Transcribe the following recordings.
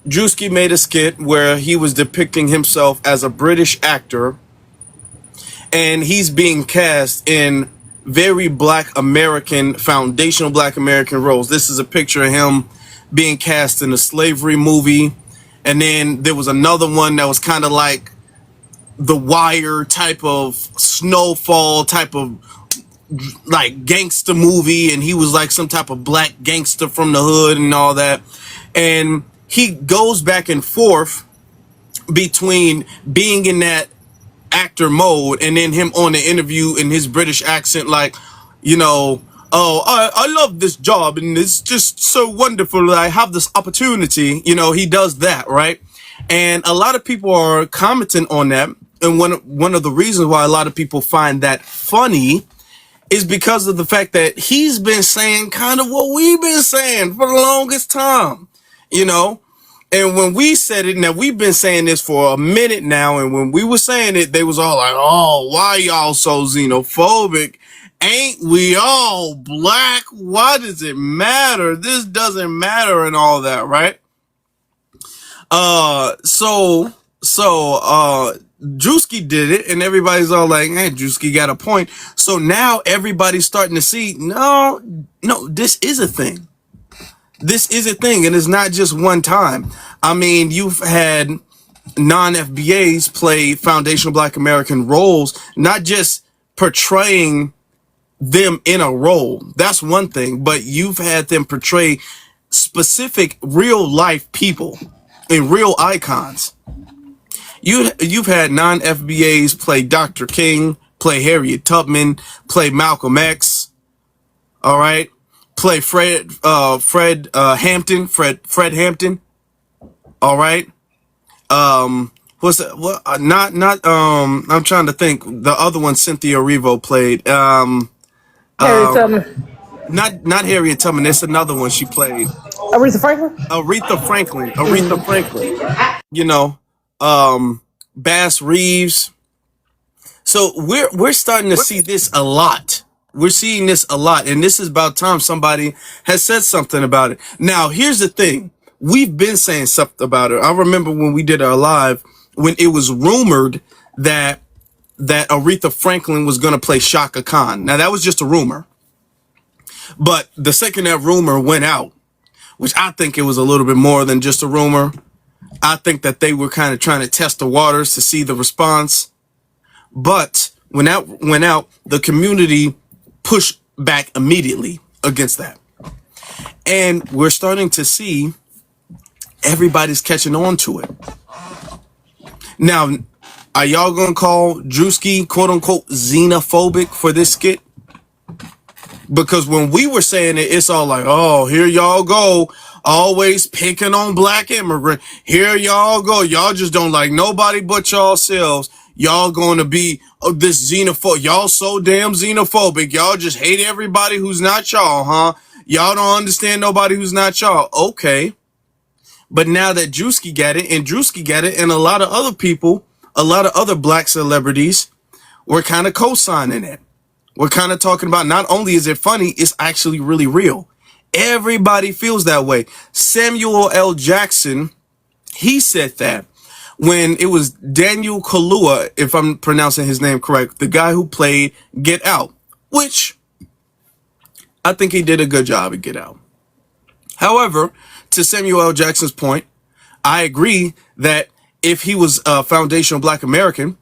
Druski made a skit where he was depicting himself as a British actor, and he's being cast in very Black American, foundational Black American roles. This is a picture of him being cast in a slavery movie, and then there was another one that was kind of like The Wire type of Snowfall type of like gangster movie, and he was like some type of black gangster from the hood and all that. And he goes back and forth between being in that actor mode and then him on the interview in his British accent, like, you know, oh, I love this job and it's just so wonderful that I have this opportunity. You know, he does that, right? And a lot of people are commenting on that. And one of the reasons why a lot of people find that funny is because of the fact that he's been saying kind of what we've been saying for the longest time, you know? And when we said it, now we've been saying this for a minute now, and when we were saying it, they was all like, oh, why y'all so xenophobic? Ain't we all black? Why does it matter? This doesn't matter and all that, right? So Druski did it, and everybody's all like, hey, Druski got a point. So now everybody's starting to see, no, this is a thing. This is a thing, and it's not just one time. I mean, you've had non-FBAs play foundational Black American roles, not just portraying them in a role. That's one thing, but you've had them portray specific real life people and real icons. You've had non-FBAs play Dr. King, play Harriet Tubman, play Malcolm X. All right. Play Fred Hampton. All right. What's that? What? I'm trying to think. The other one Cynthia Erivo played. Harriet Tubman. Not Harriet Tubman. There's another one she played. Aretha Franklin. Aretha Franklin. You know, Bass Reeves. So we're starting to see this a lot. We're seeing this a lot, and this is about time somebody has said something about it. Now, here's the thing. We've been saying something about it. I remember when we did our live, when it was rumored that Aretha Franklin was going to play Shaka Khan. Now, that was just a rumor. But the second that rumor went out, which I think it was a little bit more than just a rumor, I think that they were kind of trying to test the waters to see the response. But when that went out, the community pushed back immediately against that. And we're starting to see everybody's catching on to it. Now, are y'all going to call Druski, quote unquote, xenophobic for this skit? Because when we were saying it, it's all like, oh, here y'all go, always picking on black immigrant. Here y'all go. Y'all just don't like nobody but yourselves. Y'all going to be this xenophobic. Y'all so damn xenophobic. Y'all just hate everybody who's not y'all, huh? Y'all don't understand nobody who's not y'all. Okay. But now that Druski got it, and a lot of other people, a lot of other black celebrities were kind of co-signing it. We're kind of talking about not only is it funny, it's actually really real. Everybody feels that way. Samuel L. Jackson, he said that when it was Daniel Kaluuya, if I'm pronouncing his name correct, the guy who played Get Out, which I think he did a good job at Get Out. However, to Samuel L. Jackson's point, I agree that if he was a foundational Black American,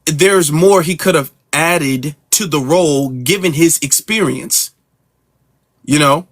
there's more he could have added to the role given his experience, you know?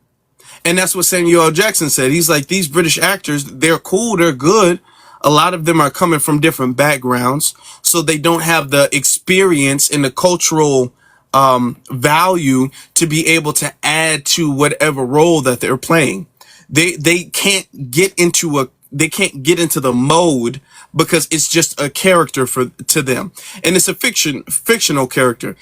And that's what Samuel L. Jackson said. He's like, these British actors, they're cool, they're good. A lot of them are coming from different backgrounds, so they don't have the experience and the cultural value to be able to add to whatever role that they're playing. They can't get into the mode because it's just a character to them, and it's a fictional character.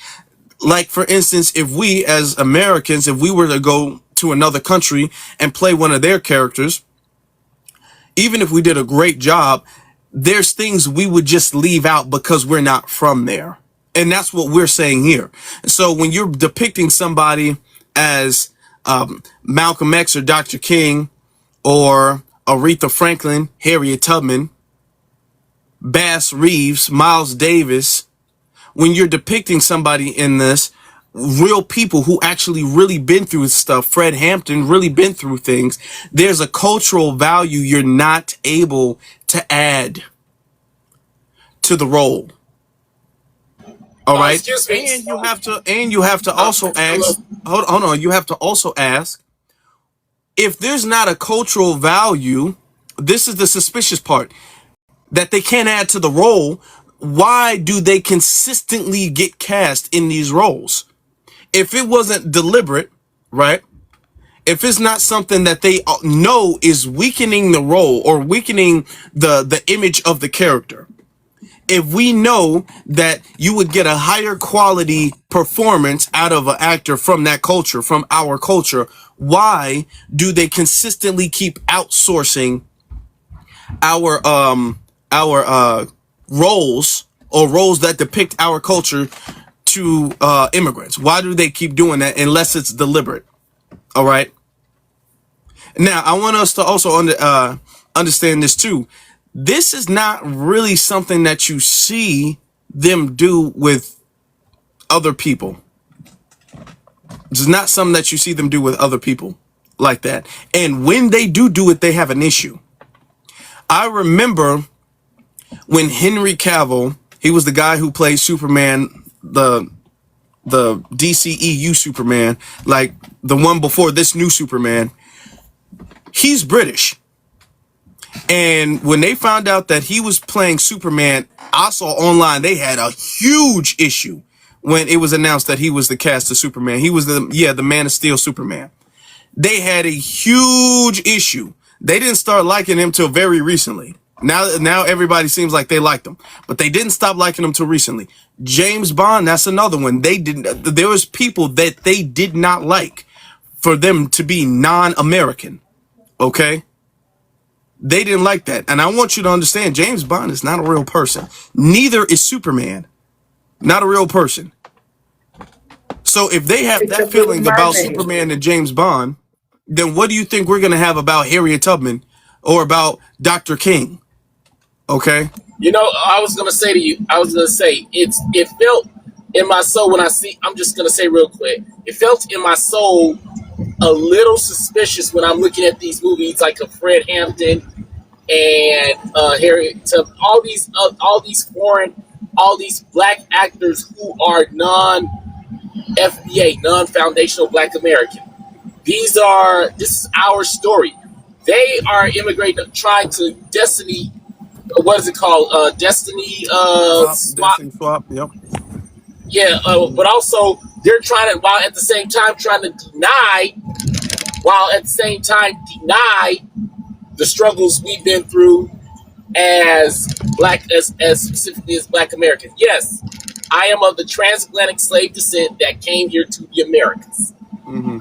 Like, for instance, if we as Americans, if we were to go to another country and play one of their characters, even if we did a great job, there's things we would just leave out because we're not from there. And that's what we're saying here. So when you're depicting somebody as Malcolm X or Dr. King or Aretha Franklin, Harriet Tubman, Bass Reeves, Miles Davis, when you're depicting somebody in this, real people who actually really been through stuff, Fred Hampton really been through things, there's a cultural value you're not able to add to the role. All right. Excuse me. And you have to also ask, hold on, you have to also ask, if there's not a cultural value, this is the suspicious part, that they can't add to the role, why do they consistently get cast in these roles? If it wasn't deliberate, right? If it's not something that they know is weakening the role or weakening the image of the character, if we know that you would get a higher quality performance out of an actor from that culture, from our culture, why do they consistently keep outsourcing our roles or roles that depict our culture to immigrants? Why do they keep doing that unless it's deliberate? All right. Now, I want us to also understand this too. This is not really something that you see them do with other people. This is not something that you see them do with other people like that. And when they do it, they have an issue. I remember when Henry Cavill, he was the guy who played Superman, the DCEU Superman, like the one before this new Superman. He's British. And when they found out that he was playing Superman, I saw online they had a huge issue when it was announced that he was the cast of Superman. He was the Man of Steel Superman. They had a huge issue. They didn't start liking him till very recently. Now everybody seems like they liked him, but they didn't stop liking him till recently. James Bond, that's another one. There was people that they did not like for them to be non-American. Okay? They didn't like that. And I want you to understand, James Bond is not a real person. Neither is Superman. Not a real person. So if they have that feeling about Superman and James Bond, then what do you think we're going to have about Harriet Tubman or about Dr. King? Okay? You know, I was going to say to you, it felt in my soul when I'm just going to say real quick, it felt in my soul a little suspicious when I'm looking at these movies like a Fred Hampton and Harriet Tubman, all these foreign, all these black actors who are non-FBA, non-foundational Black American. This is our story. They are immigrating, trying to destiny. What is it called? Destiny swap. Yep. Yeah, but also they're while at the same time deny the struggles we've been through as specifically as Black Americans. Yes, I am of the transatlantic slave descent that came here to the Americas. Mm-hmm.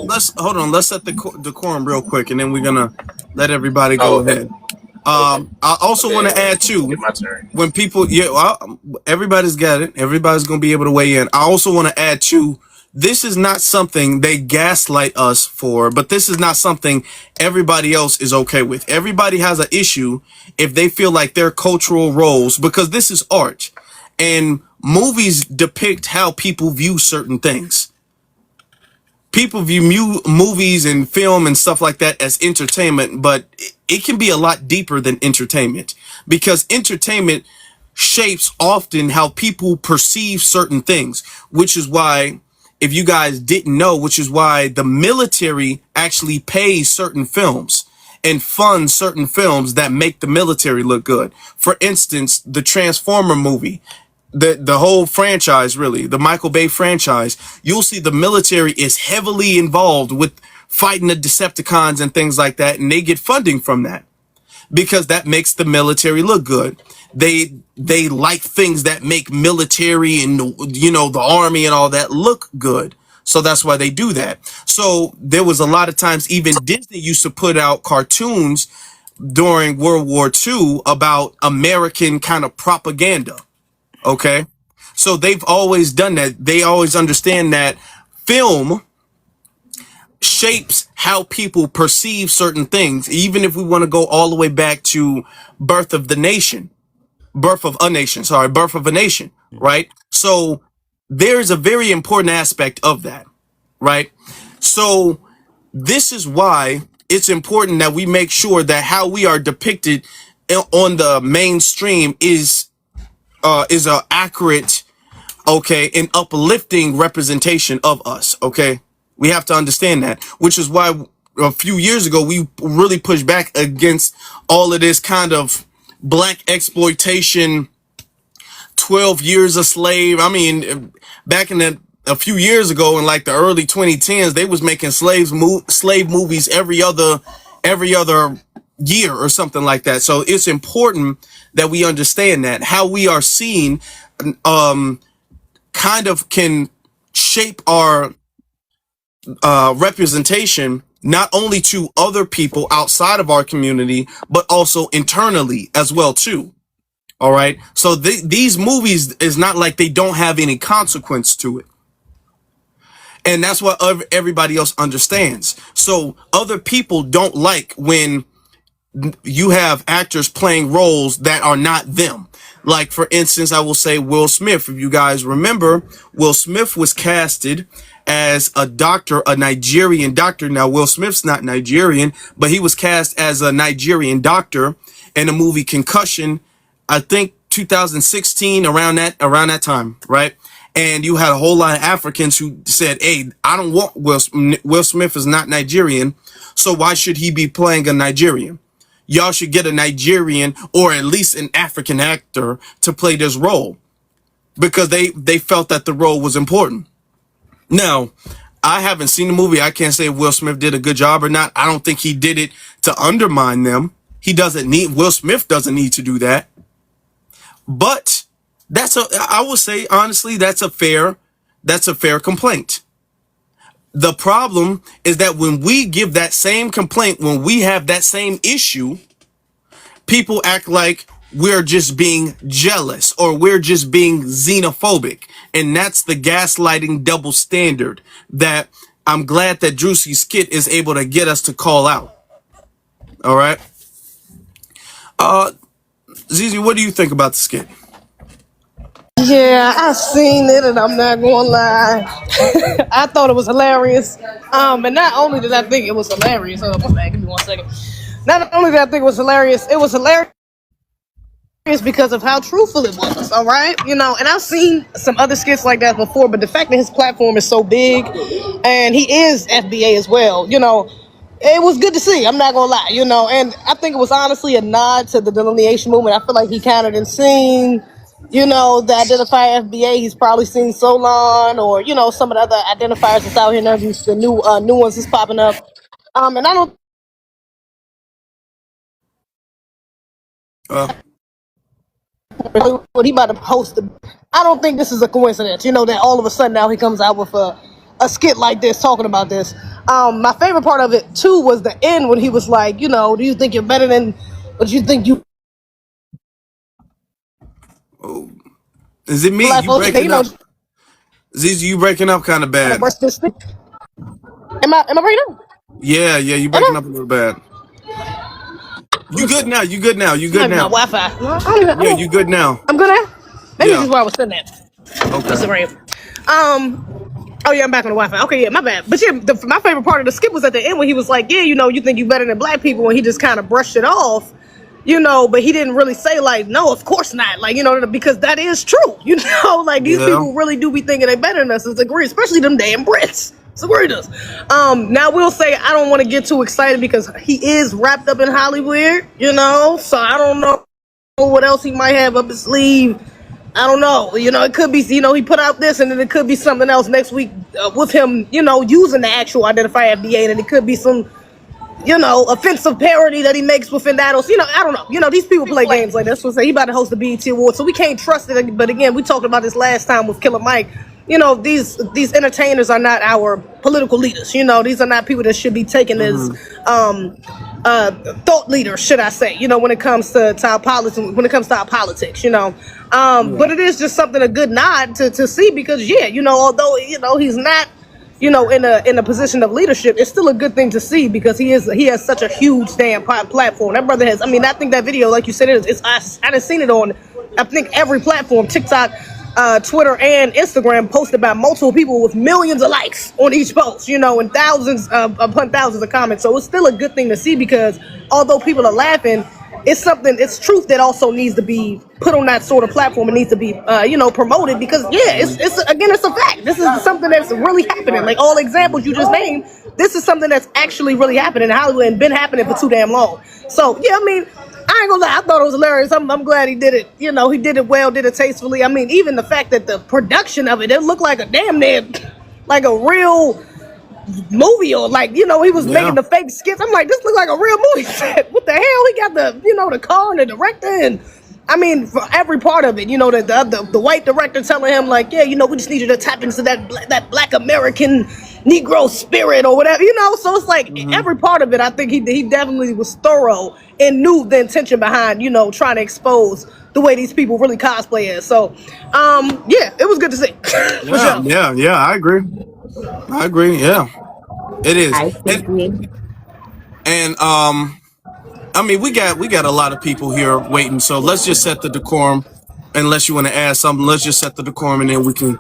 Let's hold on. Let's set the decorum real quick, and then we're gonna let everybody go ahead. I also want to add too, when people, everybody's got it. Everybody's going to be able to weigh in. I also want to add too, this is not something they gaslight us for, but this is not something everybody else is okay with. Everybody has an issue if they feel like their cultural roles, because this is art and movies depict how people view certain things. People view movies and film and stuff like that as entertainment, but it can be a lot deeper than entertainment, because entertainment shapes often how people perceive certain things, which is why, if you guys didn't know, which is why the military actually pays certain films and funds certain films that make the military look good. For instance, the Transformer movie, the whole franchise, really, the Michael Bay franchise, you'll see the military is heavily involved with fighting the Decepticons and things like that, and they get funding from that because that makes the military look good. They like things that make military and the army and all that look good. So that's why they do that. So there was a lot of times even Disney used to put out cartoons during World War II about American kind of propaganda. Okay, so they've always done that. They always understand that film shapes how people perceive certain things. Even if we want to go all the way back to birth of a nation, right? So there's a very important aspect of that, right? So this is why it's important that we make sure that how we are depicted on the mainstream is a accurate, okay, an uplifting representation of us, okay? We have to understand that, which is why a few years ago we really pushed back against all of this kind of black exploitation, 12 years a slave. I mean, back in a few years ago in like the early 2010s, they was making slave movies every other year or something like that. So it's important that we understand that how we are seen kind of can shape our representation, not only to other people outside of our community, but also internally as well too. All right. So these movies is not like they don't have any consequence to it. And that's what everybody else understands. So other people don't like when you have actors playing roles that are not them. Like, for instance, I will say Will Smith. If you guys remember, Will Smith was casted as a doctor, a Nigerian doctor. Now, Will Smith's not Nigerian, but he was cast as a Nigerian doctor in the movie Concussion, I think 2016, around that time, right? And you had a whole lot of Africans who said, hey, I don't want Will Smith is not Nigerian, so why should he be playing a Nigerian? Y'all should get a Nigerian or at least an African actor to play this role, because they felt that the role was important. Now, I haven't seen the movie. I can't say if Will Smith did a good job or not. I don't think he did it to undermine them. Will Smith doesn't need to do that. But I will say honestly, that's a fair complaint. The problem is that when we give that same complaint, when we have that same issue, people act like we're just being jealous or we're just being xenophobic. And that's the gaslighting double standard that I'm glad that Druski Skit is able to get us to call out. All right. Zizi, what do you think about the skit? Yeah, I seen it, and I'm not gonna lie. I thought it was hilarious. And not only did I think it was hilarious. Hold on, give me 1 second. Not only did I think it was hilarious because of how truthful it was. All right, and I've seen some other skits like that before, but the fact that his platform is so big, and he is FBA as well, it was good to see. I'm not gonna lie, and I think it was honestly a nod to the delineation movement. I feel like he kind of didn't seen, the identifier FBA. He's probably seen Solon or some of the other identifiers that's out here now. The new ones is popping up. And I don't. What he about to post? I don't think this is a coincidence. That all of a sudden now he comes out with a skit like this talking about this. My favorite part of it too was the end when he was like, do you think you're better than what you think you? Oh, is it me? Like, you breaking up? Zizi, you breaking up kind of bad. Am I breaking up? Yeah, you breaking up a little bad. You good now? You good now? You good now? My Wi-Fi. Yeah, you good now? I'm good now. Maybe this is where I was sitting at. Okay. Oh yeah, I'm back on the Wi-Fi. Okay, yeah, my bad. But yeah, my favorite part of the skit was at the end when he was like, yeah, you think you better than black people, and he just kind of brushed it off. But he didn't really say like, no, of course not. Like, because that is true. Like these people really do be thinking they better than us. It's agree, especially them damn Brits. It's agree does. Now we'll say I don't want to get too excited because he is wrapped up in Hollywood, so I don't know what else he might have up his sleeve. I don't know. It could be, he put out this and then it could be something else next week with him, using the actual identifier FBA, and it could be some offensive parody that he makes within that. Or, I don't know. These people play games like this. So say he about to host the BET Awards, so we can't trust it. But again, we talked about this last time with Killer Mike. These entertainers are not our political leaders. These are not people that should be taken as thought leaders, should I say? When it comes to our politics, But it is just something, a good nod to see, because although he's not in a position of leadership, it's still a good thing to see because he has such a huge damn platform. That brother has. I mean, I think that video, like you said, I done seen it on, I think every platform, TikTok, Twitter, and Instagram, posted by multiple people with millions of likes on each post, and thousands upon thousands of comments. So it's still a good thing to see because although people are laughing, it's truth that also needs to be put on that sort of platform. It needs to be, promoted because it's a fact. This is something that's really happening. Like all examples you just named, this is something that's actually really happening in Hollywood and been happening for too damn long. So yeah, I mean, I ain't gonna lie, I thought it was hilarious. I'm glad he did it. He did it well, did it tastefully. I mean, even the fact that the production of it looked like a damn near, like a real movie, or like, he was making the fake skits. I'm like, this looks like a real movie set. What the hell? He got the car and the director, and I mean, for every part of it, the white director telling him like, yeah, we just need you to tap into that Black American Negro spirit or whatever, So it's like every part of it, I think he definitely was thorough and knew the intention behind, trying to expose the way these people really cosplay as. So, yeah, it was good to see. Yeah, I agree. Yeah, it is. I agree. And I mean, we got a lot of people here waiting, so let's just set the decorum. Unless you want to add something, let's just set the decorum, and then we can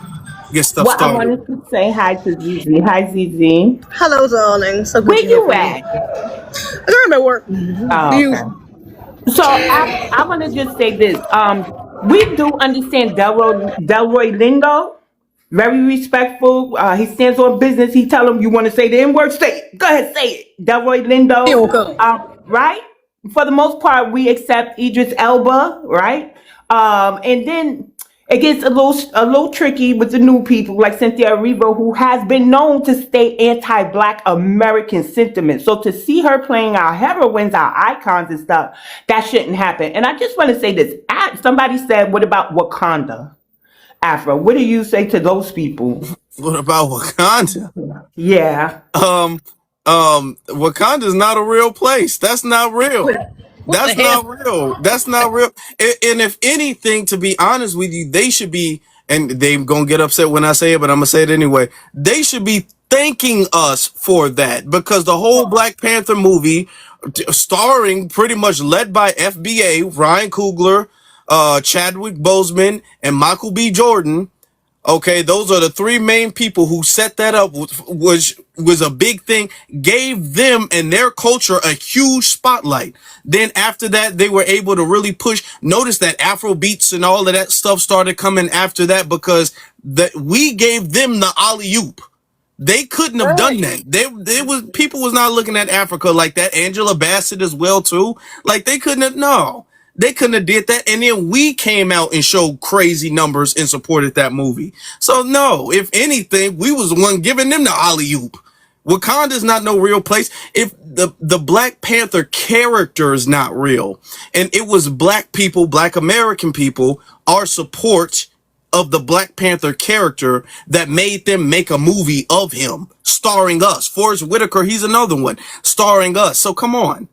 get stuff Well, I started. wanted to say hi to Zizi. Hi, Zizi. Hello, darling. So good Where to hear you from at? you. I'm at work. Oh, You? okay. So I want to just say this. We do understand Delroy lingo. Very respectful. He stands on business. He tell him you want to say the N word, say it. Go ahead, say it. Delroy He Lindo. don't come. Right? For the most part, we accept Idris Elba, right? And then it gets a little tricky with the new people like Cynthia Erivo, who has been known to stay anti-Black American sentiment. So to see her playing our heroines, our icons and stuff, that shouldn't happen. And I just want to say this. Somebody said, what about Wakanda? Afro, what do you say to those people? What about Wakanda? Yeah. Wakanda's not a real place. That's not real. What the That's hell? not real. That's not real. And if anything, to be honest with you, they should be, and they're going to get upset when I say it, but I'm going to say it anyway. They should be thanking us for that because the whole Black Panther movie, starring pretty much led by FBA, Ryan Coogler, Chadwick Boseman, and Michael B. Jordan. Okay, those are the three main people who set that up, which was a big thing, gave them and their culture a huge spotlight. Then after that, they were able to really push. Notice that Afro beats and all of that stuff started coming after that because we gave them the alley-oop. They couldn't have done that. They was people was not looking at Africa like that. Angela Bassett as well too. Like they couldn't have they couldn't have did that. And then we came out and showed crazy numbers and supported that movie. So no, if anything, we was the one giving them the alley-oop. Wakanda's not no real place. If the Black Panther character is not real, and it was Black people, Black American people, our support of the Black Panther character that made them make a movie of him, starring us. Forrest Whitaker, he's another one, starring us. So come on.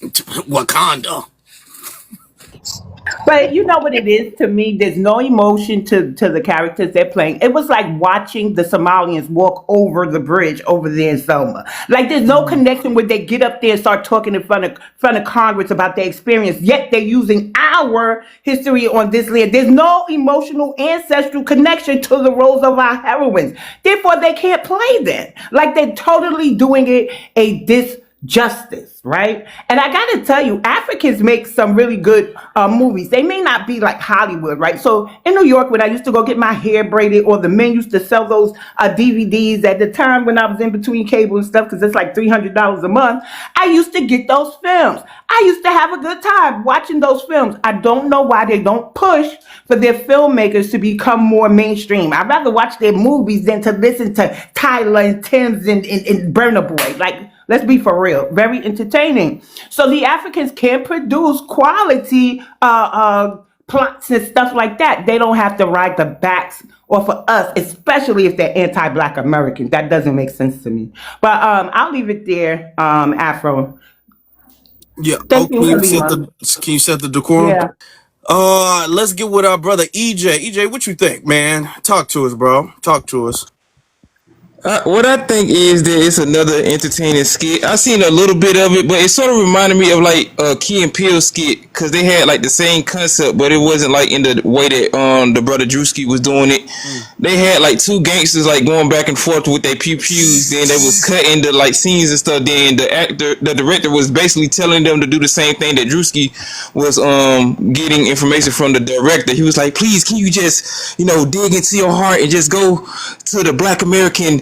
Wakanda. But you know what it is to me? There's no emotion to the characters they're playing. It was like watching the Somalians walk over the bridge over there in Selma. Like there's no connection where they get up there and start talking in front of Congress about their experience. Yet they're using our history on this land. There's no emotional ancestral connection to the roles of our heroines. Therefore, they can't play that. Like they're totally doing it a disjustice, right? And I gotta tell you, Africans make some really good movies. They may not be like Hollywood, right? So in New York, when I used to go get my hair braided, or the men used to sell those DVDs at the time when I was in between cable and stuff, because it's like $300 a month, I used to get those films. I used to have a good time watching those films. I don't know why they don't push for their filmmakers to become more mainstream. I'd rather watch their movies than to listen to Tyler and Tim's and Burna Boy. Like, let's be for real. Very entertaining. So the Africans can produce quality plots and stuff like that. They don't have to ride the backs off of us, especially if they're anti-Black Americans. That doesn't make sense to me. But I'll leave it there, Afro. Yeah. Oh, Thank you, can you set the decorum? Yeah. Let's get with our brother EJ. EJ, what you think, man? Talk to us, bro. Talk to us. What I think is that it's another entertaining skit. I seen a little bit of it, but it sort of reminded me of like Key and Peele skit because they had like the same concept, but it wasn't like in the way that the brother Druski was doing it. They had like two gangsters like going back and forth with their pew pews. Then they was cutting the like scenes and stuff. Then the director was basically telling them to do the same thing that Druski was getting information from the director. He was like, please, can you just dig into your heart and just go to the Black American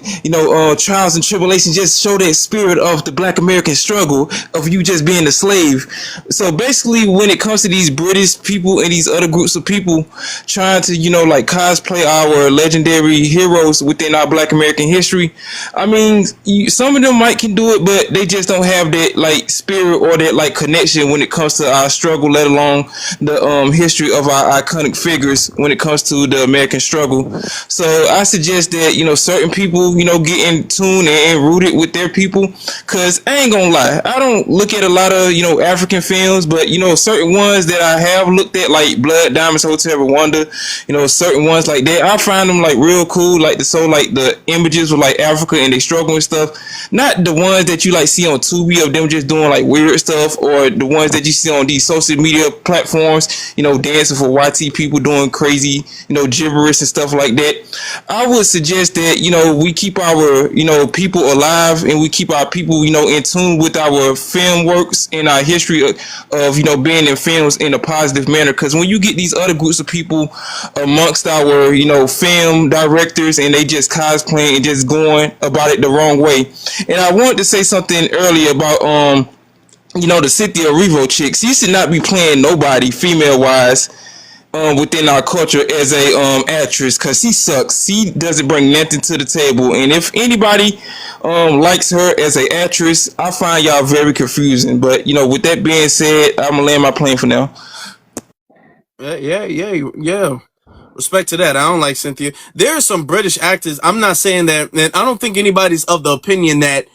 trials and tribulations, just show that spirit of the Black American struggle of you just being a slave. So basically, when it comes to these British people and these other groups of people trying to, like cosplay our legendary heroes within our Black American history, I mean, some of them might can do it, but they just don't have that like spirit or that like connection when it comes to our struggle, let alone the history of our iconic figures when it comes to the American struggle. So I suggest that certain people get in tune and rooted with their people, because I ain't gonna lie, I don't look at a lot of African films, but certain ones that I have looked at, like Blood Diamonds Hotel Rwanda, certain ones like that, I find them like real cool, like the images with like Africa and they struggle and stuff, not the ones that you like see on Tubi of them just doing like weird stuff, or the ones that you see on these social media platforms, dancing for YT people doing crazy gibberish and stuff like that. I would suggest that we keep our people alive, and we keep our people in tune with our film works and our history of being in films in a positive manner, because when you get these other groups of people amongst our film directors and they just cosplaying and just going about it the wrong way. And I wanted to say something earlier about the Cynthia Erivo chicks. She should not be playing nobody female wise within our culture as a actress, because she sucks. She doesn't bring nothing to the table, and if anybody likes her as an actress, I find y'all very confusing. But with that being said, I'm gonna land my plane for now. Yeah. Respect to that. I don't like Cynthia. There are some British actors. I'm not saying that, and I don't think anybody's of the opinion that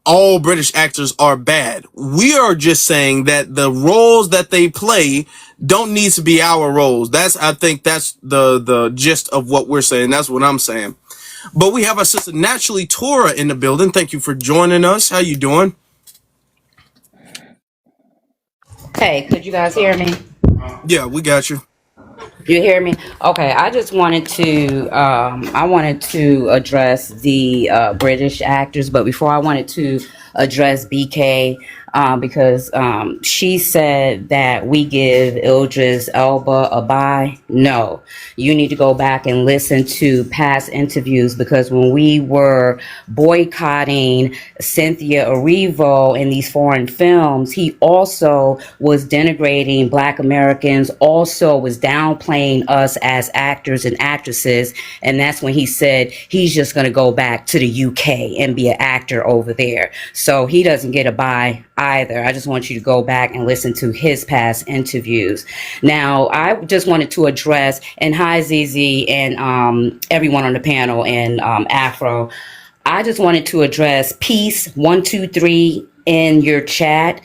all British actors are bad. We are just saying that the roles that they play don't need to be our roles. I think that's the gist of what we're saying. That's what I'm saying. But we have our sister Naturally Tora in the building. Thank you for joining us. How you doing? Hey, could you guys hear me? Yeah, we got you. You hear me? Okay, I just wanted to address the British actors, but before I wanted to address BK, because she said that we give Idris Elba a bye. No, you need to go back and listen to past interviews, because when we were boycotting Cynthia Erivo in these foreign films, he also was denigrating Black Americans, also was downplaying us as actors and actresses, and that's when he said he's just going to go back to the UK and be an actor over there. So he doesn't get a bye either. I just want you to go back and listen to his past interviews. Now, I just wanted to address, and hi ZZ and everyone on the panel and Afro. I just wanted to address Peace 123 in your chat.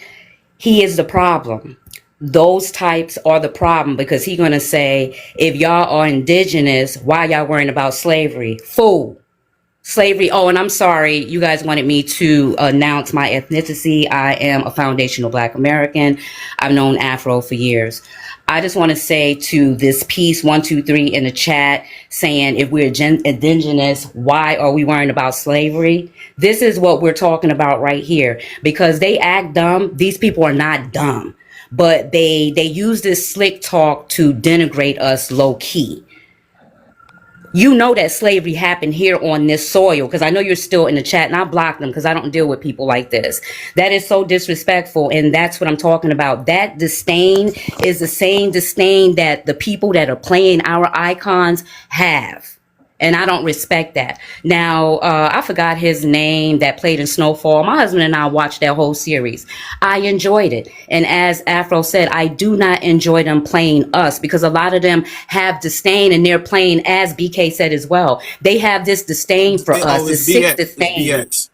He is the problem. Those types are the problem, because he's going to say, if y'all are indigenous, why y'all worrying about slavery? Fool. Slavery. Oh, and I'm sorry, you guys wanted me to announce my ethnicity. I am a foundational Black American. I've known Afro for years. I just want to say to this Peace 123 in the chat saying, if we're indigenous, why are we worrying about slavery? This is what we're talking about right here, because they act dumb. These people are not dumb, but they use this slick talk to denigrate us low key. You know that slavery happened here on this soil, because I know you're still in the chat, and I blocked them because I don't deal with people like this. That is so disrespectful, and that's what I'm talking about. That disdain is the same disdain that the people that are playing our icons have. And I don't respect that. Now, I forgot his name that played in Snowfall. My husband and I watched that whole series. I enjoyed it. And as Afro said, I do not enjoy them playing us, because a lot of them have disdain, and they're playing, as BK said as well, they have this disdain for us, this sick disdain. BX.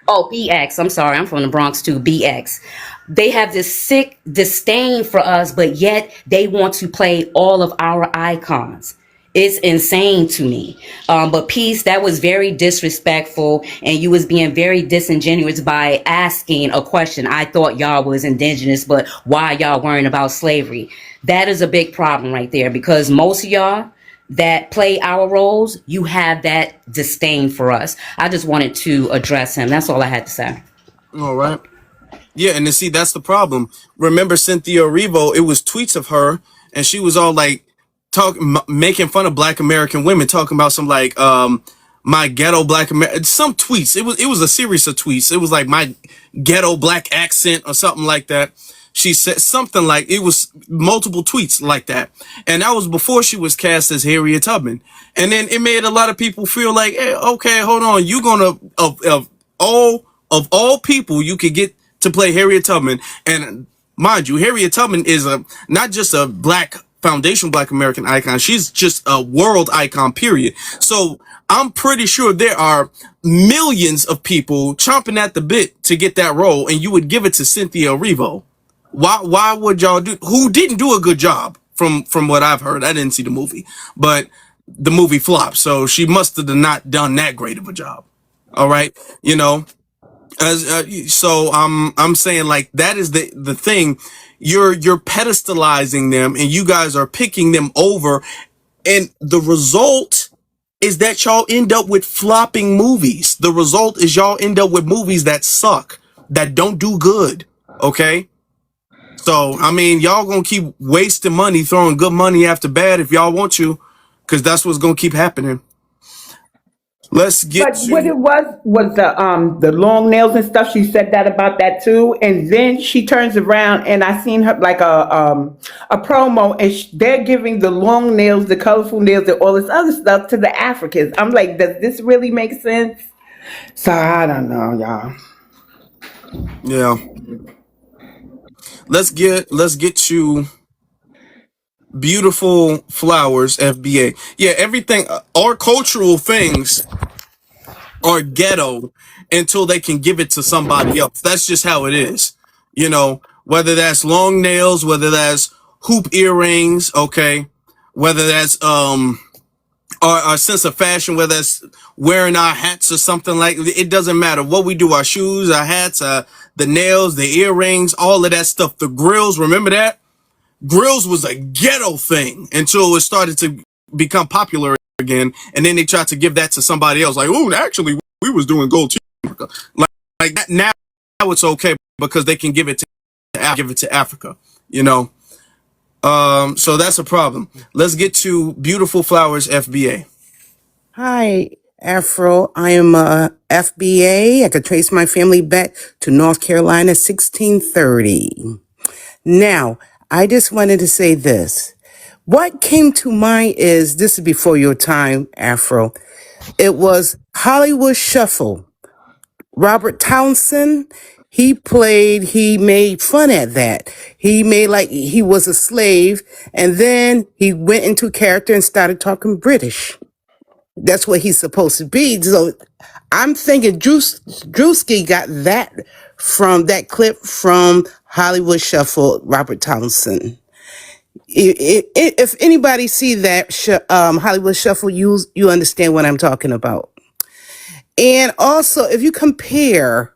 Oh, BX. I'm sorry. I'm from the Bronx too. BX. They have this sick disdain for us, but yet they want to play all of our icons. It's insane to me. But Peace, that was very disrespectful, and you was being very disingenuous by asking a question. I thought y'all was indigenous, but why y'all worrying about slavery? That is a big problem right there, because most of y'all that play our roles, you have that disdain for us. I just wanted to address him. That's all I had to say. All right. Yeah, and to see that's the problem. Remember Cynthia Erivo? It was tweets of her, and she was all like making fun of Black American women, talking about some like my ghetto Black American, some tweets. It was a series of tweets. It was like my ghetto Black accent or something like that. She said something like, it was multiple tweets like that, and that was before she was cast as Harriet Tubman. And then it made a lot of people feel like, hey, okay, hold on, you gonna of all people you could get to play Harriet Tubman. And mind you, Harriet Tubman is not just a Black foundation Black American icon, she's just a world icon, period. So I'm pretty sure there are millions of people chomping at the bit to get that role, and you would give it to Cynthia Erivo. Why would y'all do, who didn't do a good job from what I've heard? I didn't see the movie, but the movie flopped, so she must have not done that great of a job. All right, you know. So I'm saying, like, that is the thing. You're pedestalizing them, and you guys are picking them over, and the result is that y'all end up with flopping movies. The result is y'all end up with movies that suck, that don't do good. Okay. So, I mean, y'all gonna keep wasting money, throwing good money after bad if y'all want to, because that's what's gonna keep happening. Let's get But what to, it was the long nails and stuff. She said that about that too, and then she turns around and I seen her like a promo, and they're giving the long nails, the colorful nails, and all this other stuff to the Africans. I'm like, does this really make sense? So I don't know, y'all. yeah. Let's get to Beautiful Flowers, FBA. Yeah, everything, our cultural things are ghetto until they can give it to somebody else. That's just how it is. You know, whether that's long nails, whether that's hoop earrings, okay, whether that's our sense of fashion, whether it's wearing our hats or something, like, it doesn't matter what we do, our shoes, our hats, the nails, the earrings, all of that stuff, the grills. Remember that? Grills was a ghetto thing until it started to become popular again, and then they tried to give that to somebody else. Like, oh, actually, we was doing gold teeth. Like that now it's okay because they can give it to Africa. You know, so that's a problem. Let's get to Beautiful Flowers, FBA. Hi, Afro. I am a FBA. I could trace my family back to North Carolina, 1630. Now, I just wanted to say this. What came to mind is, this is before your time, Afro. It was Hollywood Shuffle. Robert Townsend, he made fun at that. He made like he was a slave, and then he went into character and started talking British. That's what he's supposed to be. So I'm thinking Druski got that from that clip from Hollywood Shuffle, Robert Townsend. If anybody see that Hollywood Shuffle, you understand what I'm talking about. And also, if you compare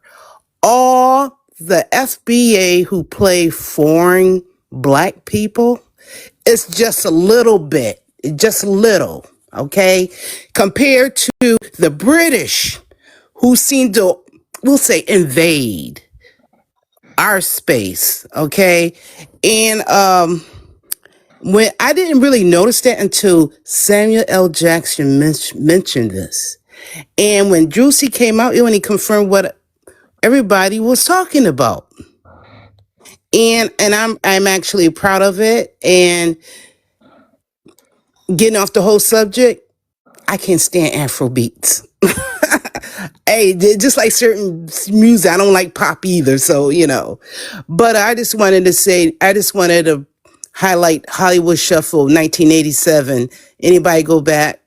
all the FBA who play foreign Black people, it's just a little bit, just a little, okay? Compared to the British who seem to, we'll say, invade our space, okay? And when I didn't really notice that until Samuel L. Jackson mentioned this. And when Druski came out, when he confirmed what everybody was talking about. And I'm actually proud of it. And getting off the whole subject, I can't stand Afro beats. Hey, just like certain music, I don't like pop either. So, you know, but I just wanted to highlight Hollywood Shuffle 1987. Anybody go back,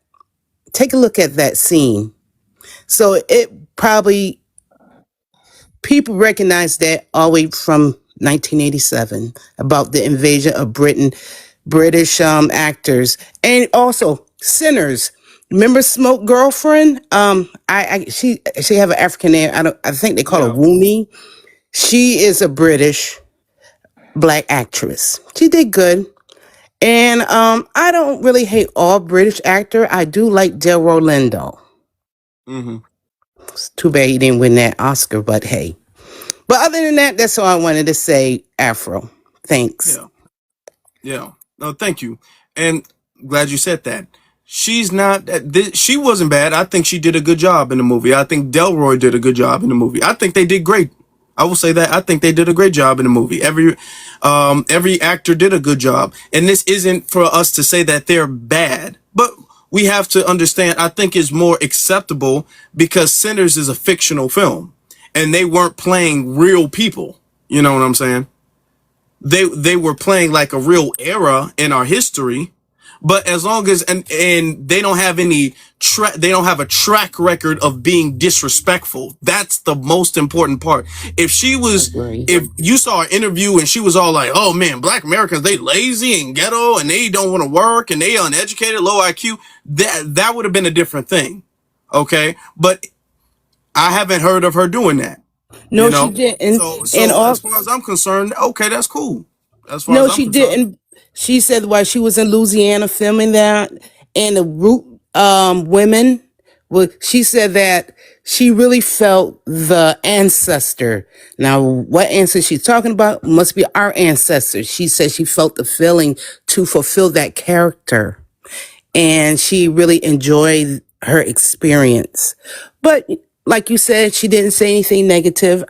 take a look at that scene. So it probably, people recognize that all the way from 1987 about the invasion of British actors. And also Sinners. Remember Smoke Girlfriend? She have an African name. I think they call her Yeah. Woomy. She is a British black actress. She did good. And I don't really hate all British actor. I do like Delroy Lindo. Mm-hmm. It's too bad he didn't win that Oscar, but hey. But other than that, that's all I wanted to say, Afro. Thanks. Yeah. Yeah. No, thank you. And glad you said that. She's not. She wasn't bad. I think she did a good job in the movie. I think Delroy did a good job in the movie. I think they did great. I will say that. I think they did a great job in the movie. Every actor did a good job. And this isn't for us to say that they're bad, but we have to understand. I think it's more acceptable because Sinners is a fictional film, and they weren't playing real people. You know what I'm saying? They were playing like a real era in our history, but as long as and they don't have they don't have a track record of being disrespectful. That's the most important part. Agree. If you saw an interview and she was all like, "Oh man, Black Americans, they lazy and ghetto and they don't want to work and they uneducated, low IQ," that would have been a different thing. Okay, but I haven't heard of her doing that. No, You she know, didn't. And so as all far as I'm concerned, okay, that's cool. As far no, as I'm she concerned, didn't. She said while she was in Louisiana filming that, and the root women. Well, she said that she really felt the ancestor. Now, what ancestor she's talking about must be our ancestors. She said she felt the feeling to fulfill that character, and she really enjoyed her experience. But like you said, she didn't say anything negative.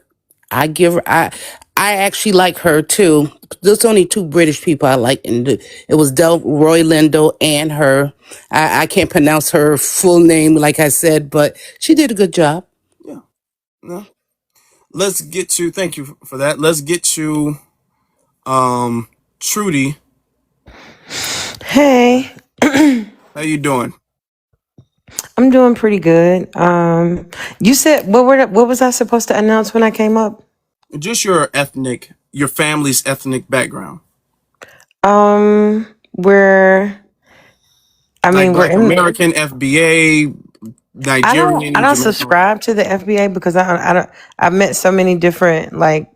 I give her, I actually like her too. There's only two British people I like, and it was Delroy Lindo and her. I can't pronounce her full name, like I said, but she did a good job. yeah. No. Let's get to. Thank you for that. Let's get to Trudy. Hey, How you doing? I'm doing pretty good. You said what was I supposed to announce when I came up? Just your family's ethnic background, We're I like mean we're Black in. American, FBA, I Nigerian, don't Jamaican. subscribe to the FBA because I don't I've met so many different like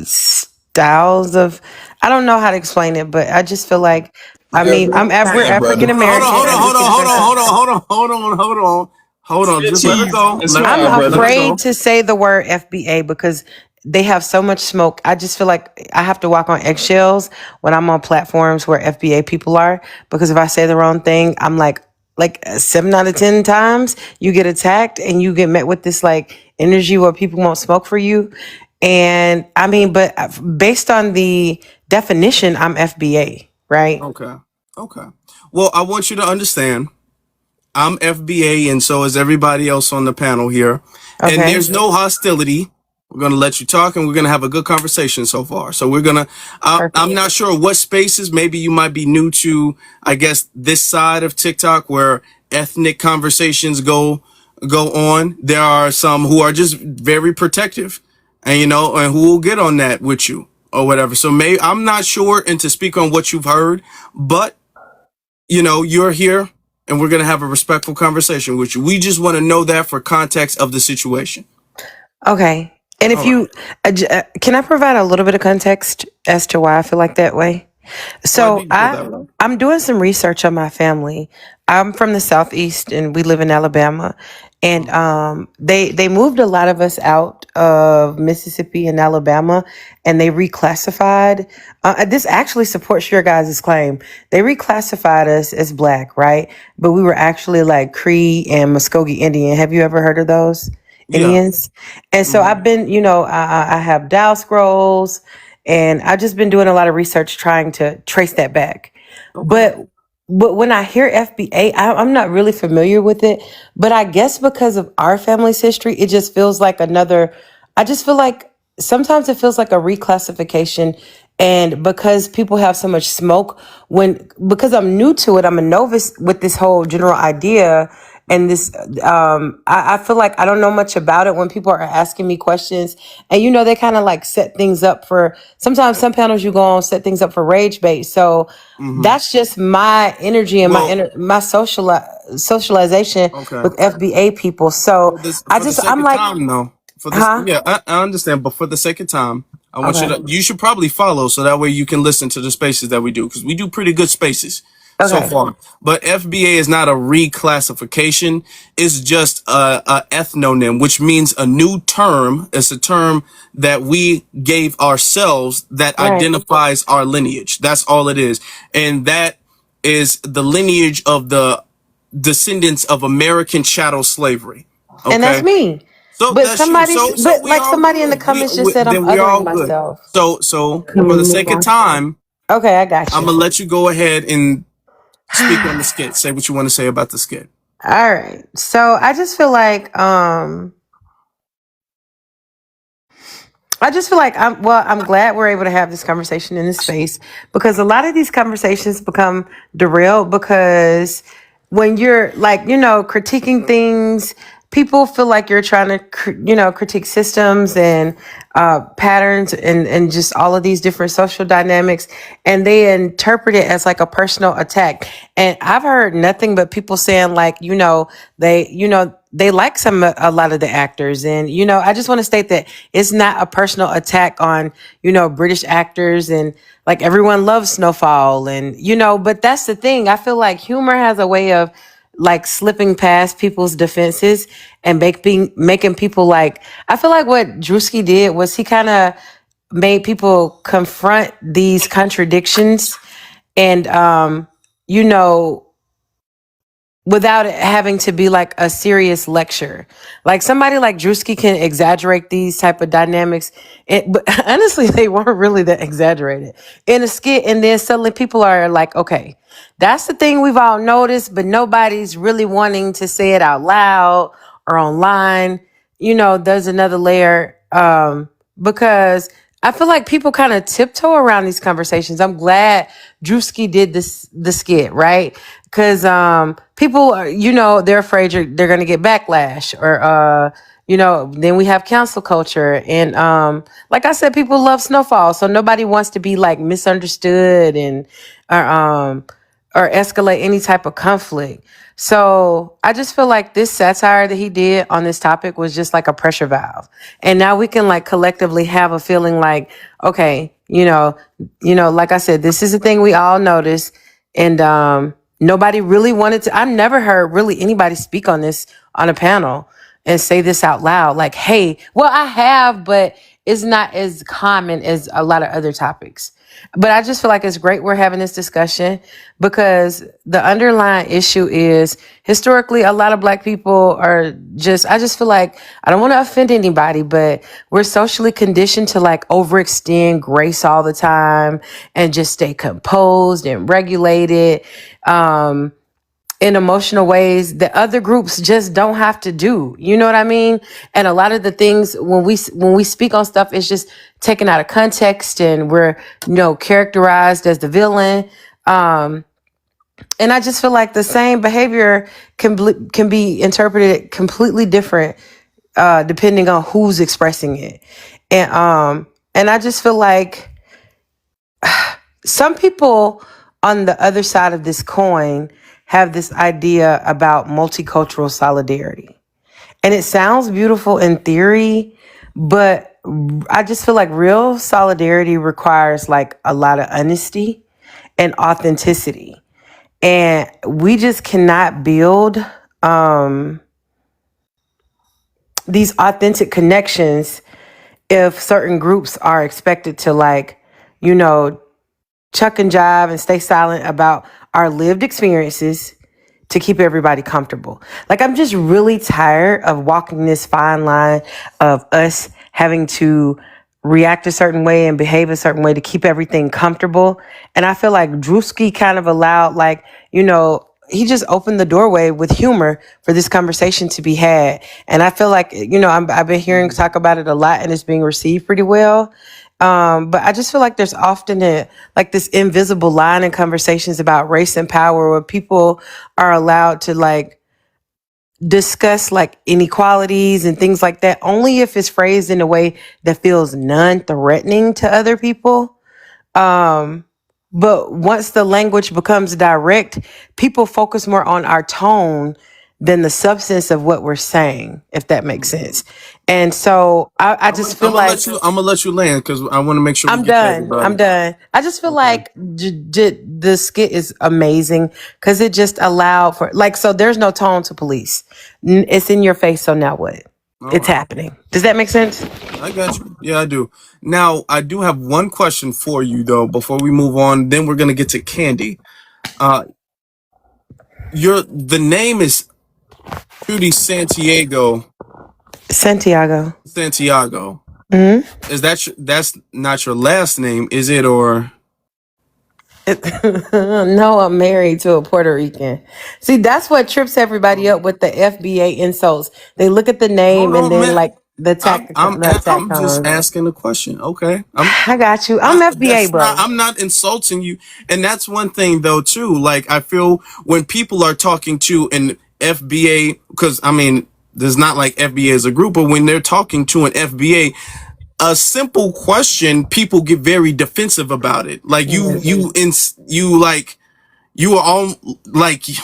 styles of. I don't know how to explain it, but I just feel like we're Yeah, brother. African Hold on, American. hold on, And we hold on, can hold on, dress up. hold on, hold on, hold on, hold on, hold on. Just let her Cheese. go. That's I'm fine, Let brother. her afraid go. to say the word FBA because they have so much smoke. I just feel like I have to walk on eggshells when I'm on platforms where FBA people are, because if I say the wrong thing, I'm like 7 out of 10 times you get attacked and you get met with this like energy where people won't smoke for you. And I mean, but based on the definition, I'm FBA, right? Okay. Okay. Well, I want you to understand. I'm FBA, and so is everybody else on the panel here. And Okay. there's no hostility. We're going to let you talk, and we're going to have a good conversation so far. So I'm Perfect. not sure what spaces. Maybe you might be new to, I guess, this side of TikTok where ethnic conversations go on. There are some who are just very protective, and and who will get on that with you or whatever. So I'm not sure, and to speak on what you've heard, but you're here and we're going to have a respectful conversation with you. We just want to know that for context of the situation. Okay. And All if right. you, can I provide a little bit of context as to why I feel like that way? Why do So you feel that way? I'm doing some research on my family. I'm from the Southeast and we live in Alabama. And they moved a lot of us out of Mississippi and Alabama, and they reclassified. This actually supports your guys' claim. They reclassified us as black, right? But we were actually like Cree and Muskogee Indian. Have you ever heard of those Yeah. Indians? And so Hmm. I've been, I have Dow scrolls, and I've just been doing a lot of research trying to trace that back. Okay. But when I hear FBA, I'm not really familiar with it. But I guess because of our family's history, it just feels like another. I just feel like sometimes it feels like a reclassification. And because people have so much smoke, because I'm new to it, I'm a novice with this whole general idea. And this, I feel like I don't know much about it when people are asking me questions. And, they kind of like set things up for, sometimes some panels you go on set things up for rage bait. So Hmm. that's just my energy and Well, my socialization okay. with FBA people. So For the sake I'm of like, time, though, huh? yeah, I understand, but for the sake of time, I want Okay. you should probably follow so that way you can listen to the spaces that we do because we do pretty good spaces so Okay. far. But FBA is not a reclassification; it's just a ethnonym, which means a new term. It's a term that we gave ourselves that Right. identifies our lineage. That's all it is, and that is the lineage of the descendants of American chattel slavery. And that's Okay, me. so But that's you. So but we like all somebody in the good. comments just said, I'm Then we othering all good. myself. So Can for we the move sake of on? time, Okay, I got I'm you. gonna let you go ahead and speak on the skit. Say what you want to say about the skit. All right. So I just feel like I'm glad we're able to have this conversation in this space because a lot of these conversations become derailed because when you're like, critiquing things, people feel like you're trying to, critique systems and patterns and just all of these different social dynamics. And they interpret it as like a personal attack. And I've heard nothing but people saying like, they like a lot of the actors. And, I just want to state that it's not a personal attack on, British actors and like everyone loves Snowfall and, but that's the thing. I feel like humor has a way of like slipping past people's defenses and making people like, I feel like what Druski did was he kind of made people confront these contradictions and, you know, without it having to be like a serious lecture. Like somebody like Druski can exaggerate these type of dynamics. But honestly, they weren't really that exaggerated in a skit. And then suddenly people are like, okay, that's the thing we've all noticed, but nobody's really wanting to say it out loud or online. There's another layer. Because I feel like people kind of tiptoe around these conversations. I'm glad Druski did the skit, right? Because people are, they're afraid they're going to get backlash or, then we have cancel culture. And like I said, people love Snowfall. So nobody wants to be like misunderstood and or escalate any type of conflict. So I just feel like this satire that he did on this topic was just like a pressure valve. And now we can like collectively have a feeling like, okay, like I said, this is a thing we all notice. And nobody really wanted to, I've never heard really anybody speak on this on a panel and say this out loud. Like, hey, well, I have, but it's not as common as a lot of other topics. But I just feel like it's great we're having this discussion because the underlying issue is historically a lot of Black people are I just feel like I don't want to offend anybody, but we're socially conditioned to like overextend grace all the time and just stay composed and regulated. In emotional ways that other groups just don't have to do. You know what I mean? And a lot of the things when we speak on stuff, it's just taken out of context and we're, characterized as the villain. And I just feel like the same behavior can be interpreted completely different, depending on who's expressing it. And I just feel like some people on the other side of this coin have this idea about multicultural solidarity. And it sounds beautiful in theory, but I just feel like real solidarity requires like a lot of honesty and authenticity. And we just cannot build these authentic connections if certain groups are expected to like, chuck and jive and stay silent about our lived experiences to keep everybody comfortable. Like, I'm just really tired of walking this fine line of us having to react a certain way and behave a certain way to keep everything comfortable. And I feel like Druski kind of allowed, like, he just opened the doorway with humor for this conversation to be had. And I feel like, I've been hearing talk about it a lot and it's being received pretty well. But I just feel like there's often this invisible line in conversations about race and power where people are allowed to like discuss like inequalities and things like that only if it's phrased in a way that feels non-threatening to other people. But once the language becomes direct, people focus more on our tone than the substance of what we're saying, if that makes sense. And so I just feel like I'm gonna let you land because I want to make sure we I'm get to done. I'm everybody. done. I just feel Okay. like the skit is amazing because it just allowed for like, so there's no tone to police. It's in your face. So now what? All It's right. happening. Does that make sense? I got you. Yeah, I do. Now, I do have one question for you though before we move on. Then we're gonna get to Candy. Uh, the name is Trudy Santiago. Santiago. Santiago. Hmm. Is that's not your last name, is it? Or No, I'm married to a Puerto Rican. See, that's what trips everybody up with the FBA insults. They look at the hold name and on, then man. like the not I'm just tactons. asking a question. Okay. I got you. I'm FBA, bro. I'm not insulting you. And that's one thing though too. Like I feel when people are talking to an FBA, because I mean, there's not like FBA as a group, but when they're talking to an FBA, a simple question, people get very defensive about it. Like you are all like, you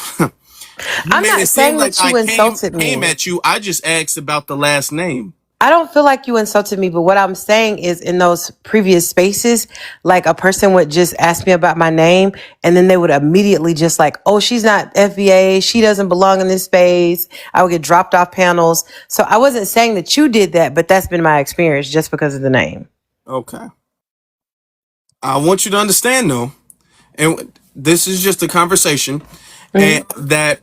I'm made it not seem saying like that you insulted came me. at you. I just asked about the last name. I don't feel like you insulted me, but what I'm saying is in those previous spaces, like a person would just ask me about my name and then they would immediately just like, oh, she's not FBA. She doesn't belong in this space. I would get dropped off panels. So I wasn't saying that you did that, but that's been my experience just because of the name. Okay. I want you to understand though, and this is just a conversation, and that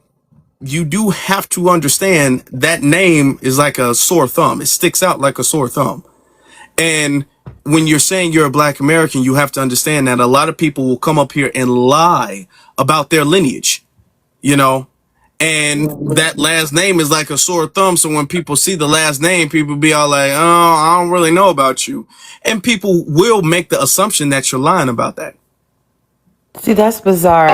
you do have to understand that name is like a sore thumb. It sticks out like a sore thumb. And when you're saying you're a black American, you have to understand that a lot of people will come up here and lie about their lineage, you know, and that last name is like a sore thumb. So when people see the last name, people be all like, oh, I don't really know about you. And people will make the assumption that you're lying about that. See, that's bizarre.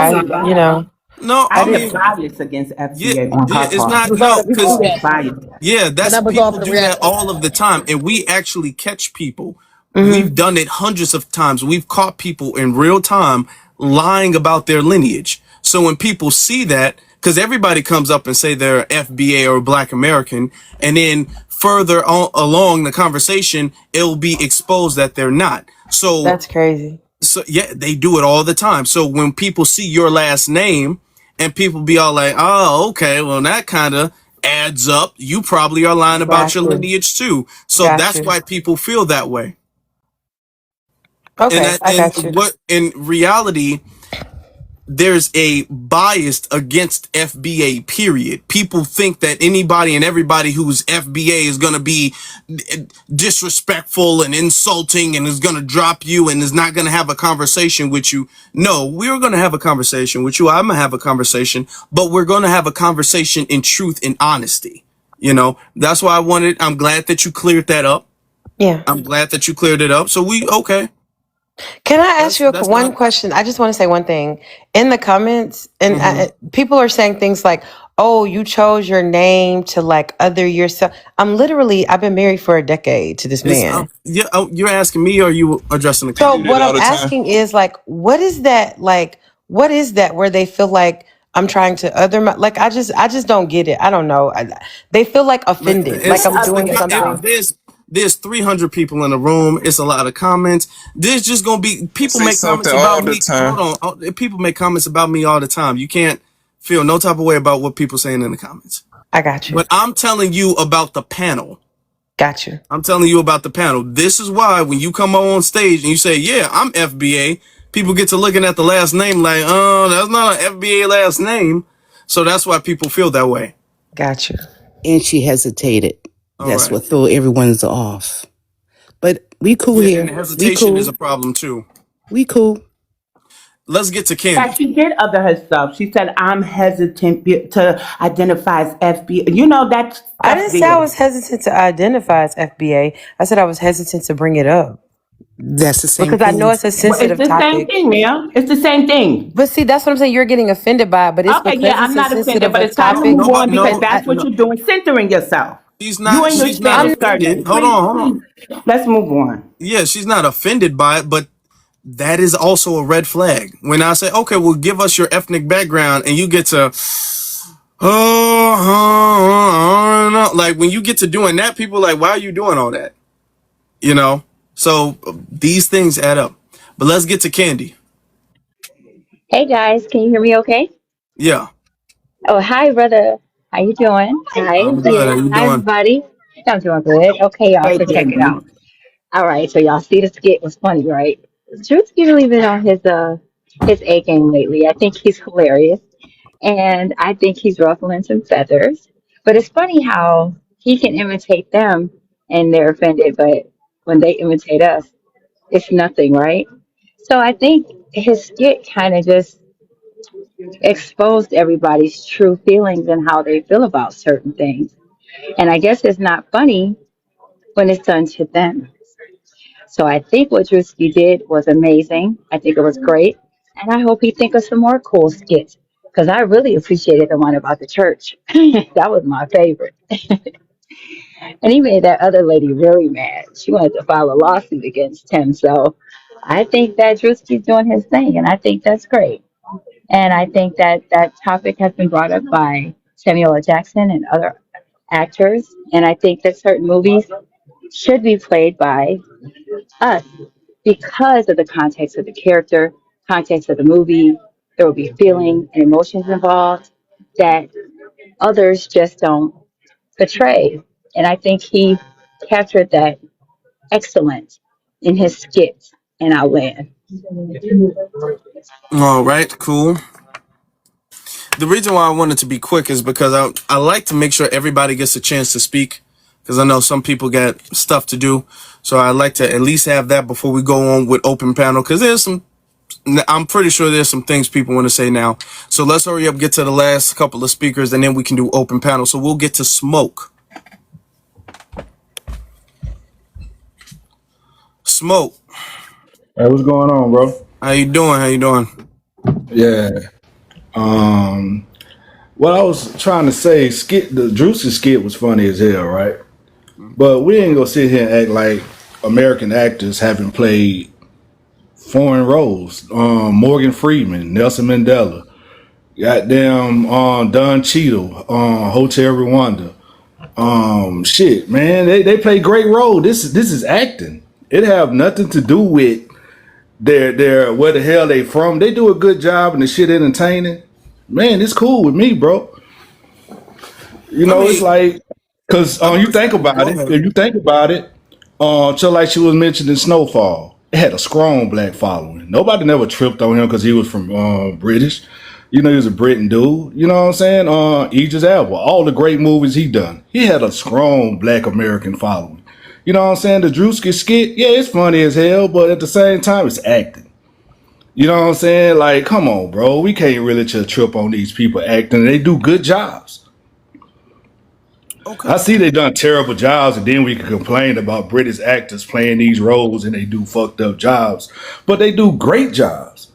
No, I I have mean, bias against yeah, FBA on yeah, her it's part. not, Bizarre no, that people do because that. Bias. yeah, But that's that bizarre people for the do that reaction. all of the time, and we actually catch people. We've done it hundreds of times. We've caught people in real time lying about their lineage. So when people see that, because everybody comes up and say they're FBA or Black American, and then further along the conversation, it'll be exposed that they're not. That's crazy. So yeah, they do it all the time. So when people see your last name and people be all like, oh, okay, well, that kind of adds up. You probably are lying about Got your you. lineage too. So Got that's you. why people feel that way. And Okay, I got you. what in reality, there's a bias against FBA, period. People think that anybody and everybody who's FBA is going to be disrespectful and insulting and is going to drop you and is not going to have a conversation with you. No, we're going to have a conversation with you. I'm going to have a conversation, but we're going to have a conversation in truth and honesty. You know, that's why I'm glad that you cleared that up. Yeah. I'm glad that you cleared it up. So okay. Can I ask you That's one not, question? I just want to say one thing. In the comments, and mhm. people are saying things like, "Oh, you chose your name to like other yourself." I've been married for a decade to this It's, man. yeah, you're asking me or are you addressing the They So do comment? that what all I'm the time. asking is like, what is that like? What is that where they feel like I'm trying to like? I just don't get it. I don't know. They feel like offended, like I'm It's doing something. there's 300 people in the room. It's a lot of comments. There's just gonna be They people say make something comments about all the me. time. Hold on, people make comments about me all the time. You can't feel no type of way about what people saying in the comments. I got you. But I'm telling you about the panel. Got you. I'm telling you about the panel. This is why when you come on stage and you say, "Yeah, I'm FBA," people get to looking at the last name like, "Oh, that's not an FBA last name." So that's why people feel that way. Got you. And she hesitated. All That's right. what threw everyone's off. But we cool Yeah, and here. We hesitation is cool. a problem too. We cool. Let's get to Yeah, Candy. she did other herself. She said, I'm hesitant to identify as FBA. You know, that's I didn't say I FBA. was hesitant to identify as FBA. I said I was hesitant to bring it up. That's the same Because I know thing. it's a Well, it's sensitive the same topic. thing, man. It's the same thing. But see, that's what I'm saying. You're getting offended by it, but it's Okay, yeah, because I'm it's a not offended, sensitive but a it's time to topic. move Nobody, on because no, that's what no, you're doing, centering yourself. You and your she's not standards, offended. Gardner. Hold Please, on, hold on. please, let's move on. Yeah, she's not offended by it, but that is also a red flag. When I say, okay, well, give us your ethnic background, and you get to, no. Like when you get to doing that, people are like, why are you doing all that? You know? So these things add up. But let's get to Candy. Hey guys, can you hear me okay? Yeah, Oh, hi brother. How you doing? Hi, I'm good. How dear. you Hi doing? everybody. I'm doing good. Okay, y'all, Hey, so check it Candy. out. All right, so y'all see the skit was funny, right? Druski really been on his A game lately. I think he's hilarious and I think he's ruffling some feathers. But it's funny how he can imitate them and they're offended, but when they imitate us, it's nothing, right? So I think his skit kind of just exposed everybody's true feelings and how they feel about certain things. And I guess it's not funny when it's done to them. So I think what Drewski did was amazing. I think it was great. And I hope he think of some more cool skits because I really appreciated the one about the church. That was my favorite. And he made that other lady really mad. She wanted to file a lawsuit against him. So I think that Drewski's doing his thing, and I think that's great. And I think that that topic has been brought up by Samuel L. Jackson and other actors. And I think that certain movies should be played by us because of the context of the character, context of the movie. There will be feeling and emotions involved that others just don't portray. And I think he captured that excellent in his skits and our land. All right, cool. The reason why I wanted to be quick is because I like to make sure everybody gets a chance to speak because I know some people got stuff to do. So I like to at least have that before we go on with open panel because I'm pretty sure there's some things people want to say now. So let's hurry up, get to the last couple of speakers, and then we can do open panel. So we'll get to Smoke. Smoke, Hey, what's going on, bro? how you doing? How you doing? Yeah. Um, what I was trying to say, the Druski skit was funny as hell, right? But we ain't gonna sit here and act like American actors haven't played foreign roles. Morgan Freeman, Nelson Mandela, goddamn Don Cheadle, Hotel Rwanda. Shit, man, they play great role. This is acting. It have nothing to do with they're where the hell they from. They do a good job and the shit entertaining. Man, it's cool with me, bro. You I know, it's mean, like because I'm you think about go it. ahead. If you think about it, just like she was mentioning Snowfall, it had a strong black following. Nobody never tripped on him because he was from British. You know, he was a Britain dude. You know what I'm saying? Idris Elba, all the great movies he done, he had a strong black American following. You know what I'm saying? The Druski skit, yeah, it's funny as hell, but at the same time, it's acting. You know what I'm saying? Like, come on, bro. We can't really just trip on these people acting. They do good jobs. Okay. I see they done terrible jobs, and then we can complain about British actors playing these roles and they do fucked up jobs, but they do great jobs.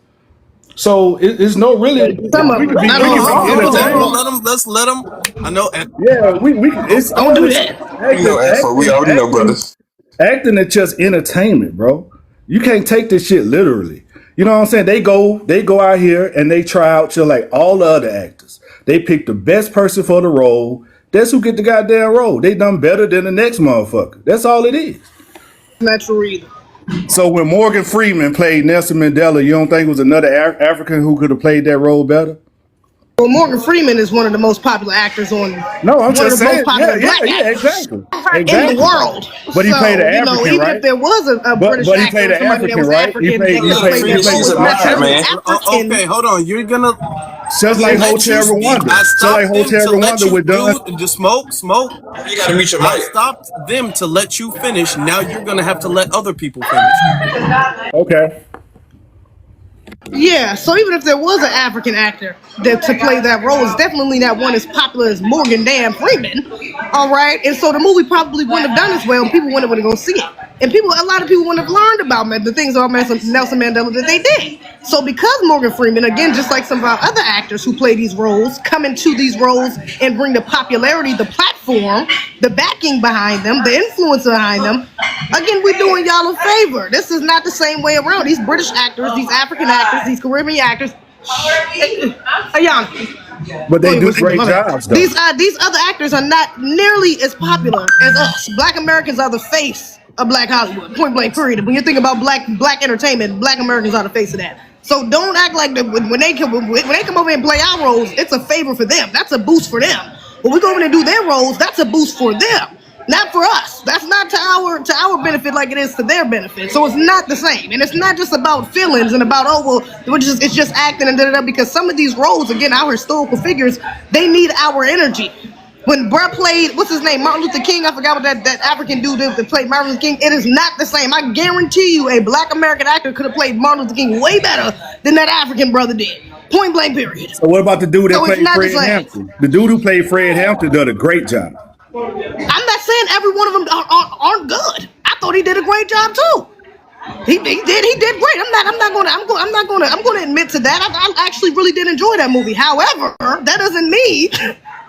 So it's no really Some of we them, could be not we No, all could of be them. hold on. entertained. Let's let them. I know. Yeah, we it's Don't do always that. We know Afro. We already know, brothers. acting is just entertainment, bro. You can't take this shit literally. You know what I'm saying? They go out here and they try out to like all the other actors. They pick the best person for the role. That's who get the goddamn role. They done better than the next motherfucker. That's all it is. Not true either. So when Morgan Freeman played Nelson Mandela, you don't think it was another African who could have played that role better? Well, Morgan Freeman is one of the most popular actors on, No, I'm one of just the most saying. Yeah, popular yeah, black yeah, actors exactly. in the Exactly. world. But he played So, an African, even if right? there was a But British but he actor played or an somebody that African, was right? He African played that he could have Yeah, played played he that Freeman, played role, she's the it's black not admired, just character. an man. African. Okay, hold on. You're gonna Just like let you Hotel speak. Rwanda. I So like stopped them Hotel to let Rwanda you with done. do the smoke. You gotta mute your I mic. stopped them to let you finish. Now you're gonna have to let other people finish. Okay. Yeah, so even if there was an African actor that to play that role, it's definitely not one as popular as Morgan damn Freeman. All right, and so the movie probably wouldn't have done as well, and people wouldn't have gone see it. And a lot of people wouldn't have learned about the things about Nelson Mandela that they did. So because Morgan Freeman, again, just like some of our other actors who play these roles, come into these roles and bring the popularity, the platform, the backing behind them, the influence behind them, again, we're doing y'all a favor. This is not the same way around. These British actors, these African actors, these Caribbean actors, young. But they do great jobs, though. These other actors are not nearly as popular as us. Black Americans are the face of Black Hollywood. Point blank, period. When you think about black entertainment, Black Americans are the face of that. So don't act like that when they come over and play our roles, it's a favor for them. That's a boost for them. When we go over and do their roles, that's a boost for them. Not for us. That's not to our benefit like it is to their benefit. So it's not the same. And it's not just about feelings and about, it's just acting and da-da-da, because some of these roles, again, our historical figures, they need our energy. When Bruh played, what's his name, Martin Luther King, I forgot what that African dude did that played Martin Luther King, it is not the same. I guarantee you a Black American actor could have played Martin Luther King way better than that African brother did. Point blank, period. So what about the dude that played Fred Hampton? The dude who played Fred Hampton did a great job. I'm not saying every one of them aren't good. I thought he did a great job too. He did great. I'm going to admit to that. I actually really did enjoy that movie. However, that doesn't mean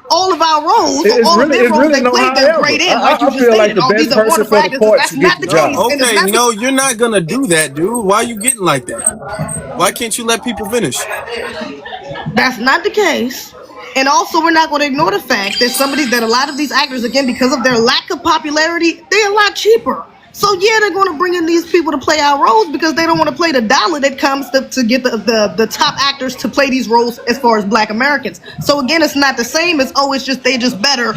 all of our roles, all of their roles they played, they're great in. Like you just stated, all these are wonderful actors. That's not the case. Okay, no, you're not gonna do that, dude. Why are you getting like that? Why can't you let people finish? That's not the case. And also, we're not going to ignore the fact that a lot of these actors, again, because of their lack of popularity, they're a lot cheaper. So yeah, they're going to bring in these people to play our roles because they don't want to play the dollar that comes to get the top actors to play these roles as far as Black Americans. So again, it's not the same as, they just better.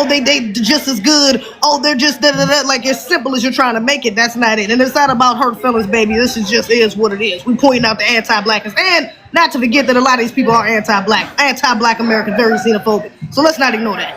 They just as good. They're just da-da-da. Like, as simple as you're trying to make it, that's not it. And it's not about hurt feelings, baby. This is what it is. We're pointing out the anti-Blackness. And not to forget that a lot of these people are anti-Black American, very xenophobic. So let's not ignore that.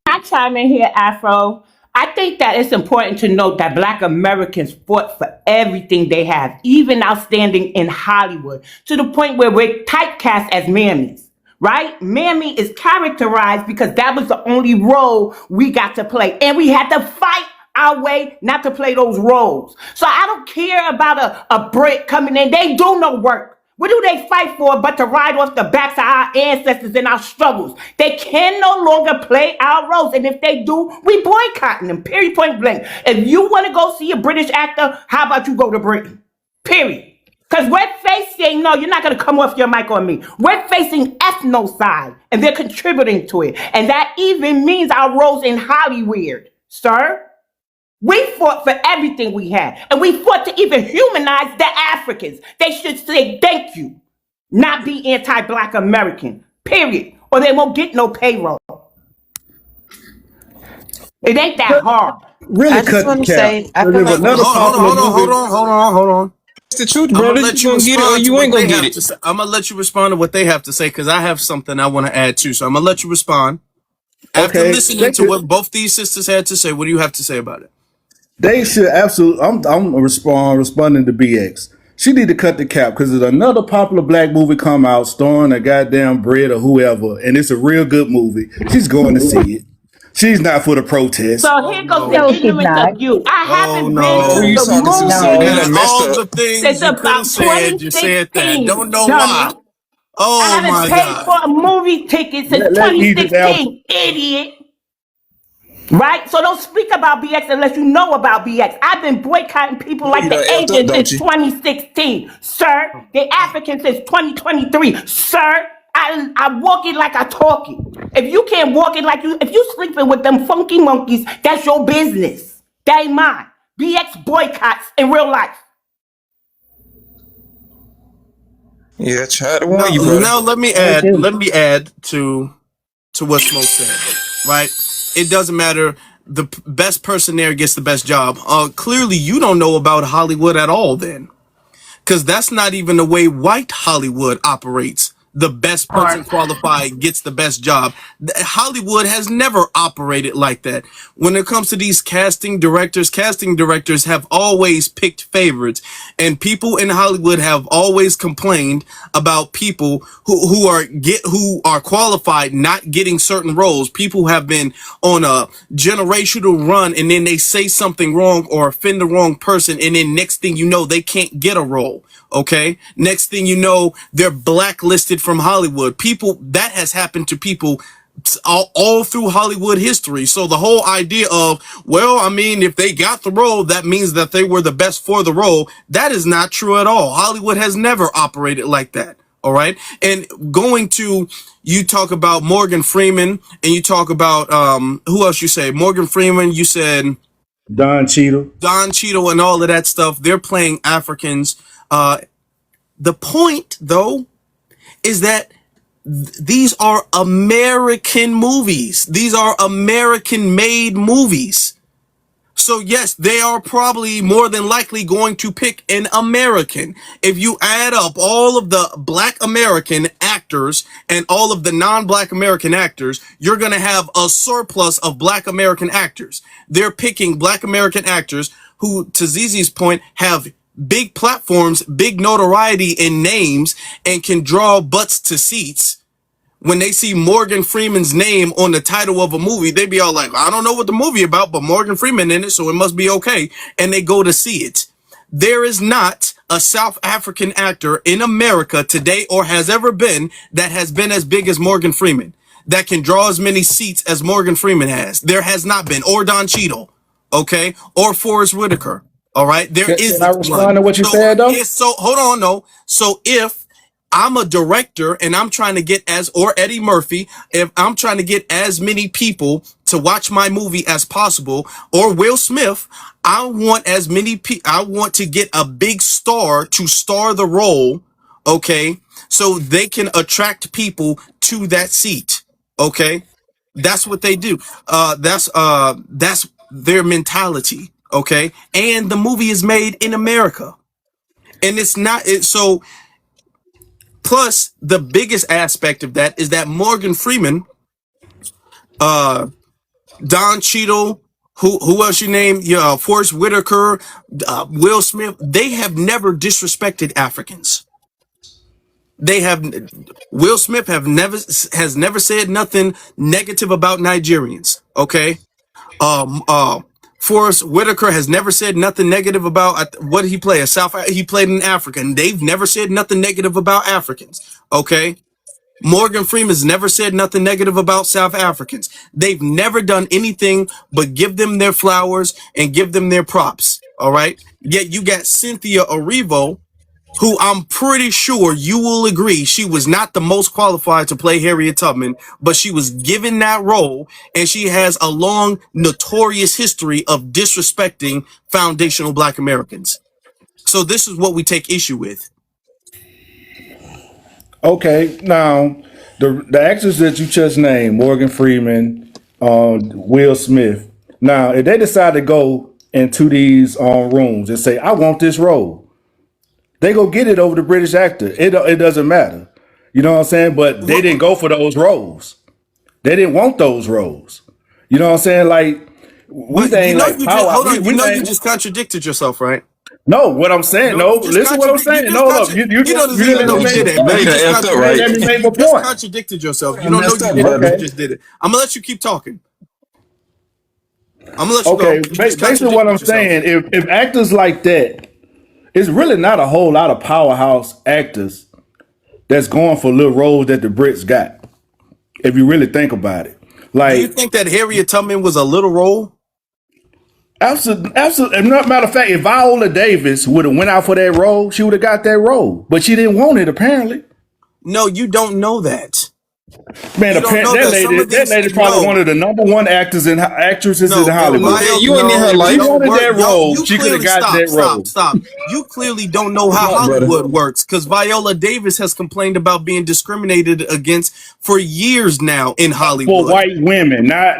I chime in here, Afro. I think that it's important to note that Black Americans fought for everything they have, even outstanding in Hollywood, to the point where we're typecast as mammies, right? Mammy is characterized because that was the only role we got to play. And we had to fight our way not to play those roles. So I don't care about a Brit coming in. They do no work. What do they fight for but to ride off the backs of our ancestors in our struggles? They can no longer play our roles. And if they do, we boycotting them, period, point blank. If you want to go see a British actor, how about you go to Britain? Period. Because we're facing, no, you're not going to come off your mic on me. We're facing ethnocide, and they're contributing to it. And that even means our roles in Hollywood, sir. We fought for everything we had, and we fought to even humanize the Africans. They should say thank you, not be anti-Black American, period, or they won't get no payroll. It ain't that hard. Really I just want to say, I feel like Hold on. It's the truth, brother. You gonna get it or you ain't gonna get it. I'm gonna let you respond to what they have to say because I have something I want to add too. So I'm gonna let you respond. After listening to what both these sisters had to say, what do you have to say about it? They should absolutely. I'm responding to BX. She need to cut the cap because there's another popular Black movie come out starring a goddamn Brit or whoever, and it's a real good movie. She's going to see it. She's not for the protest. So here goes the ignorance of you. I haven't been to the movie All the things since you could about have said, you said that. Don't know why. Oh my God! I haven't paid for a movie ticket since 2016, idiot. Right? So don't speak about BX unless you know about BX. I've been boycotting people like the Asians since 2016. Sir, the Africans since 2023. Sir, I walk it like I talk it. If you can't walk it like if you sleeping with them funky monkeys, that's your business. That ain't mine. BX boycotts in real life. Yeah, try to warn you, bro. Now let me add to what Smoke said, right? It doesn't matter. The best person there gets the best job. Clearly, you don't know about Hollywood at all then. Because that's not even the way white Hollywood operates. the best person qualified gets the best job. Hollywood has never operated like that. When it comes to these casting directors have always picked favorites, and people in Hollywood have always complained about people who are qualified not getting certain roles. People have been on a generational run, and then they say something wrong or offend the wrong person, and then next thing you know, they can't get a role. Okay. Next thing you know, they're blacklisted from Hollywood. That has happened to people all through Hollywood history. So the whole idea of, well, I mean, if they got the role, that means that they were the best for the role. That is not true at all. Hollywood has never operated like that. All right. And you talk about Morgan Freeman, and you talk about, who else you say? Morgan Freeman, you said Don Cheadle. And all of that stuff. They're playing Africans. The point, though, is that these are American movies. These are American-made movies. So yes, they are probably more than likely going to pick an American. If you add up all of the Black American actors and all of the non-Black American actors, you're going to have a surplus of Black American actors. They're picking Black American actors who, to ZZ's point, have big platforms, big notoriety and names, and can draw butts to seats. When they see Morgan Freeman's name on the title of a movie, they be all like, I don't know what the movie about, but Morgan Freeman in it, so it must be okay. And they go to see it. There is not a South African actor in America today, or has ever been, that has been as big as Morgan Freeman, that can draw as many seats as Morgan Freeman has. There has not been. Or Don Cheadle, okay? Or Forrest Whitaker, all right? There is Can I respond to what you said, though? So hold on, no. So if I'm a director and I'm trying to get or Eddie Murphy, if I'm trying to get as many people to watch my movie as possible, or Will Smith, I want as many I want to get a big star to star the role, okay? So they can attract people to that seat, okay? That's what they do. That's their mentality, okay? And the movie is made in America. And so plus, the biggest aspect of that is that Morgan Freeman, Don Cheadle, who else you name? Forrest Whitaker, Will Smith. They have never disrespected Africans. Will Smith has never said nothing negative about Nigerians. Okay. Forrest Whitaker has never said nothing negative about what he played. He played in Africa, and they've never said nothing negative about Africans. Okay. Morgan Freeman's never said nothing negative about South Africans. They've never done anything but give them their flowers and give them their props. All right. Yet you got Cynthia Erivo, who I'm pretty sure you will agree she was not the most qualified to play Harriet Tubman, but she was given that role, and she has a long, notorious history of disrespecting foundational Black Americans. So this is what we take issue with. Okay, now the actors that you just named, Morgan Freeman, Will Smith. Now, if they decide to go into these rooms and say, "I want this role," they go get it over the British actor. It doesn't matter. You know what I'm saying? But they didn't go for those roles. They didn't want those roles. You know what I'm saying? Like, we think like power. You just contradicted yourself, right? No, what I'm saying, listen what I'm saying. No, look, you didn't let me make my point. Contradicted yourself. You don't know you did it. You just did it. I'm gonna let you keep talking. I'm gonna let you go. Basically what I'm saying, if actors like that, it's really not a whole lot of powerhouse actors that's going for little roles that the Brits got. If you really think about it, like, do you think that Harriet Tubman was a little role? Absolutely. Matter of fact, if Viola Davis would have went out for that role, she would have got that role, but she didn't want it apparently. No, you don't know that. Man, that lady probably one of the number one actresses in Hollywood. You ain't in her life. She wanted that role. She could have got that role. Stop. You clearly don't know how Hollywood works, because Viola Davis has complained about being discriminated against for years now in Hollywood. For white women, not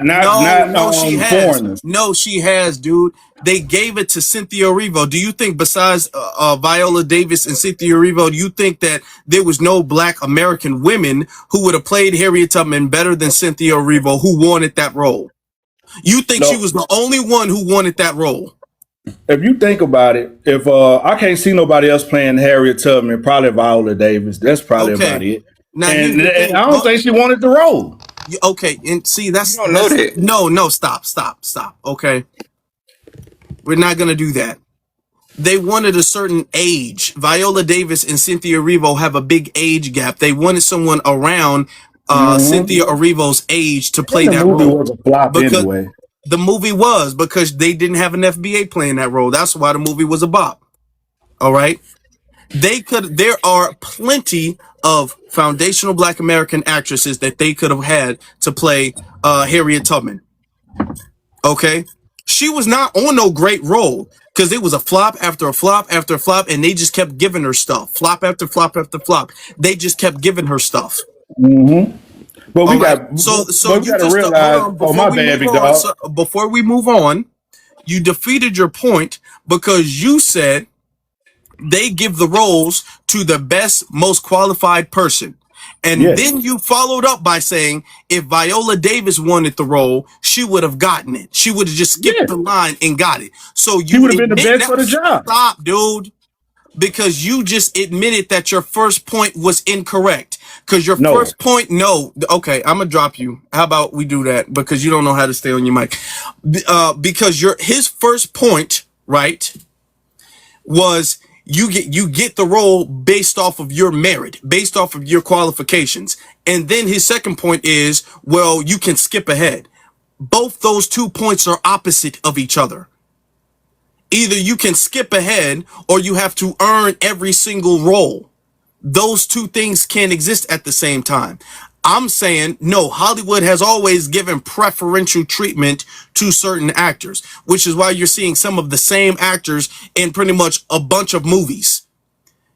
she has. foreigners. No, she has, dude. they gave it to Cynthia Erivo. Do you think besides Viola Davis and Cynthia Erivo, do you think that there was no black American women who would have played Harriet Tubman better than Cynthia Erivo who wanted that role? You think she No, was the only one who wanted that role? if you think about it, if I can't see nobody else playing Harriet Tubman, probably Viola Davis. That's probably about Okay. it. Now here's And the I thing. don't think she wanted the role. Okay, and see You don't know that. no, stop. Okay, we're not gonna do that. They wanted a certain age. Viola Davis and Cynthia Erivo have a big age gap. They wanted someone around Cynthia Erivo's age to play And the that movie role was a flop because anyway. the movie was because they didn't have an FBA playing that role. That's why the movie was a bop. All right. There are plenty of foundational black American actresses that they could have had to play Harriet Tubman. Okay. She was not on no great role because it was a flop after a flop after a flop, and they just kept giving her stuff. Flop after flop after flop. They just kept giving her stuff. But All we right. got, So but we you got to just hold realize. on Oh, before my we bad, move big on. dog. So before we move on, you defeated your point because you said they give the roles to the best, most qualified person. And Yes. then you followed up by saying if Viola Davis wanted the role, she would have gotten it. She would have just skipped Yeah. the line and got it. So She you would have been the admit best now, for the job. stop, dude, because you just admitted that your first point was incorrect. Because your No. first point, no, okay, I'm gonna drop you. How about we do that because you don't know how to stay on your mic. Because his first point, right, was you get the role based off of your merit, based off of your qualifications. And then his second point is, well, you can skip ahead. Both those 2 points are opposite of each other. Either you can skip ahead or you have to earn every single role. Those two things can't exist at the same time. I'm saying, no, Hollywood has always given preferential treatment to certain actors, which is why you're seeing some of the same actors in pretty much a bunch of movies.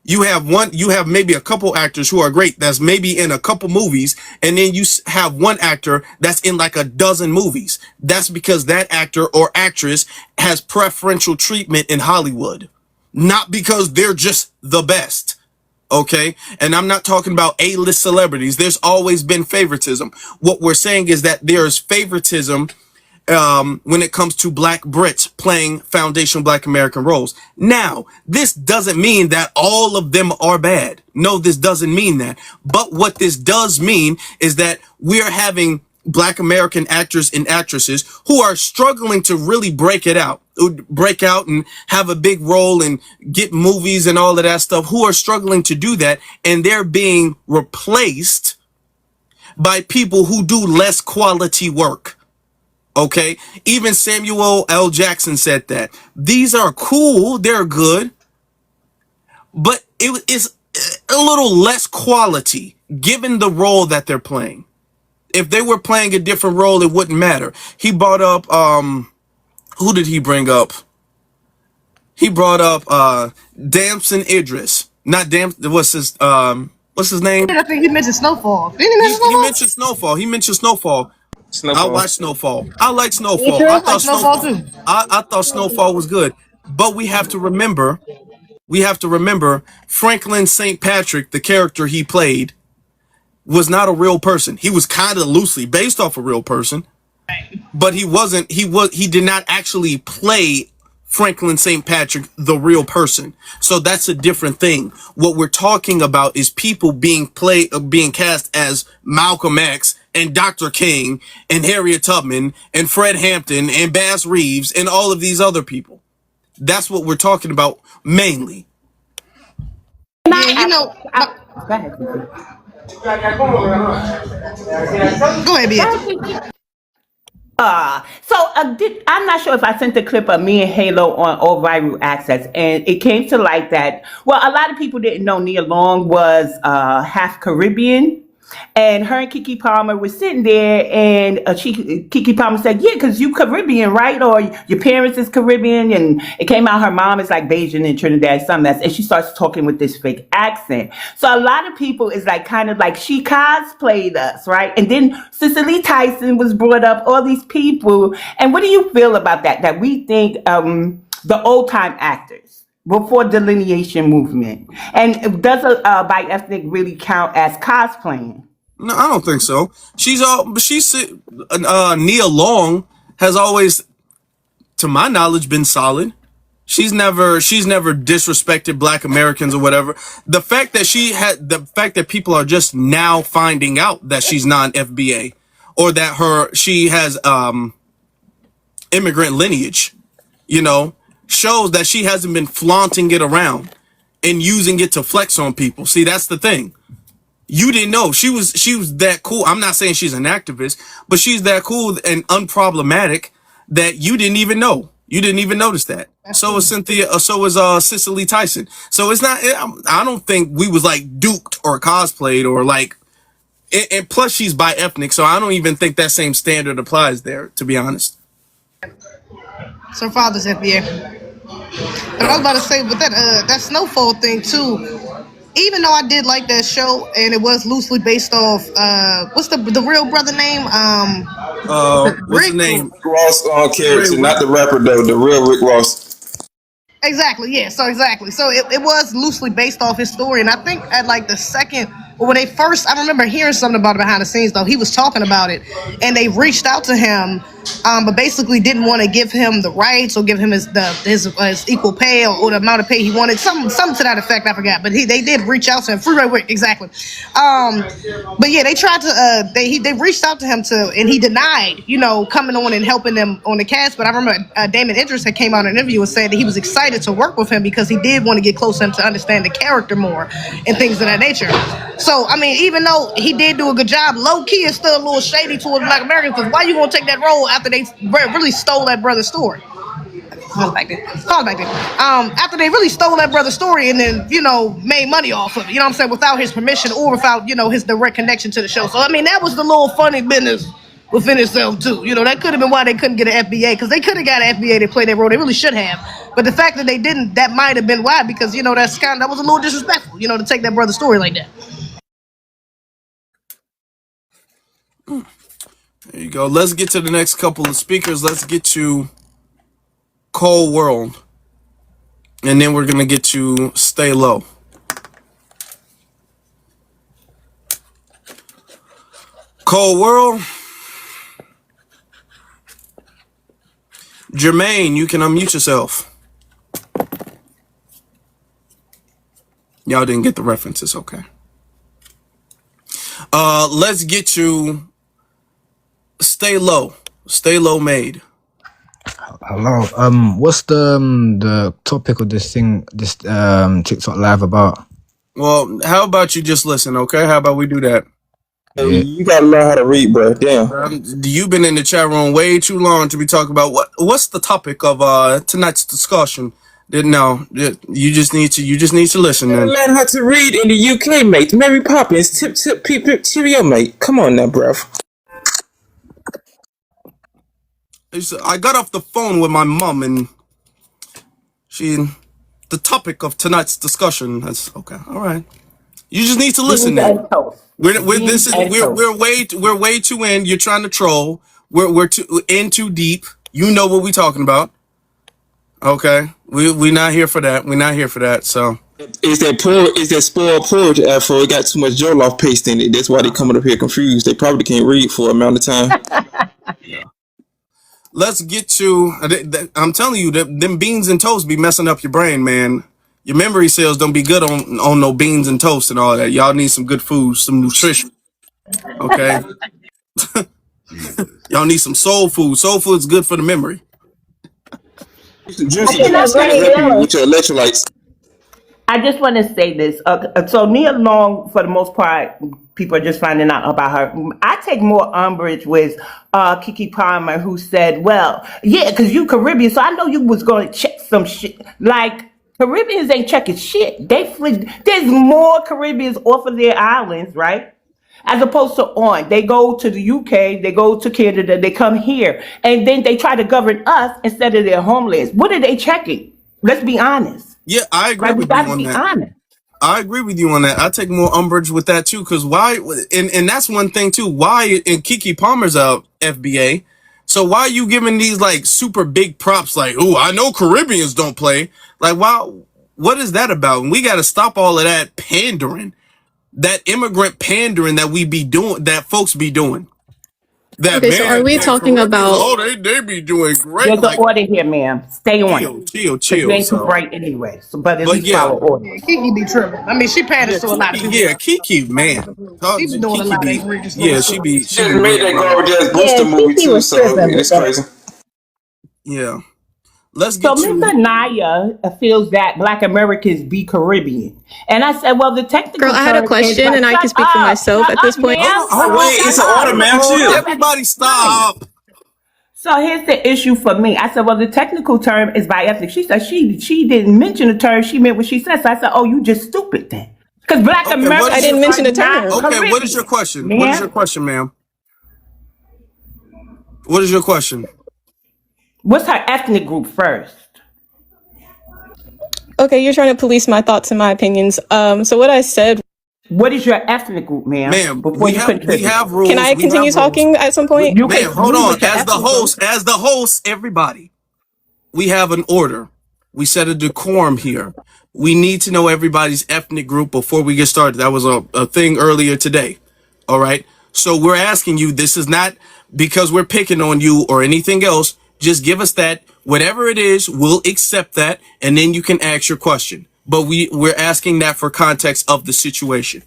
You have maybe a couple actors who are great that's maybe in a couple movies, and then you have one actor that's in like a dozen movies. That's because that actor or actress has preferential treatment in Hollywood, not because they're just the best. Okay. And I'm not talking about A-list celebrities. There's always been favoritism. What we're saying is that there's favoritism when it comes to black Brits playing foundational black American roles. Now, this doesn't mean that all of them are bad. No, this doesn't mean that. But what this does mean is that we're having black American actors and actresses who are struggling to really break out and have a big role and get movies and all of that stuff, who are struggling to do that. And they're being replaced by people who do less quality work. Okay. Even Samuel L. Jackson said that these are cool. They're good, but it is a little less quality given the role that they're playing. If they were playing a different role, it wouldn't matter. He brought up, who did he bring up? He brought up, Damson Idris. Not what's his name? I think he mentioned Snowfall. Didn't he mention He Snowfall? mentioned Snowfall. He mentioned Snowfall. I Snowfall. watched Snowfall. I like Me Snowfall. too. I like Snowfall too. I thought Snowfall was good. But we have to remember Franklin St. Patrick, the character he played, was not a real person. He was kind of loosely based off a real person, but he did not actually play Franklin St. Patrick, the real person. So that's a different thing. What we're talking about is people being cast as Malcolm X and Dr. King and Harriet Tubman and Fred Hampton and Bass Reeves and all of these other people. That's what we're talking about mainly. Yeah, you know. Go ahead. Go ahead, bitch. I'm not sure if I sent the clip of me and Halo on All Viral Access, and it came to light that, well, a lot of people didn't know Nia Long was half Caribbean. And her and Kiki Palmer was sitting there, and Kiki Palmer said, "Yeah, because you Caribbean, right? Or your parents is Caribbean." And it came out her mom is like Bajan and Trinidad, something that's, and she starts talking with this fake accent. So a lot of people is like kind of like she cosplayed us, right? And then Cicely Tyson was brought up, all these people. And what do you feel about that? That we think the old time actors before delineation movement, and does a bi ethnic really count as cosplaying? No, I don't think so. Nia Long has always, to my knowledge, been solid. She's never disrespected Black Americans or whatever. The fact that people are just now finding out that she's non FBA, or that she has immigrant lineage, shows that she hasn't been flaunting it around and using it to flex on people. See, that's the thing. You didn't know she was that cool. I'm not saying she's an activist, but she's that cool and unproblematic that you didn't even know. You didn't even notice that. So is Cynthia. So is Cicely Tyson. So it's not. I don't think we was like duped or cosplayed or like. And plus, she's bi ethnic, so I don't even think that same standard applies there. To be honest. So father's FBA. But I was about to say, but that Snowfall thing too. Even though I did like that show, and it was loosely based off what's the real brother name? What's his Rick name? Ross character, not the rapper though, the real Rick Ross. Exactly, yeah. So exactly. So it was loosely based off his story, and I think at like the second, or when they first, I remember hearing something about it behind the scenes though. He was talking about it, and they reached out to him, but basically didn't want to give him the rights or give him his equal pay or the amount of pay he wanted. Something to that effect. I forgot, but they did reach out to him. Freeway Rick, exactly. But yeah, they tried to they reached out to him and he denied, coming on and helping them on the cast. But I remember Damon Idris had came out in an interview and said that he was excited to work with him because he did want to get close to him to understand the character more and things of that nature. So I mean, even though he did do a good job, low key is still a little shady towards Black Americans. Because why you gonna take that role after they really stole that brother's story? Back then. After they really stole that brother's story and then, made money off of it, what I'm saying, without his permission or without, his direct connection to the show. So, I mean, that was the little funny business within itself, too. That could have been why they couldn't get an FBA, because they could have got an FBA to play that role. They really should have. But the fact that they didn't, that might have been why, because, that was a little disrespectful, to take that brother's story like that. There you go. Let's get to the next couple of speakers. Let's get to Cold World, and then we're gonna get to Stay Low. Cold World. Jermaine, you can unmute yourself. Y'all didn't get the references, okay. Let's get to Stay Low. Stay Low Made. Hello. What's the topic of this TikTok live about? Well, how about you just listen, okay? How about we do that? Yeah. You gotta learn how to read, bro. Damn. You've been in the chat room way too long to be talking about what's the topic of tonight's discussion. No, you just need to listen. Then Learn how to read in the UK, mate. Mary Poppins, tip, cheerio, mate. Come on now, bruv. I got off the phone with my mom and the topic of tonight's discussion. That's okay. All right. You just need to listen. Then we're way too in. You're trying to troll. We're too deep. You know what we're talking about. Okay. We're not here for that. We're not here for that. So Is that spoiled porridge afro? It got too much jollof paste in it. That's why they coming up here confused. They probably can't read for an amount of time. Yeah. Let's get to. I'm telling you that them beans and toast be messing up your brain, man. Your memory cells don't be good on no beans and toast and all that. Y'all need some good food, some nutrition. Okay. Y'all need some soul food. Soul food is good for the memory. Juicy with your electrolytes. I just want to say this. So Nia Long, for the most part, people are just finding out about her. I take more umbrage with Kiki Palmer, who said, well, yeah, because you Caribbean, so I know you was going to check some shit. Like, Caribbeans ain't checking shit. There's more Caribbeans off of their islands, right? As opposed to they go to the UK, they go to Canada, they come here, and then they try to govern us instead of their homelands. What are they checking? Let's be honest. Yeah, I agree Like, we with got you to on be that. honest. I agree with you on that. I take more umbrage with that too, because why? And that's one thing too. Why? And Kiki Palmer's a FBA, so why are you giving these like super big props? Like, oh, I know Caribbeans don't play. Like, wow, what is that about? And we got to stop all of that pandering, that immigrant pandering that we be doing, that folks be doing. That Okay, so are we talking Caribbeans, about? oh, they be doing great. There's an Like, order here, ma'am. Stay on it. Because you chill. ain't too So, bright anyway. So, but at but least yeah, follow order. Yeah, Kiki be tripping. I mean, she yeah, panders to a lot of Kiki, people. yeah, Kiki, man, She be doing a Kiki lot of be, egregious little yeah, stuff. She she just be made being that wild. garbage ass Yeah, Brewster movie Kiki too, was so tripping with it's that. crazy. Yeah, let's So get Mr. to. Naya feels that Black Americans be Caribbean. And I said, well, the technical Girl, I had a term is, question, but and I can speak for myself shut at this up, point. Hold ma'am. on, hold Wait, on, Shut it's an hold order, up. on, ma'am. hold on. Chill. Everybody, Right. stop. So here's the issue for me. I said, well, the technical term is by ethnic. She said she didn't mention the term. She meant what she said. So I said, oh, you just stupid then. Because Black Okay, what I is your? didn't Americans mention are the not term. Okay, what is your Caribbean, question? What is your ma'am. question, ma'am? What is your question? What's her ethnic group first? Okay, you're trying to police my thoughts and my opinions. So what I said. What is your ethnic group, ma'am? Ma'am, Before you we contribute. have Can rules. I We continue have rules. talking at some point? You Ma'am, can hold leave on. with your ethnic group. As the host, everybody, we have an order. We set a decorum here. We need to know everybody's ethnic group before we get started. That was a thing earlier today. All right. So we're asking you, this is not because we're picking on you or anything else. Just give us that. Whatever it is, we'll accept that. And then you can ask your question. But we're asking that for context of the situation.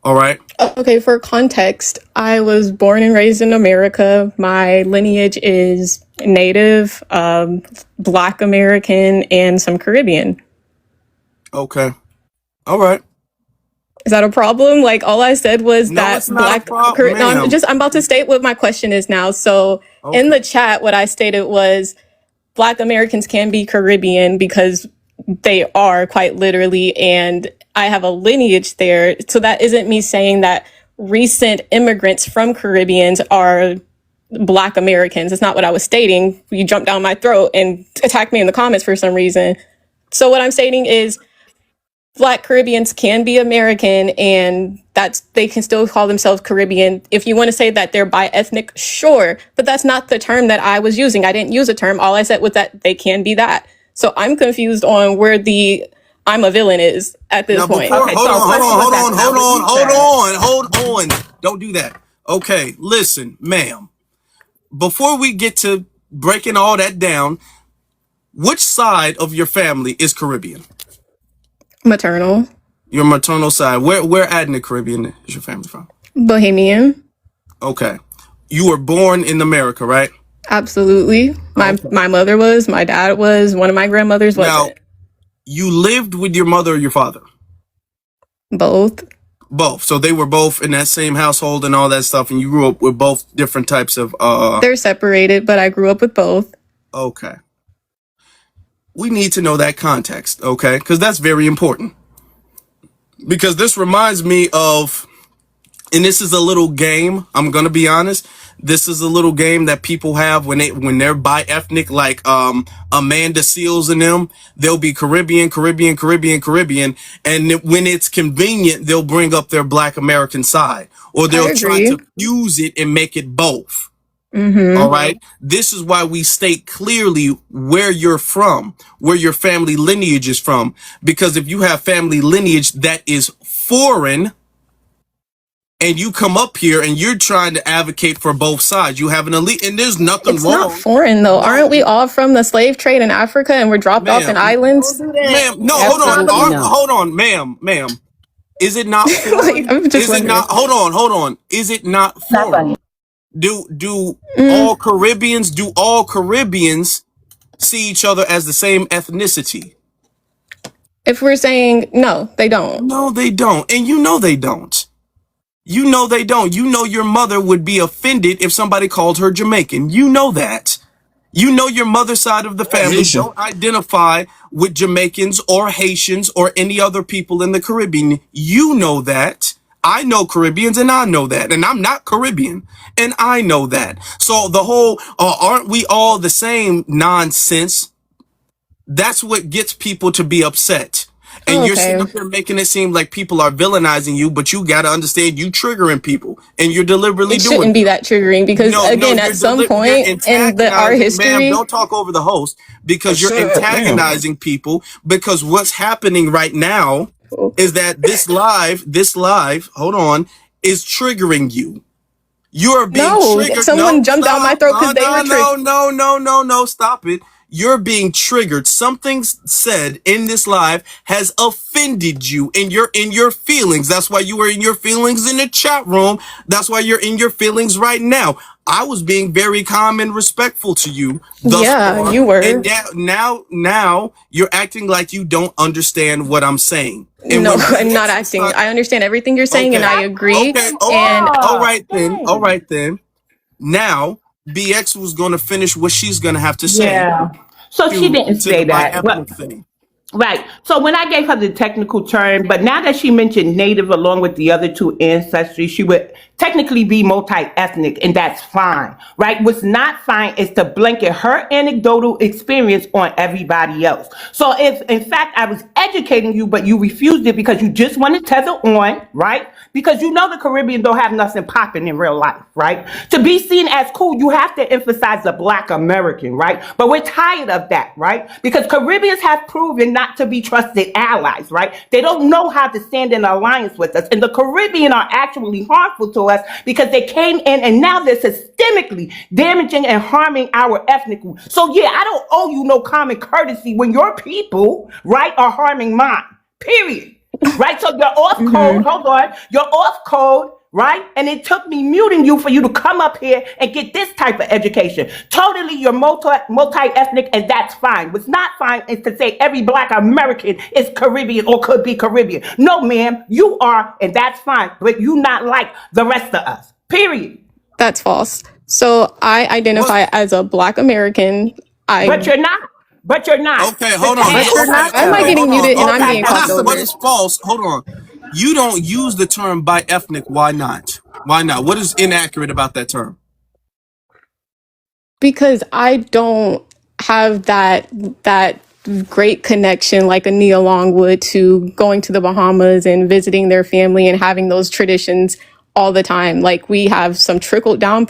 All right. Okay, for context, I was born and raised in America. My lineage is Native, Black American, and some Caribbean. Okay. All right. Is that a problem? Like, all I said was No, that it's not a Black. problem, No, ma'am. I'm about to state what my question is now. So, in Okay. the chat, what I stated was Black Americans can be Caribbean because they are quite literally, and I have a lineage there. So that isn't me saying that recent immigrants from Caribbeans are Black Americans. It's not what I was stating. You jumped down my throat and attacked me in the comments for some reason. So what I'm stating is Black Caribbeans can be American, and they can still call themselves Caribbean. If you want to say that they're bi-ethnic, sure, but that's not the term that I was using. I didn't use a term. All I said was that they can be that. So I'm confused on where the I'm a villain is at this Now point. before Okay, so first of all, that's not what you said. hold on. Don't do that. Okay, listen, ma'am. Before we get to breaking all that down, which side of your family is Caribbean? Maternal, Your maternal side. Where at in the Caribbean is your family from? Bohemian, Okay. You were born in America, right? absolutely. Okay. My mother was, my dad was, one of my grandmothers Now, wasn't. you lived with your mother or your father? Both. Both. So they were both in that same household and all that stuff, and you grew up with both different types of They're separated, but I grew up with both. okay. We need to know that context, okay? Because that's very important. Because this reminds me of, and this is a little game, I'm gonna be honest. This is a little game that people have when they're bi-ethnic, like Amanda Seals and them. They'll be Caribbean, and when it's convenient, they'll bring up their Black American side, or I they'll try agree. to fuse it and make it both. Mm-hmm. All right. This is why we state clearly where you're from, where your family lineage is from. Because if you have family lineage that is foreign and you come up here and you're trying to advocate for both sides, you have an elite, and there's nothing It's not wrong. foreign though. No, Aren't we all from the slave trade in Africa and we're dropped off in ma'am, islands? ma'am, no, Absolutely not. hold on, ma'am. Is it not Like, foreign? I'm just Is it wondering. not, hold on. Is it not Not funny. foreign? Do Mm, all Caribbeans see each other as the same ethnicity? if we're saying no, they don't. No, they don't. And you know they don't. You know they don't. You know your mother would be offended if somebody called her Jamaican. You know that. You know your mother's side of the family Haitian. don't identify with Jamaicans or Haitians or any other people in the Caribbean. You know that. I know Caribbeans and I know that. And I'm not Caribbean and I know that. So the whole, aren't we all the same nonsense? That's what gets people to be upset. And you're sitting Okay. up there making it seem like people are villainizing you, but you got to understand you triggering people and you're deliberately It doing shouldn't it. be that triggering because No, no, again, at some you're point in the art antagonizing, ma'am, history, don't talk over the host because you're Shut up, damn. antagonizing people because what's happening right now is that this live, hold on, is triggering you. You're being no, triggered. No, someone jumped down my stop. throat No, because they were no, triggered. no, no, no, no, no. Stop it. You're being triggered. Something said in this live has offended you in your feelings. That's why you were in your feelings in the chat room. That's why you're in your feelings right now. I was being very calm and respectful to you thus Yeah, far. you And were. now you're acting like you don't understand what I'm saying. And No, when I'm not BX was acting. talking, I understand everything you're saying and okay, I Cut agree. okay, him And all off. right then, all Dang. right then. Now, BX was going to finish what she's going to have to say Yeah. So she didn't to the say bi that. ethnic thing. Right. So when I gave her the technical term, but now that she mentioned native along with the other two ancestry, she would technically be multi-ethnic, and that's fine. Right? What's not fine is to blanket her anecdotal experience on everybody else. So if in fact I was educating you, but you refused it because you just want to tether on, right? Because you know the Caribbean don't have nothing popping in real life, right? To be seen as cool, you have to emphasize the Black American, right? But we're tired of that, right? Because Caribbeans have proven not to be trusted allies, right? They don't know how to stand in alliance with us. And the Caribbean are actually harmful to us because they came in and now they're systemically damaging and harming our ethnic group. So yeah, I don't owe you no common courtesy when your people, right, are harming mine. Period. Right? So you're off code. Hold on. You're off code, right? And it took me muting you for you to come up here and get this type of education. Totally, you're multi-ethnic, and that's fine. What's not fine is to say every Black American is Caribbean or could be Caribbean. No, ma'am, you are, and that's fine. But you not like the rest of us. Period. that's false. So I What? identify as a Black American. But I you're not. But you're not. Okay, The hold on. but Yeah, tag you're okay, not already why am I okay, says hold getting on. muted and I'm Okay, being what talked is multi-ethnic. what over? is false? Hold on. You don't use the term bi ethnic. Why not? Why not? What is inaccurate about that term? Because I don't have that great connection like a Nia Long would to going to the Bahamas and visiting their family and having those traditions all the time. Like we have some trickled down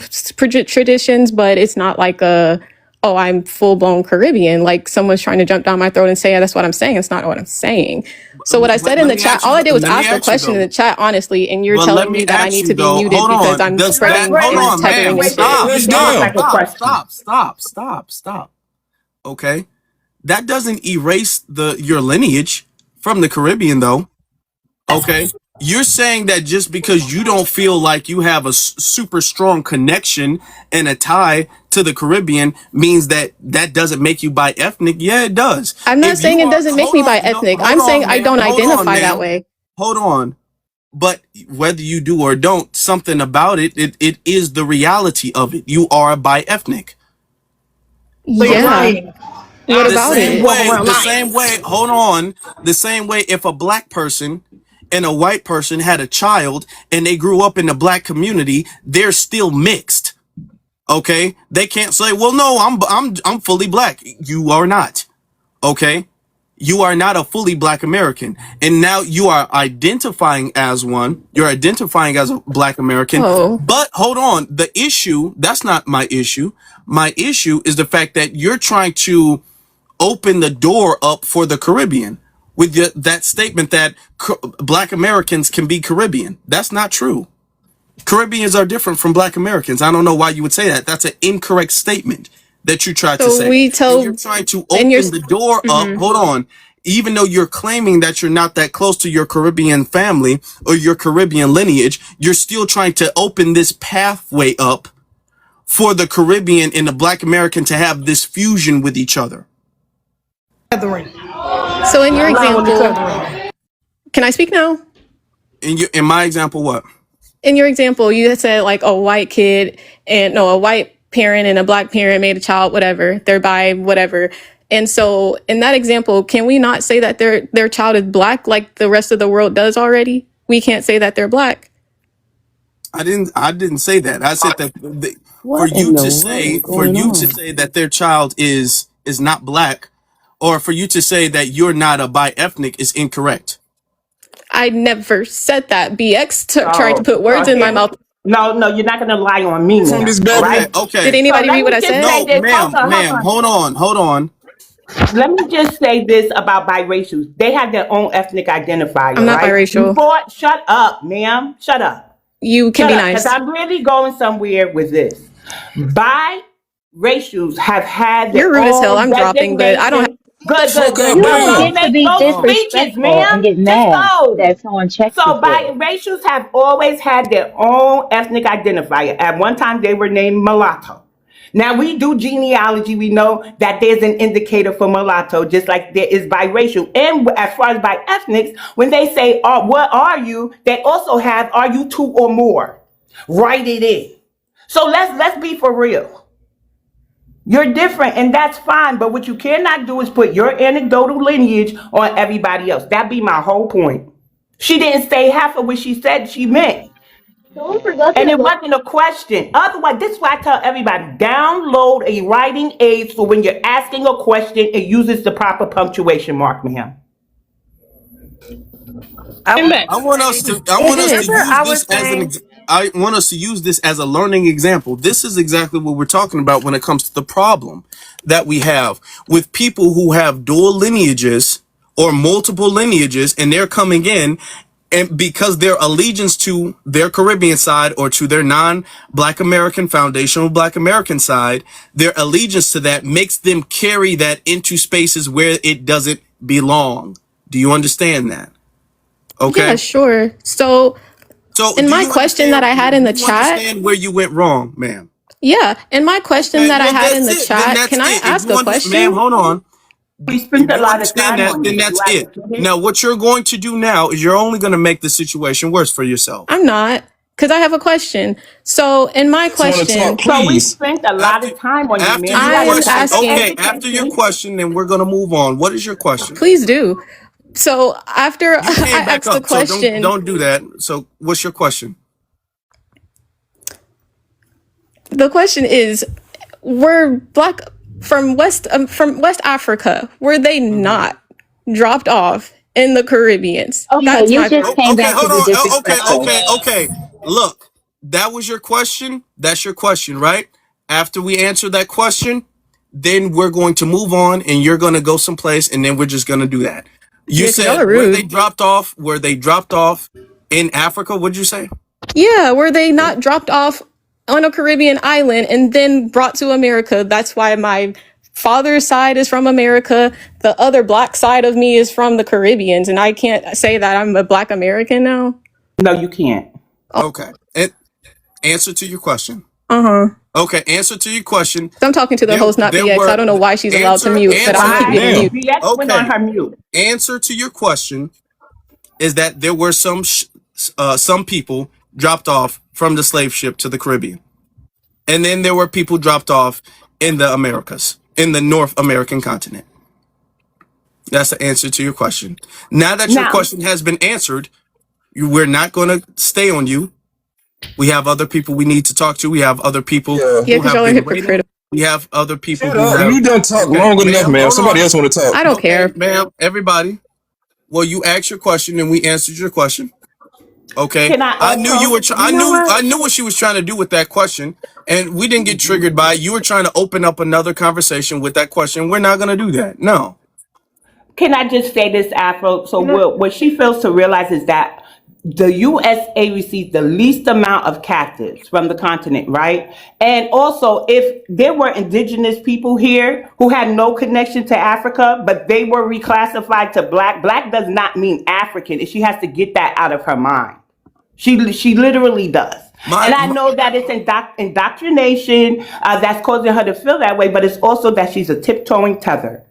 traditions, but it's not like a oh I'm full blown Caribbean. Like someone's trying to jump down my throat and say yeah, that's what I'm saying. It's not what I'm saying. So what I But said in let the me chat, ask all you. I did was Let me ask a ask you question in though. the chat honestly, and you're But let telling me me that I ask need you to be though. muted Hold because on. I'm Does spreading that? Hold and on, tethering ma'am. and Wait, shit. Stop. wait, Stop. Damn. like a Stop. question. Stop. Stop. Stop. Stop. Okay. That doesn't erase your lineage from the Caribbean, though. Okay. You're saying that just because you don't feel like you have a super strong connection and a tie to the Caribbean means that that doesn't make you bi ethnic. Yeah, it does. I'm not If saying you it are, doesn't make hold me on, bi no, ethnic. hold I'm saying on, I ma'am. don't Hold on, identify that ma'am. way. Hold on. But whether you do or don't, something about it is the reality of it. You are bi ethnic. So you're Okay. Yeah. lying. What The about Honestly, you same it? walk way, around the lying. same way, hold on. The same way if a black person and a white person had a child and they grew up in the black community, they're still mixed. Okay? They can't say, "Well, no, I'm fully black." You are not. Okay? You are not a fully black American. And now you are identifying as one. You're identifying as a black American. Oh, But hold on. The issue, that's not my issue. My issue is the fact that you're trying to open the door up for the Caribbean with that statement that black Americans can be Caribbean. That's not true. Caribbeans are different from black Americans. I don't know why you would say that. That's an incorrect statement that you tried to so say. we And you're tell, trying to and you're, open the door up. mhm. Hold on. Even though you're claiming that you're not that close to your Caribbean family or your Caribbean lineage, you're still trying to open this pathway up for the Caribbean and the black American to have this fusion with each other. Tethering. So in your You're lying with the example, tethering. can I speak now? In my example, what? In your example, you had said like a white kid and no, a white parent and a black parent made a child, whatever, they're bi, whatever. And so in that example, can we not say that their child is black like the rest of the world does already? we can't say that they're black. I didn't say that. I said that for What you in the to world is say, going on? that their child is not black, or for you to say that you're not a bi-ethnic is incorrect. I never said that. BX tried to So, put words in my here, mouth. no, you're not gonna lie on me From now, this Okay, Babylon. right? Did okay. So anybody let read what me I just said? say No, this. ma'am, Hold ma'am, on. hold on. Let me just say this about biracials. They have their own ethnic I'm identifier, not right? biracial. Shut up, ma'am. Shut up. You can Shut be up, because nice. I'm really going somewhere with this. Biracials have had You're their rude as hell. own I'm dropping, but I don't have. designation. Good, good, Fuck up, good. You Just don't man. go get to make be those speeches, disrespectful and ma'am. get Just mad go. that someone checks you So for it. biracials have always had their own ethnic identifier. At one time, they were named mulatto. Now we do genealogy. We know that there's an indicator for mulatto, just like there is biracial. And as far as by ethnics, when they say, oh, what are you? They also have, are you two or more? Write it in. So let's be for real. You're different, and that's fine. But what you cannot do is put your anecdotal lineage on everybody else. That'd be my whole point. She didn't say half of what she said she meant. Don't forget And it about wasn't a question. Otherwise, this is why I tell everybody, download a writing aid so when you're asking a question, it uses the proper punctuation mark, ma'am. I Came was back. I It want us to did. use I was this as saying I want us to use this as a learning example. This is exactly what we're talking about when it comes to the problem that we have with people who have dual lineages or multiple lineages, and they're coming in, and because their allegiance to their Caribbean side or to their non-Black American foundational Black American side, their allegiance to that makes them carry that into spaces where it doesn't belong. Do you understand that? Yeah, Okay. sure. So, So in my question that I had in do the you chat, understand where you went wrong, ma'am? yeah, in my question Okay, that I well had in that's the it. Then chat, that's can I it. If ask you a understand, ma'am, question? hold on. We If spent a you lot of understand time that, on then this. that's Do I it. get to Now, what you're going to do now is you're only going to make the situation worse for yourself. I'm not, because I have a question. So, in my Just want to talk, question, So we please. spent a lot After of time on you, after man. You your I gotta am get question, out the asking, okay, after your education. question, then we're going to move on. What is your question? please do. So, after You I came back asked the up, so question, don't do that. So, what's your question? the question is, were black from West Africa, were they not dropped off in the Caribbeans? Okay, That's you my just Oh, came okay, back to hold be on. Okay, disrespectful. okay. Look, that was your question. That's your question, right? After we answer that question, then we're going to move on and you're going to go someplace and then we're just going to do that. You Yeah, because y'all said are where they rude. dropped off, were they dropped off in Africa? What'd you say? Yeah, were they not dropped off on a Caribbean island and then brought to America? That's why my father's side is from America. The other black side of me is from the Caribbeans, and I can't say that I'm a black American now. No, you can't. Okay. Answer to your question. Uh huh. Okay, answer to your question. So I'm talking to the host, not There BX. I were don't know why she's allowed to answer mute, but I'm gonna keep answer. Why? getting Damn. mute. BX went on Okay. her mute. Answer to your question is that there were some people dropped off from the slave ship to the Caribbean. And then there were people dropped off in the Americas, in the North American continent. That's the answer to your question. Now that your Now, question has been answered, we're not going to stay on you. We have other people we need to talk to. We have other people Yeah. Yeah, who because have y'all are been waiting. hypocritical. We have other people Shut who up. have. You done talk Okay, long enough, ma'am, man. hold Somebody on. else want to talk. I don't Okay, care. ma'am, everybody. Well, you asked your question and we answered your question. Okay, can I I knew you also, were. you know I what? knew what she was trying to do with that question, and we didn't get triggered by it. You were trying to open up another conversation with that question. We're not going to do that. No. Can I just say this, Afro? So what she fails to realize is that the USA receives the least amount of captives from the continent, right? And also, if there were indigenous people here who had no connection to Africa, but they were reclassified to black, black does not mean African, and she has to get that out of her mind. She literally does. And My, I my know that it's indoctrination that's causing her to feel that way, but it's also that she's a tiptoeing tether.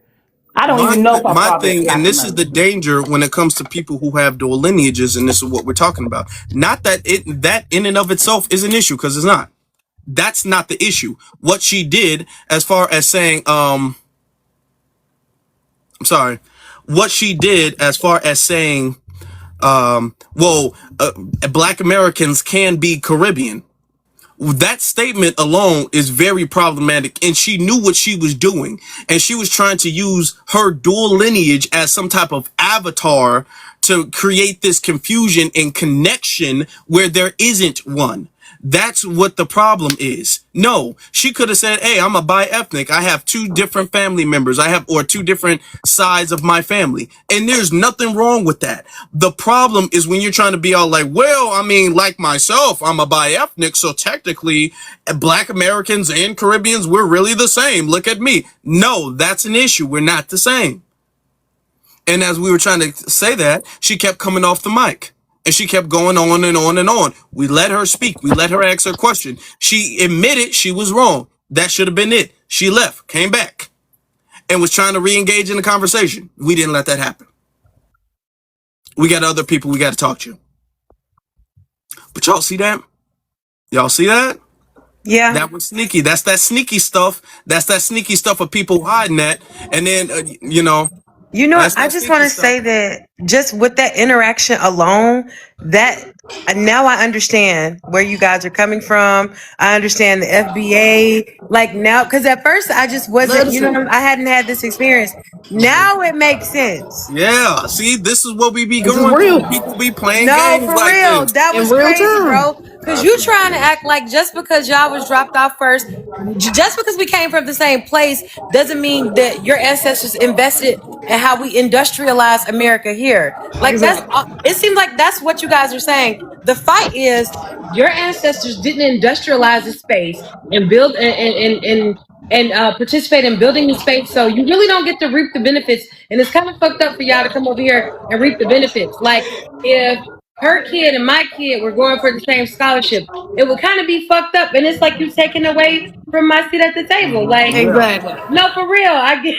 I don't even know if her my father is thing, and Black this is the American. danger when it comes to people who have dual lineages, and this is what we're talking about. Not that that in and of itself is an issue, because it's not. That's not the issue. What she did, as far as saying, I'm sorry, what she did as far as saying, well, black Americans can be Caribbean. That statement alone is very problematic, and she knew what she was doing, and she was trying to use her dual lineage as some type of avatar to create this confusion and connection where there isn't one. That's what the problem is. No, she could have said, hey, I'm a bi-ethnic. I have two different family members. or two different sides of my family. And there's nothing wrong with that. The problem is when you're trying to be all like, well, I mean, like myself, I'm a bi-ethnic. So technically, black Americans and Caribbeans, we're really the same. Look at me. No, that's an issue. We're not the same. And as we were trying to say that, she kept coming off the mic. And she kept going on and on and on. We let her speak. We let her ask her question. She admitted she was wrong. That should have been it. She left, came back, and was trying to re-engage in the conversation. We didn't let that happen. We got other people we got to talk to. But y'all see that? Y'all see that? Yeah. That was sneaky. That's that sneaky stuff. That's that sneaky stuff of people hiding that. And then, You know, that's I that just want sneaky to stuff. say that just with that interaction alone, that now I understand where you guys are coming from. I understand the FBA. Like now, because at first I just wasn't, Listen, I hadn't had this experience. Now it makes sense. Yeah, see, this is what we be this is going through. real. People be playing No, games for like real. this. That In was real crazy, time. bro. Because you trying to act like just because y'all was dropped off first, just because we came from the same place, doesn't mean that your ancestors invested in how we industrialize America here. Like Exactly. it seems like that's what you guys are saying. The fight is your ancestors didn't industrialize the space and build and participate in building the space. So you really don't get to reap the benefits. And it's kind of fucked up for y'all to come over here and reap the benefits. Like if her kid and my kid were going for the same scholarship, it would kind of be fucked up. And it's like you taking away from my seat at the table. Like, Yeah, Exactly. no, for real. I get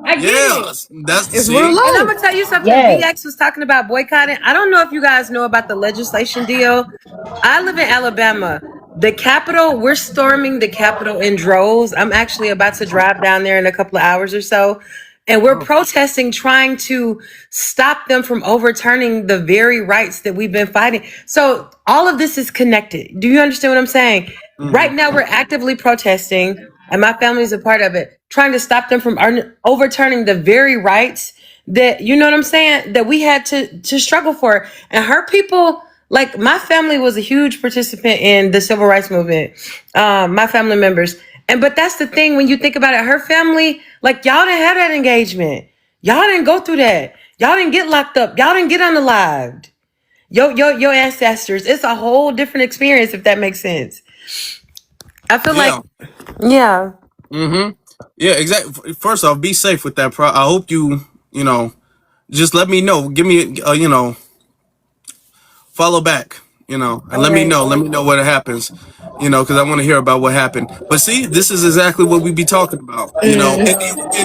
I get yeah, it. that's It's real see. And I'm life. gonna tell you something. Yes. BX was talking about boycotting. I don't know if you guys know about the legislation deal. I live in Alabama. The Capitol, we're storming the Capitol in droves. I'm actually about to drive down there in a couple of hours or so. And we're protesting, trying to stop them from overturning the very rights that we've been fighting. So all of this is connected. Do you understand what I'm saying? Right now, we're actively protesting, and my family is a part of it, trying to stop them from overturning the very rights that, you know what I'm saying, that we had to struggle for. And her people, like my family was a huge participant in the civil rights movement, my family members. But that's the thing, when you think about it, her family, like y'all didn't have that engagement. Y'all didn't go through that. Y'all didn't get locked up. Y'all didn't get unalived. Your ancestors. It's a whole different experience, if that makes sense. I feel like, Yeah, yeah. yeah, exactly. First off, be safe with that. I hope just let me know. Give me, follow back, and All right. let me know what happens, because I want to hear about what happened. But see, this is exactly what we be talking about, and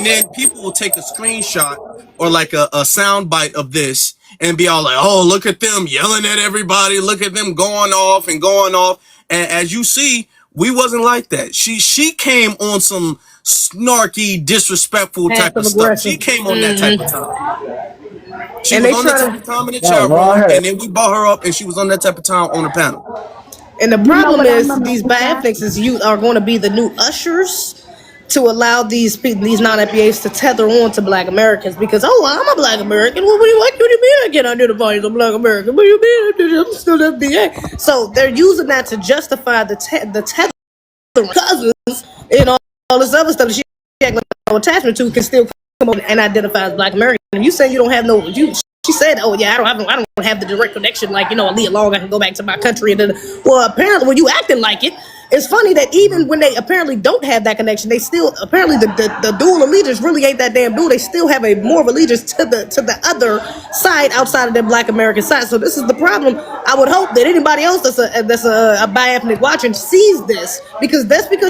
then people will take a screenshot or like a sound bite of this and be all like, oh, look at them yelling at everybody. Look at them going off and going off. And as you see, we wasn't like that. She came on some snarky, disrespectful type Passive of stuff. She aggressive. came on that type of time. She And was they on that try type to. of time in the No, chat go room, ahead. and then we brought her up, and she was on that type of time on the panel. And the You know problem what I'm is gonna these say? bioethnics is you are going to be the new ushers to allow these non-FBAs to tether on to Black Americans because I'm a Black American. Well, what do you mean I can't identify as a Black American? What do you mean I'm still FBA? So they're using that to justify the tether cousins and all this other stuff that she had no attachment to can still come on and identify as Black American. And you say you don't have no you. She said, "Oh yeah, I don't have the direct connection like Leah Long. I can go back to my country." And then, well, apparently, when you acting like it, it's funny that even when they apparently don't have that connection, they still apparently the dual allegiance really ain't that damn dual. They still have a more of allegiance to the other side outside of their Black American side. So this is the problem. I would hope that anybody else that's a bi-ethnic watching sees this because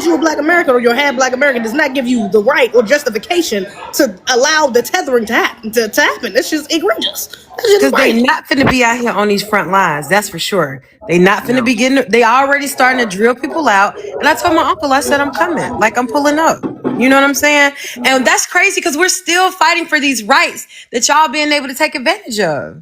you're a Black American or you're half Black American does not give you the right or justification to allow the tethering to happen. It's just egregious. That's just Because they crazy. not finna be out here on these front lines. That's for sure. They not finna be getting. They already starting to drill people out. And I told my uncle, I said, I'm coming. Like I'm pulling up. You know what I'm saying? And that's crazy because we're still fighting for these rights that y'all being able to take advantage of.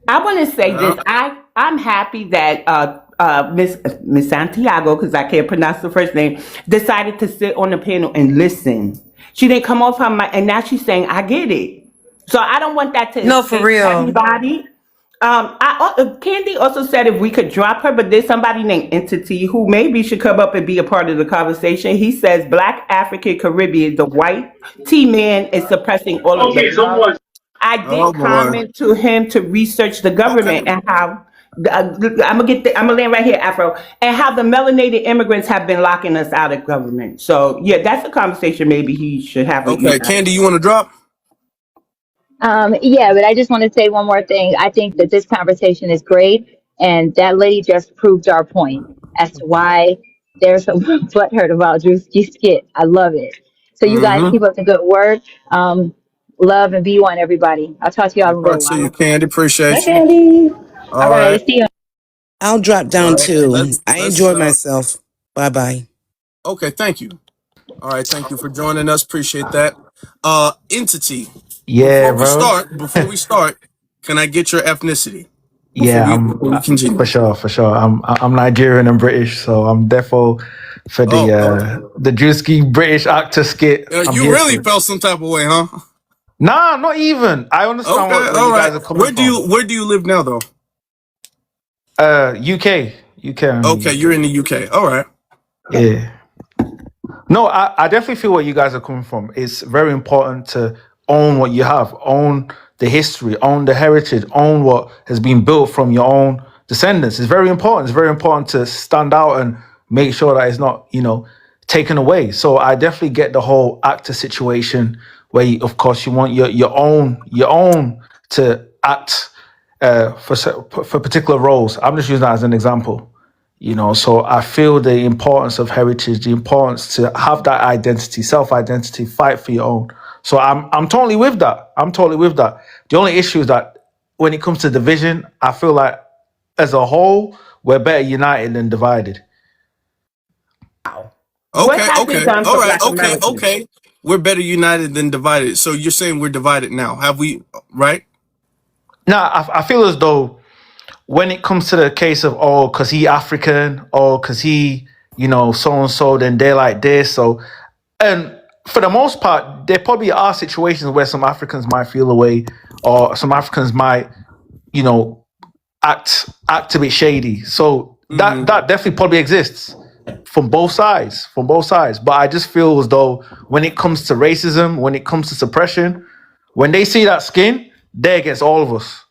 I want to say Yeah. this. I'm happy that Miss Santiago, because I can't pronounce the first name, decided to sit on the panel and listen. She didn't come off her mic, and now she's saying, "I get it." So I don't want that to No, for escape real. everybody. Candy also said if we could drop her, but there's somebody named Entity who maybe should come up and be a part of the conversation. He says Black African Caribbean, the white T man is suppressing all of the love. I Oh did boy. comment to him to research the Okay. government and how I'm gonna land right here, Afro, and how the melanated immigrants have been locking us out of government. So yeah, that's a conversation maybe he should have with you Okay. guys. Candy, you want to drop? Yeah, but I just want to say one more thing. I think that this conversation is great, and that lady just proved our point as to why there's so much butthurt about Drewski skit. I love it. So you guys Mm-hmm. keep up the good work. Love and be one, everybody. I'll talk to y'all in All a right. little See you, while. Candy. Bye, Appreciate you. Candy. All All right, right. see you. I'll drop All down right. too. Let's I let's. enjoyed myself. Bye bye. Okay. Thank you. All right. Thank you for joining us. Appreciate that. Entity. Yeah, bro. Before we start, can I get your ethnicity Yeah, before we for continue? sure, for sure. I'm Nigerian and British, so I'm defo for Oh, okay. the Druski British actor skit. I'm You here really for it. felt some type of way, huh? Nah, not even. I understand Okay. where All you right. guys are coming from. Where do you live now, though? UK Okay, only. you're in the UK. All right. Yeah. No, I definitely feel where you guys are coming from. It's very important to own what you have, own the history, own the heritage, own what has been built from your own descendants. It's very important. It's very important to stand out and make sure that it's not, taken away. So I definitely get the whole actor situation where, of course, you want your own to act for particular roles. I'm just using that as an example. So I feel the importance of heritage, the importance to have that identity, self-identity, fight for your own. So I'm totally with that. I'm totally with that. The only issue is that when it comes to division, I feel like as a whole, we're better united than divided. What Okay, has it okay. done All for right, Black okay, Americans? okay. We're better united than divided. So you're saying we're divided now. Have we, right? Now, I feel as though when it comes to the case of, oh, because he African, or because he, so and so, then they're like this. So, and for the most part, there probably are situations where some Africans might feel away, or some Africans might, you know, act a bit shady. So Mm-hmm. that definitely probably exists from both sides, But I just feel as though when it comes to racism, when it comes to suppression, when they see that skin, they're against all of us.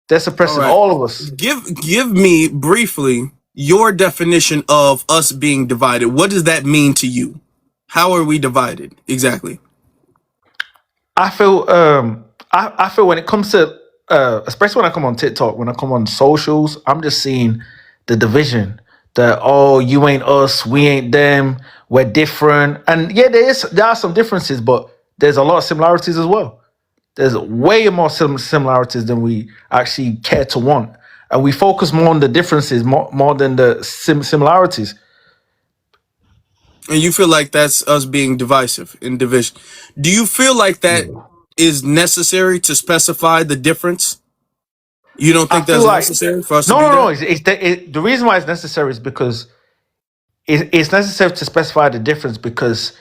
They're All suppressing right. all of us. Give me briefly your definition of us being divided. What does that mean to you? How are we divided exactly? I feel when it comes to especially when I come on TikTok, when I come on socials, I'm just seeing the division. That, oh, you ain't us, we ain't them, we're different. And yeah, there are some differences, but there's a lot of similarities as well. There's way more similarities than we actually care to want. And we focus more on the differences more than the similarities. And you feel like that's us being divisive in division. Do you feel like that is necessary to specify the difference? You don't I think feel that's like necessary for us to no, do no, no. that? The reason why it's necessary is because it's necessary to specify the difference because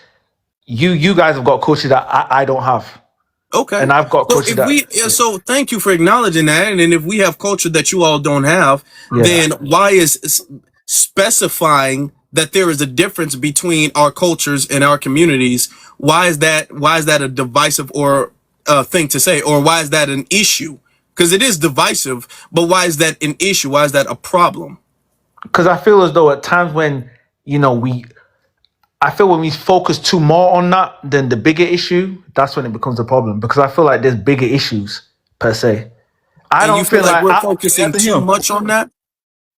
you guys have got culture that I don't have, Okay. and I've got So culture that so thank you for acknowledging that. And then if we have culture that you all don't have, yeah. then why is specifying that there is a difference between our cultures and our communities? Why is that a divisive or thing to say? Or why is that an issue? Because it is divisive, but why is that an issue? Why is that a problem? Because I feel as though at times when I feel when we focus too more on that than the bigger issue, that's when it becomes a problem. Because I feel like there's bigger issues per se. I And you don't feel feel like like we're focusing too much on that?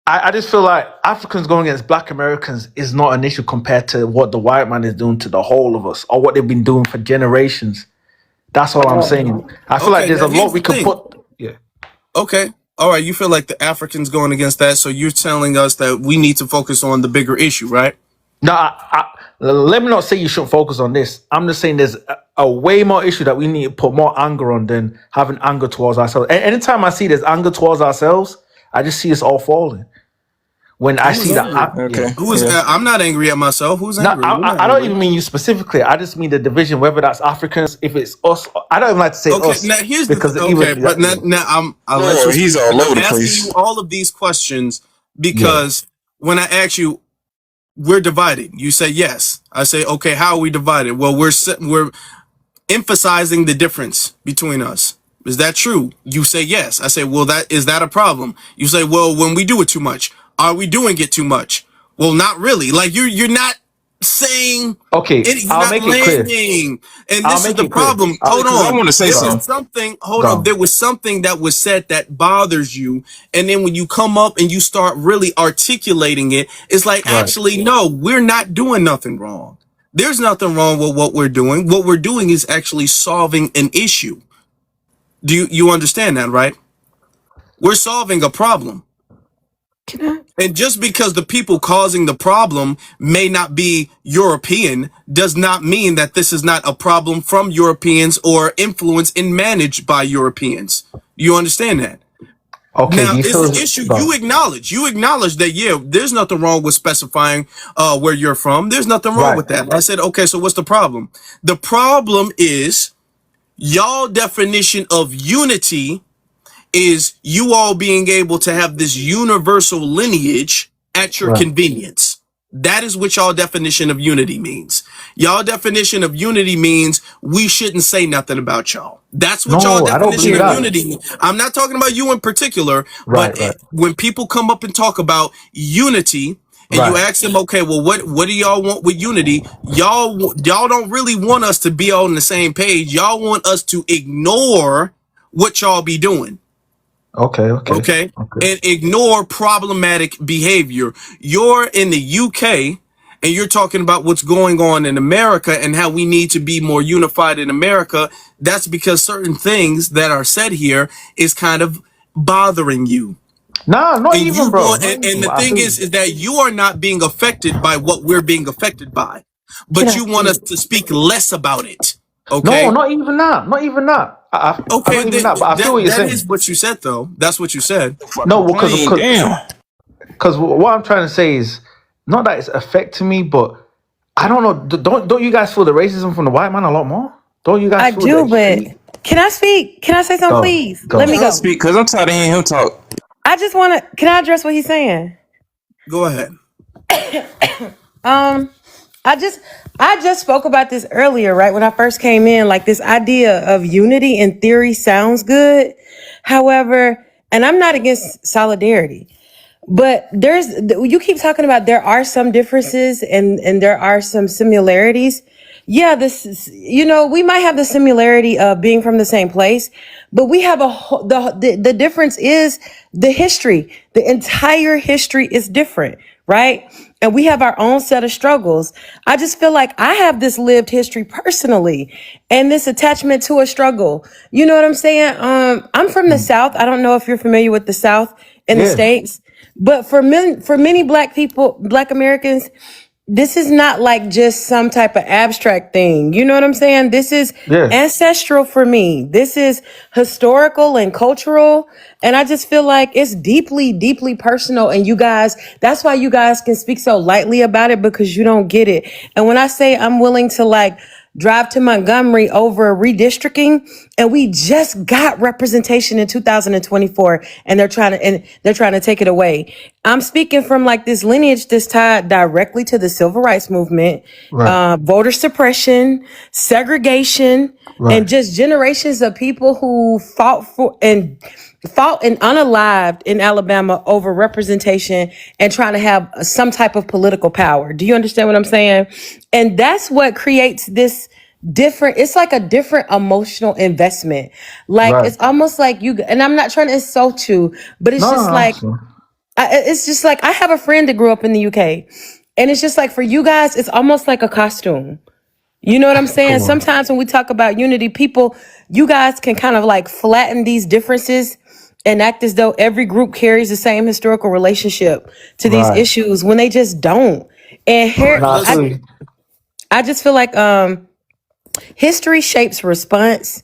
I just feel like Africans going against Black Americans is not an issue compared to what the white man is doing to the whole of us or what they've been doing for generations. That's all I'm saying. I feel like Okay, there's now a here's lot the we could thing. put. Yeah. Okay. All right. You feel like the Africans going against that. So you're telling us that we need to focus on the bigger issue, right? No, let me not say you shouldn't focus on this. I'm just saying there's a way more issue that we need to put more anger on than having anger towards ourselves. Anytime I see there's anger towards ourselves, I just see us all falling. When I Who's see that, angry? Okay. Who's? Yeah. I'm not angry at myself. Who's no, angry? We're not I don't angry. even mean you specifically. I just mean the division, whether that's Africans, if it's us. I don't even like to say Okay, us now here's the because okay, even but now I'll let Bro, you he's speak. all And over I'm the asking place. you all of these questions yeah. because when I ask you, we're divided. You say yes. I say okay. How are we divided? Well, we're emphasizing the difference between us. Is that true? You say yes. I say, well, that a problem? You say, well, when we do it too much, are we doing it too much? Well, not really. Like you're not saying Okay, it, you're I'll not make it clear. landing. And I'll this is make the it clear. problem. Hold Because I on. want to say There was something. something, hold on. Gone. There was something that was said that bothers you. And then when you come up and you start really articulating it, it's like, Right. actually, no, we're not doing nothing wrong. There's nothing wrong with what we're doing. What we're doing is actually solving an issue. Do you understand that, right? We're solving a problem. Can I? And just because the people causing the problem may not be European does not mean that this is not a problem from Europeans or influenced and managed by Europeans. You understand that? Okay. Do Now, you it's an feel issue gone? you acknowledge. You acknowledge that, yeah, there's nothing wrong with specifying where you're from. There's nothing wrong Right. with that. I said, okay, so what's the problem? The problem is y'all definition of unity is you all being able to have this universal lineage at your Right. convenience. That is what y'all definition of unity means. Y'all definition of unity means we shouldn't say nothing about y'all. That's what y'all No, I don't definition believe of that. Period. unity means. I'm not talking about you in particular, but Right. Right. when people come up and talk about unity, and you Right. ask them, okay, well, what do y'all want with unity? Y'all don't really want us to be on the same page. Y'all want us to ignore what y'all be doing. Okay. Okay. Okay, Okay. and ignore problematic behavior. You're in the UK and you're talking about what's going on in America and how we need to be more unified in America. That's because certain things that are said here is kind of bothering you. Nah, not And even, you bro. want, Not even. and the I thing feel you. is that you are not being affected by what we're being affected by, Can but I you want us speak? to speak less about it. No, Okay. not even that. Not even that. I Okay, not even that. But I feel what you're that is saying. what you said, though. That's what you said. No, because Plane, damn. what I'm trying to say is not that it's affecting me, but I don't know. Don't you guys feel the racism from the white man a lot more? Don't you guys I feel that do, he but can I speak? Can I say something, go please? Let go? me I'll go. speak because I'm tired of hearing him talk. I just want to. Can I address what he's saying? Go ahead. Um, I just spoke about this earlier, right? When I first came in, like this idea of unity in theory sounds good. However, and I'm not against solidarity. But you keep talking about there are some differences and there are some similarities. Yeah, this is, we might have the similarity of being from the same place, but we have the difference is the history. The entire history is different, right? And we have our own set of struggles. I just feel like I have this lived history personally and this attachment to a struggle. You know what I'm saying? I'm from the South. I don't know if you're familiar with the South in the Yeah, States. But for many black people, black Americans, this is not like just some type of abstract thing. You know what I'm saying? This is yeah. ancestral for me. This is historical and cultural. And I just feel like it's deeply, deeply personal. And you guys, that's why you guys can speak so lightly about it because you don't get it. And when I say I'm willing to drive to Montgomery over redistricting, and we just got representation in 2024 and they're trying to take it away. I'm speaking from this lineage that's tied directly to the civil rights movement, Right, voter suppression, segregation, and right. just generations of people who fought and unalived in Alabama over representation and trying to have some type of political power. Do you understand what I'm saying? And that's what creates this different, it's like a different emotional investment. Right. It's almost like and I'm not trying to insult you, but it's No, just no, no. it's just like I have a friend that grew up in the UK. And it's just like for you guys, it's almost like a costume. You know what I'm saying? Come on. Sometimes when we talk about unity, you guys can kind of flatten these differences and act as though every group carries the same historical relationship to these Right. issues when they just don't. And All here, right. No, I Let's. feel you. I just feel like History shapes response,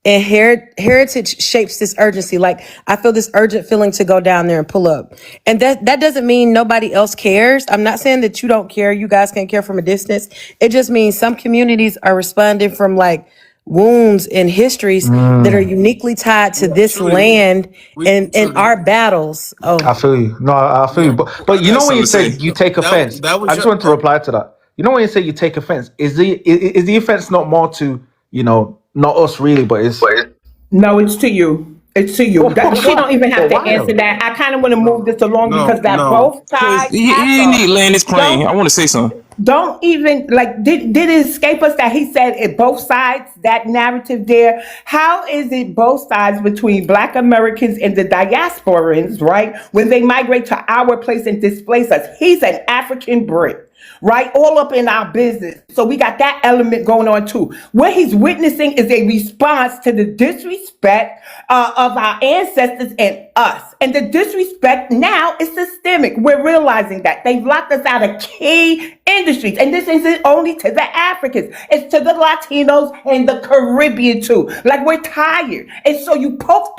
and heritage shapes this urgency. Like, I feel this urgent feeling to go down there and pull up. And that doesn't mean nobody else cares. I'm not saying that you don't care. You guys can care from a distance. It just means some communities are responding from like wounds and histories that are uniquely tied to this Truly, land and truly. our battles. I Oh, feel you. No, I feel you. Yeah, But I you got know when something you to say say. you take offense, that was I just your. want to reply to that. You know when you say you take offense, is the offense not more to, not us really, but it's No, it's to you. It's to you. but, but She why? don't even have But to why answer though? that. I kind of want to move this along No, because that no. both Cause sides he have need to land his plane. don't I want to say something. don't even like did it escape us that he said it both sides, that narrative there? How is it both sides between black Americans and the diasporans, right, when they migrate to our place and displace us? He's an African Brit, right, all up in our business, so we got that element going on too. What he's witnessing is a response to the disrespect of our ancestors and us, and the disrespect now is systemic. We're realizing that they've locked us out of key industries, and this isn't only to the Africans, it's to the Latinos and the Caribbean too. Like, we're tired, and so you poke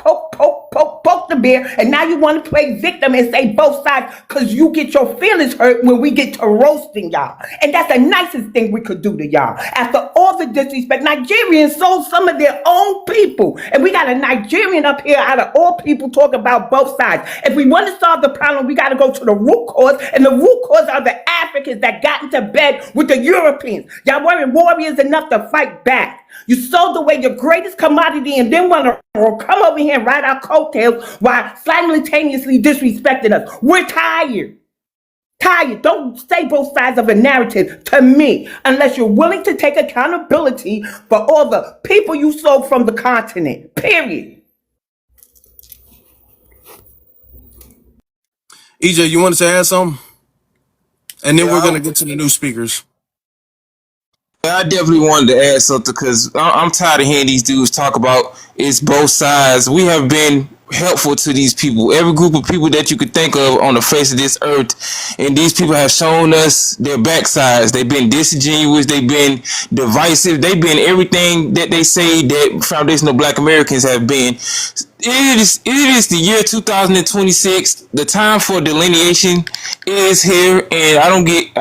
the bear, and now you want to play victim and say both sides because you get your feelings hurt when we get to roasting y'all, and that's the nicest thing we could do to y'all. After all the disrespect, Nigerians sold some of their own people, and we got a Nigerian up here out of all people talking about both sides. If we want to solve the problem, we got to go to the root cause, and the root cause are the Africans that got into bed with the Europeans. Y'all weren't warriors enough to fight back. You sold away your greatest commodity and then want to come over here and ride our coattails while simultaneously disrespecting us. We're tired. Tired. Don't say both sides of a narrative to me unless you're willing to take accountability for all the people you sold from the continent. Period. EJ, you wanted to add something, and then we're Yeah, gonna get to the new speakers. I definitely wanted to add something because I'm tired of hearing these dudes talk about it's both sides. We have been helpful to these people, every group of people that you could think of on the face of this earth, and these people have shown us their backsides. They've been disingenuous, they've been divisive, they've been everything that they say that foundational black Americans have been. It is the year 2026. The time for delineation is here, and I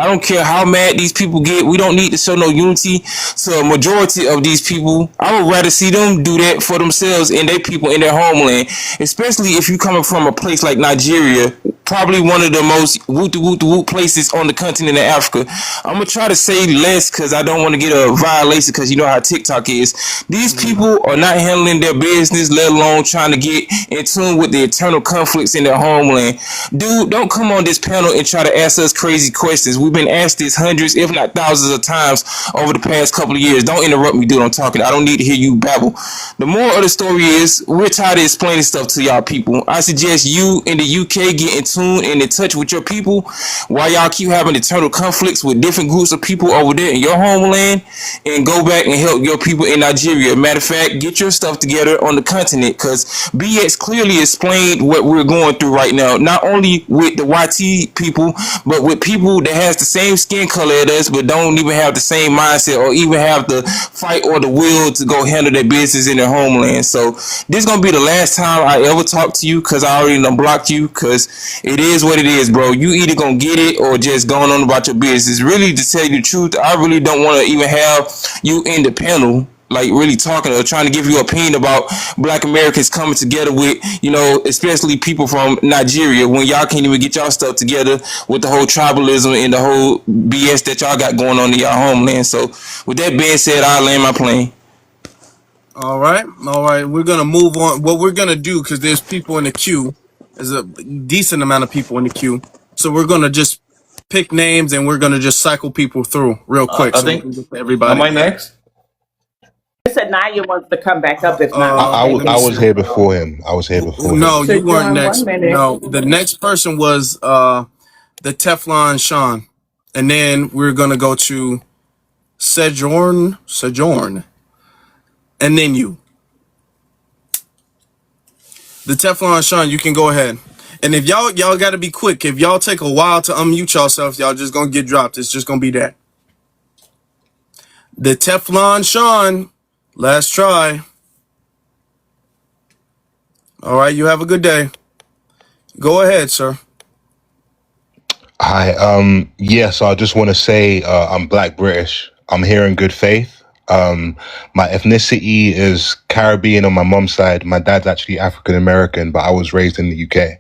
don't care how mad these people get. We don't need to show no unity to a majority of these people. I would rather see them do that for themselves and their people in their homeland, especially if you coming from a place like Nigeria, probably one of the most woot places on the continent of Africa. I'm gonna try to say less because I don't want to get a violation, because you know how TikTok is. These people are not handling their business, let alone trying to get in tune with the internal conflicts in their homeland. Dude, don't come on this panel and try to ask us crazy questions. We've been asked this hundreds, if not thousands of times over the past couple of years. Don't interrupt me, dude. I'm talking. I don't need to hear you babble. The moral of the story is we're tired of explaining stuff to y'all people. I suggest you in the UK get in tune and in touch with your people while y'all keep having internal conflicts with different groups of people over there in your homeland, and go back and help your people in Nigeria. Matter of fact, get your stuff together on the continent, because BX clearly explained what we're going through right now, not only with the YT people, but with people that has the same skin color as us, but don't even have the same mindset or even have the fight or the will to go handle their business in their homeland. So this is gonna be the last time I ever talk to you, because I already done blocked you, because it is what it is, bro. You either gonna get it or just going on about your business. Really, to tell you the truth, I really don't want to even have you in the panel, like really talking or trying to give you an opinion about black Americans coming together with, especially people from Nigeria, when y'all can't even get y'all stuff together with the whole tribalism and the whole BS that y'all got going on in y'all homeland. So with that being said, I'll land my plane. All right, all right. We're gonna move on. What we're gonna do, because there's people in the queue, there's a decent amount of people in the queue, so we're gonna just pick names and we're gonna just cycle people through real quick, I so we think. can get to Am everybody. I next? Anaya wants to come back up if not Let I me already. was see. here before him. I was here before him. No, you weren't Sojourn, one next. minute. No, the next person was the Teflon Sean, and then we're gonna go to Sojourn, and then you. The Teflon Sean, you can go ahead. And if y'all got to be quick. If y'all take a while to unmute yourself, y'all just gonna get dropped. It's just gonna be that. The Teflon Sean. Last try. All right, you have a good day. Go ahead, sir. Hi. Yeah. So I just want to say I'm Black British. I'm here in good faith. My ethnicity is Caribbean on my mom's side. My dad's actually African American, but I was raised in the UK.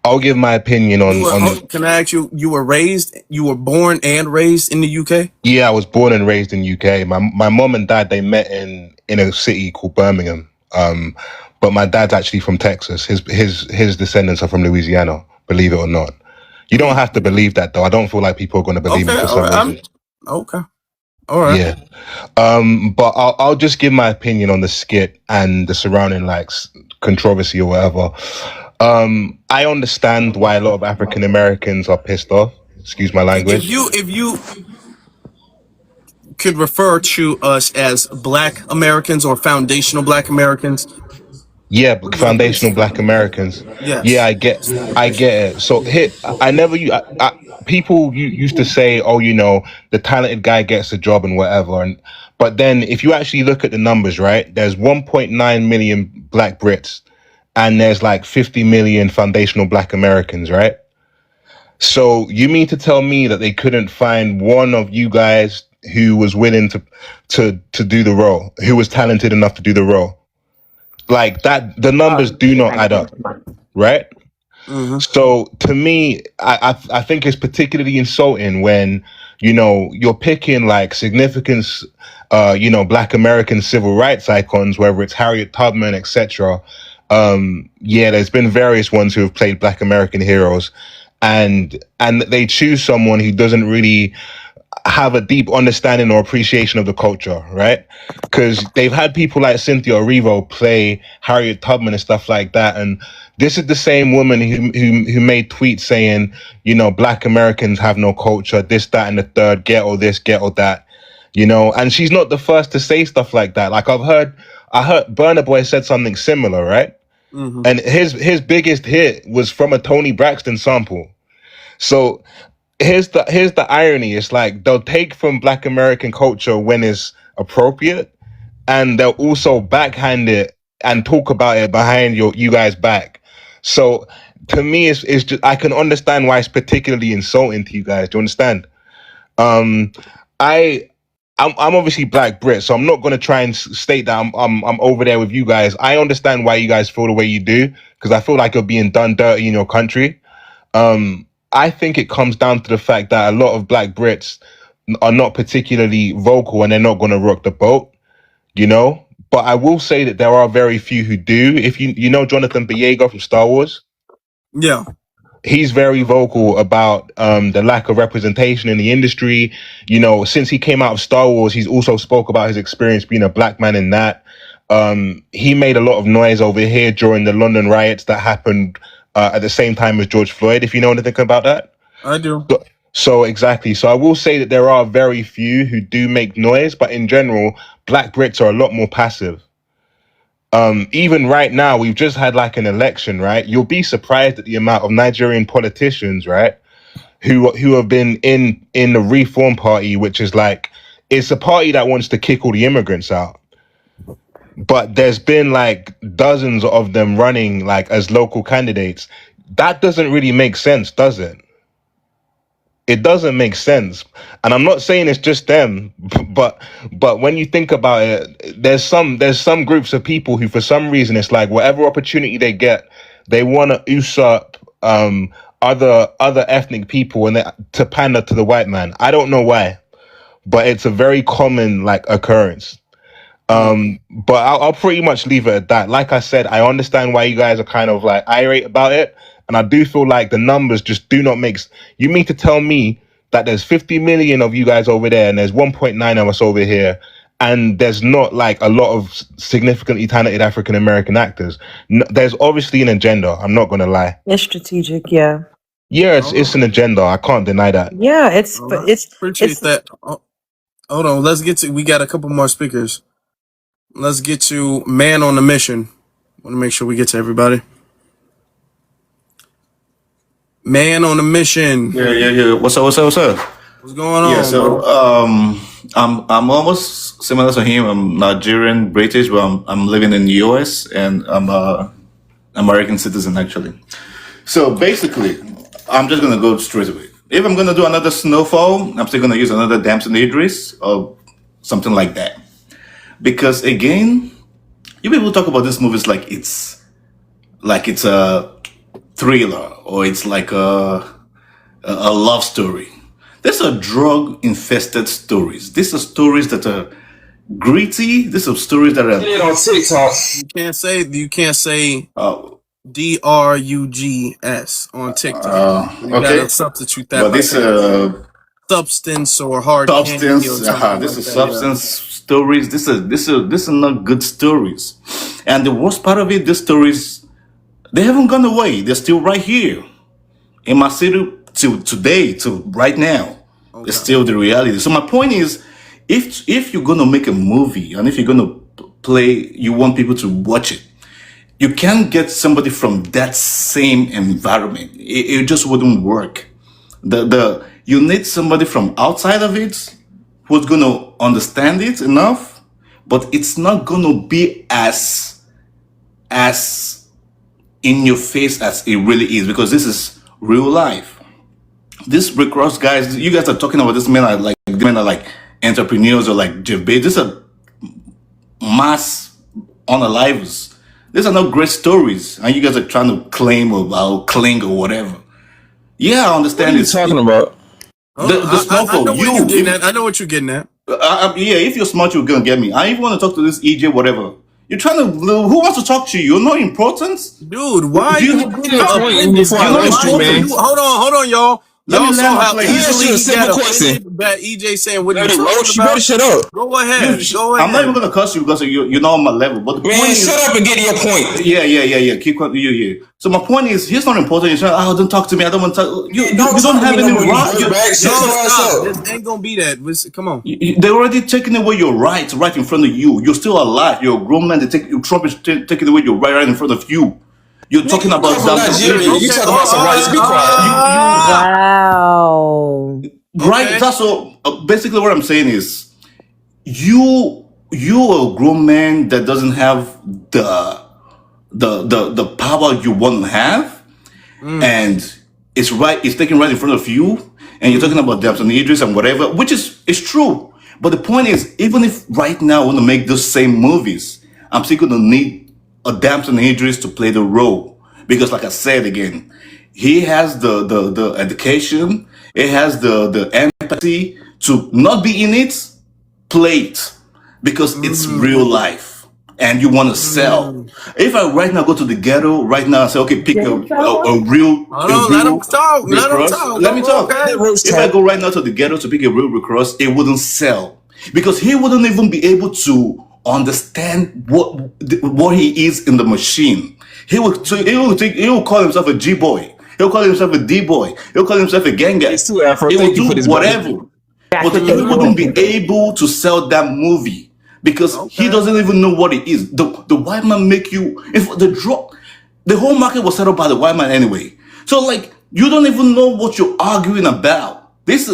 I'll give my opinion on. Can I ask you? You were born and raised in the UK. Yeah, I was born and raised in UK. My mom and dad, they met in a city called Birmingham. But my dad's actually from Texas. His descendants are from Louisiana. Believe it or not. You don't have to believe that though. I don't feel like people are going to believe me Okay, for all some right. reason. Okay, all right. Yeah. But I'll just give my opinion on the skit and the surrounding controversy or whatever. I understand why a lot of African Americans are pissed off. Excuse my If language. you could refer to us as Black Americans or foundational Black Americans, Yeah, we're good with foundational it. Black Americans. Yeah, Yes. I get it. So here, I never, people used to say, oh, the talented guy gets a job and whatever. But then if you actually look at the numbers, right, there's 1.9 million Black Brits and there's like 50 million foundational Black Americans, right? So you mean to tell me that they couldn't find one of you guys who was willing to do the role, who was talented enough to do the role? Like that, the numbers do not add up, right? Mm-hmm. So to me, I think it's particularly insulting when you're picking like significant Black American civil rights icons, whether it's Harriet Tubman, etc. Yeah, there's been various ones who have played Black American heroes, and they choose someone who doesn't really have a deep understanding or appreciation of the culture, right? Because they've had people like Cynthia Erivo play Harriet Tubman and stuff like that, and this is the same woman who made tweets saying, Black Americans have no culture, this, that, and the third, ghetto this, ghetto that, and she's not the first to say stuff like that. Like I heard Burna Boy said something similar, right? Mm-hmm. And his biggest hit was from a Tony Braxton sample. So here's the irony. It's like they'll take from Black American culture when it's appropriate, and they'll also backhand it and talk about it behind you guys' back. So to me, it's just, I can understand why it's particularly insulting to you guys. Do you understand? I I'm obviously Black Brit, so I'm not going to try and state that I'm over there with you guys. I understand why you guys feel the way you do, because I feel like you're being done dirty in your country. I think it comes down to the fact that a lot of Black Brits are not particularly vocal and they're not going to rock the boat, But I will say that there are very few who do. If you know Jonathan Boyega from Star Wars, Yeah. he's very vocal about the lack of representation in the industry. Since he came out of Star Wars, he's also spoke about his experience being a Black man in that. He made a lot of noise over here during the London riots that happened at the same time as George Floyd, if you know anything about that. I do. So exactly. So I will say that there are very few who do make noise, but in general, Black Brits are a lot more passive. Even right now, we've just had like an election, right? You'll be surprised at the amount of Nigerian politicians, right, who have been in the Reform Party, which is like, it's a party that wants to kick all the immigrants out. But there's been like dozens of them running like as local candidates. That doesn't really make sense, does it? It doesn't make sense. And I'm not saying it's just them, but when you think about it, there's some groups of people who for some reason it's like whatever opportunity they get, they want to usurp other ethnic people and to pander to the white man. I don't know why, but it's a very common like occurrence. But I'll pretty much leave it at that. Like I said, I understand why you guys are kind of like irate about it. And I do feel like the numbers just do not make You mean to tell me that there's 50 million of you guys over there and there's 1.9 of us over here, and there's not like a lot of significantly talented African American actors? There's obviously an agenda. I'm not going to lie. It's strategic, yeah. Yeah, it's an agenda. I can't deny that. Yeah, Appreciate that. Hold on. We got a couple more speakers. Let's get to Man on a Mission. Want to make sure we get to everybody. Man on a Mission. Yeah. What's up? What's going on? Yeah, so I'm almost similar to him. I'm Nigerian, British, but I'm living in the US and I'm a American citizen actually. So basically, I'm just gonna go straight away. If I'm gonna do another Snowfall, I'm still gonna use another Damson Idris or something like that. Because again, you people talk about these movies like it's a thriller or it's like a love story. These are drug infested stories. These are stories that are gritty. These are stories that It on TikTok. You can't say are drugs on TikTok. You okay. gotta substitute that But by this saying substance or hard candy or substance, something this like is that. Yeah. substance stories. This are not good stories. And the worst part of it, these stories they haven't gone away. They're still right here in my city till today, till right now. It's Okay. still the reality. So my point is, if you're gonna make a movie and if you're gonna play, you want people to watch it. You can't get somebody from that same environment. It just wouldn't work. The you need somebody from outside of it who's gonna understand it enough, but it's not gonna be as in your face as it really is because this is real life. These Rick Ross guys, you guys are talking about this men are like entrepreneurs or like Jeff Bezos. These are mass unalivers. These are not great stories, and you guys are trying to claim or cling or whatever. Yeah, I What are understand you it's talking about? the I snowfall. know where you You, getting if at. I know what you're getting at. yeah, if you're smart, you're gonna get me. I even want to talk to this EJ, whatever. You're trying to. Who wants to talk to you? You're not important. Dude, why are Do you you? Give getting me a point offended, before I You're yo? not roast Why you, you man. important. hold on, y'all. Let me Y'all land saw my how Can I plane. ask easily you a he got simple question? offended by EJ saying what he Let was it talking roast. You better about. shut up. Go ahead. Go I'm not even ahead. gonna curse you because you're not on my level. But the Man, point shut is, up and get to your point. yeah. Keep yeah. So my point is, he's not important. You're saying, oh, don't talk to me. I don't want to talk. Man, don't You don't talk to have me no any more, you right. dirtbag. Shut No, your ass stop. This up. ain't gonna be that. Come on. They're already taking away your rights right in front of you. You're still alive. You're a grown man. Trump is taking away your right in front of you. You're Nigga, talking you come about from damn Okay, Nigeria. You Idris. okay. talk about some rights. Be quiet. You Wow. right. Okay. That's all. Basically, what I'm saying is, you are a grown man that doesn't have the power you want to have, Mm, and it's taken right in front of you, and you're talking mm, about Damson Idris and whatever, which is true. But the point is, even if right now I want to make those same movies, I'm still gonna need a Damson Idris to play the role because, like I said again, he has the education, he has the empathy to not be in it, play it because it's real mm, life and you want to sell. mm. If I right now go to the ghetto right now and say, okay, pick Hold a on. Let him real talk. Rick Let him Ross, talk. let me talk. Let Okay. Roach If I talk. go right now to the ghetto to pick a real Rick Ross, it wouldn't sell because he wouldn't even be able to understand what he is in the machine. He will call himself a G boy. He'll call himself a D boy. He'll call himself a gang guy. It's too Afro. He will Thank you for do this, brother. whatever, That's but what he they wouldn't do. be able to sell that movie because he Okay. doesn't even know what it is. The white man make you if the whole market was set up by the white man anyway. So like you don't even know what you're arguing about. This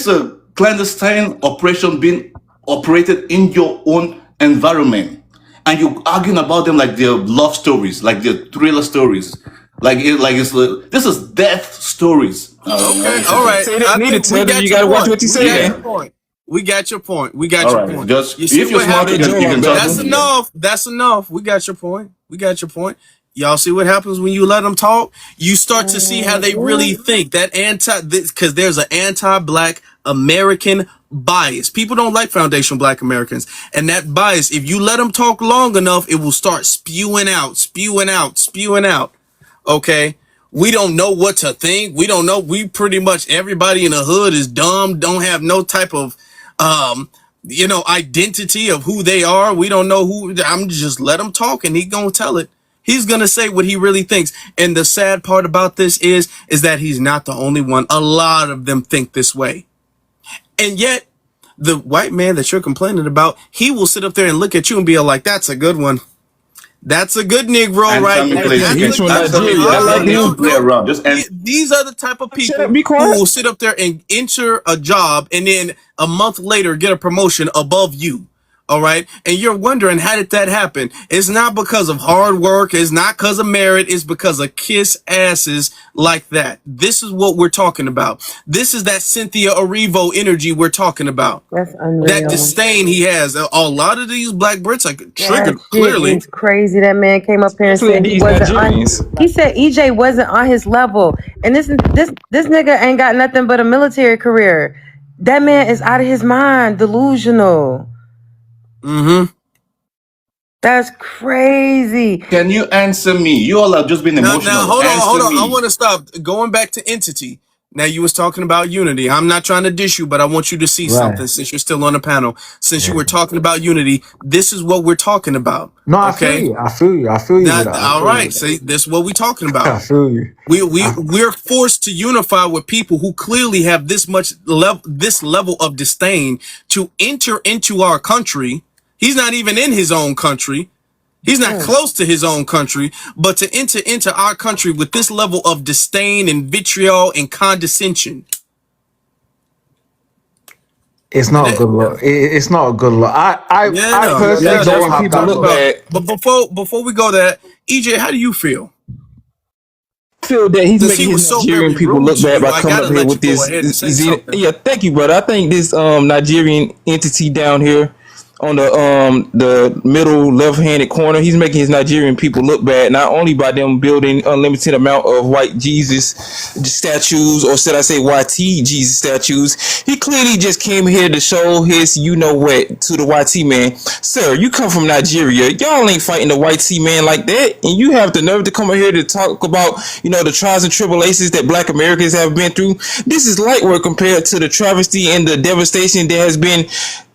a clandestine operation being operated in your own environment, and you're arguing about them like they're love stories, like they're thriller stories, this is death stories. I Okay. will All shut up. right. Say that I need to think we tell them you got your gotta watch point. what you We say, got your man. Yeah. point. We got your point. We got All your right. point. Just You see if you're what smart, They happens? join you my can talk. That's brother. Yeah. enough. That's enough. We got your point. We got your point. Y'all see what happens when you let them talk? You start to see how they really think. Because there's an anti-black American bias. People don't like foundational black Americans. And that bias, if you let them talk long enough, it will start spewing out, spewing out, spewing out. Okay. We don't know what to think. We don't know. We pretty much everybody in the hood is dumb, don't have no type of identity of who they are. We don't know who. I'm just let him talk and he gonna tell it. He's gonna say what he really thinks. And the sad part about this is that he's not the only one. A lot of them think this way. And yet the white man that you're complaining about, he will sit up there and look at you and be like, that's a good one. That's a good Negro right Answer me, there. please. Accent. That's He's a from good Answer one. me. Nigeria. I Answer like me. him. Don't play around. Just answer. These are the type of Shut up. people Be who quiet. will sit up there and enter a job and then a month later get a promotion above you. All right. And you're wondering, how did that happen? It's not because of hard work. It's not because of merit. It's because of kiss asses like that. This is what we're talking about. This is that Cynthia Erivo energy we're talking about. That's That unreal. disdain he has. A lot of these black Brits are That triggered shit clearly. is crazy. That man came up here and Especially said he these wasn't on. Nigerians. He said EJ wasn't on his level, and this nigga ain't got nothing but a military career. That man is out of his mind, delusional. Mm-hmm. That's crazy. Can you answer me? You all have just been Now, emotional. hold on, hold Answer on. I me. want to stop going back to entity. Now, you was talking about unity. I'm not trying to dish you, but I want you to see Right. something since you're still on the panel. Since you Yeah. were talking about unity, this is what we're talking about. No, I feel Okay. you. I feel you. I feel you Now, with that. I all feel you right. with that. See, this is what we're talking I about. feel you. We're forced to unify with people who clearly have this level of disdain to enter into our country. He's not even in his own country. He's not close to his own country, but to enter into our country with this level of disdain and vitriol and condescension. It's not a good look. It's not a good look. I Yeah, personally yeah, that's don't what Nigerian we're have people that talking look look. about. bad. But before we go there, EJ, how do you feel? I feel that he's Since making he his was so Nigerian very people rude look to bad you, by I coming up gotta here let you with go this. ahead and say something. Yeah, thank you, brother. I think this Nigerian entity down here on the middle left-handed corner, he's making his Nigerian people look bad, not only by them building unlimited amount of white Jesus statues, or should I say YT Jesus statues. He clearly just came here to show his you know what to the YT man. Sir, you come from Nigeria. Y'all ain't fighting the YT man like that, and you have the nerve to come over here to talk about the trials and tribulations that black Americans have been through. This is light work compared to the travesty and the devastation that has been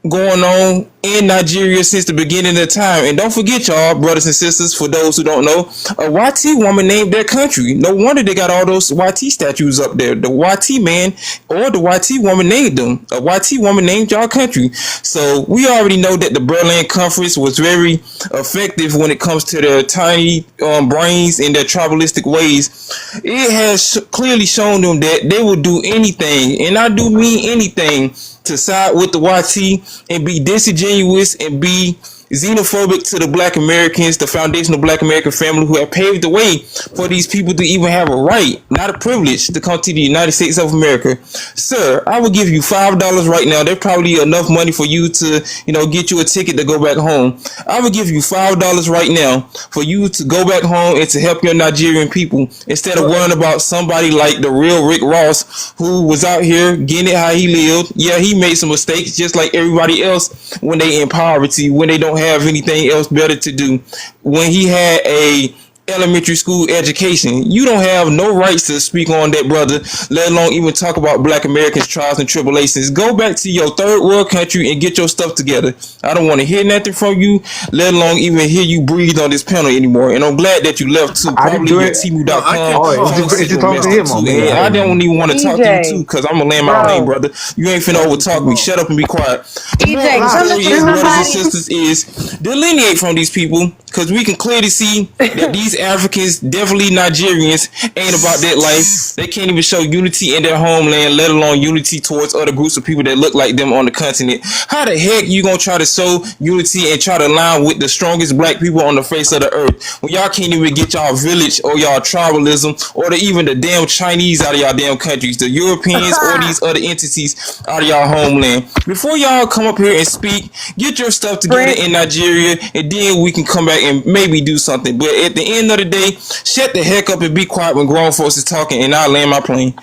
going on in Nigeria since the beginning of time. And don't forget, y'all, brothers and sisters, for those who don't know, a YT woman named their country. No wonder they got all those YT statues up there. The YT man or the YT woman named them. A YT woman named y'all country. So we already know that the Berlin Conference was very effective when it comes to their tiny brains and their tribalistic ways. It has clearly shown them that they will do anything, and I do mean anything, to side with the YT and be disingenuous and be xenophobic to the black Americans, the foundational black American family who have paved the way for these people to even have a right, not a privilege, to come to the United States of America. Sir, I will give you $5 right now. There's probably enough money for you to, get you a ticket to go back home. I will give you $5 right now for you to go back home and to help your Nigerian people, instead of worrying about somebody like the real Rick Ross, who was out here getting it how he lived. Yeah, he made some mistakes just like everybody else when they in poverty, when they don't have anything else better to do. When he had a elementary school education, you don't have no rights to speak on that, brother, let alone even talk about black Americans' trials and tribulations. Go back to your third world country and get your stuff together. I don't want to hear nothing from you, let alone even hear you breathe on this panel anymore. And I'm glad that you left too. I didn't Probably do your it. No, I Timu.com can. Oh, Hold on, hold on. is it signal talking to messed up him or too. me? And I don't even want to talk to you too, EJ, because I'm gonna land my plane, bro. brother. You ain't finna overtalk me. Shut up and be quiet. The moral of the EJ, come Relax. story into is, Chill. brothers and somebody. sisters, is delineate from these people, because we can clearly see that these Africans, definitely Nigerians, ain't about that life. They can't even show unity in their homeland, let alone unity towards other groups of people that look like them on the continent. How the heck you gonna try to show unity and try to align with the strongest black people on the face of the earth when y'all can't even get y'all village or y'all tribalism or even the damn Chinese out of y'all damn countries, the Europeans or these other entities out of y'all homeland? Before y'all come up here and speak, get your stuff together Prince, in Nigeria, and then we can come back and maybe do something. But at the end of the day, shut the heck up and be quiet when grown folks is talking, and I'll land my plane.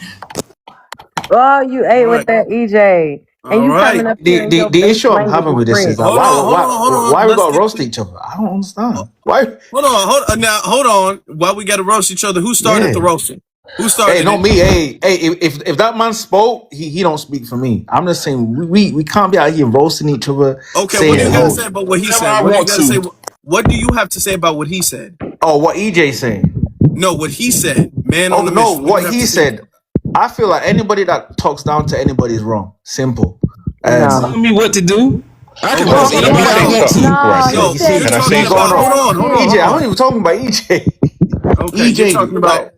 oh, you All ate with right. that EJ, and All you right. coming up here The, in the your the base issue I'm language having with with this is Prince. that Hold on, hold on, hold why on. we Let's got to get roast to. each other? I don't understand. Why? Hold on. Why we got to roast each other? Who started Yeah. the roasting? Who Hey, started not it? me. Hey, if that man spoke, he don't speak for me. I'm just saying we can't be out here roasting each other, Okay, what do saying you Yeah, got to do say oh about what he whatever said? I What do you want got to say? to. What do you have to say about what he said? what EJ saying. No, what he said. Man Oh on a no, mission. What do what you have to he say? said. I feel like anybody that talks down to anybody is wrong. Simple. You And No, telling me what to do? I can Okay, roast so Let me anybody I say want something to. before I Nah, drop. yo, you see, you're Can I you say talking keep about. going something? Hold off. on, hold on, EJ, hold I'm not on. even talking about EJ. Okay, you're EJ, talking about.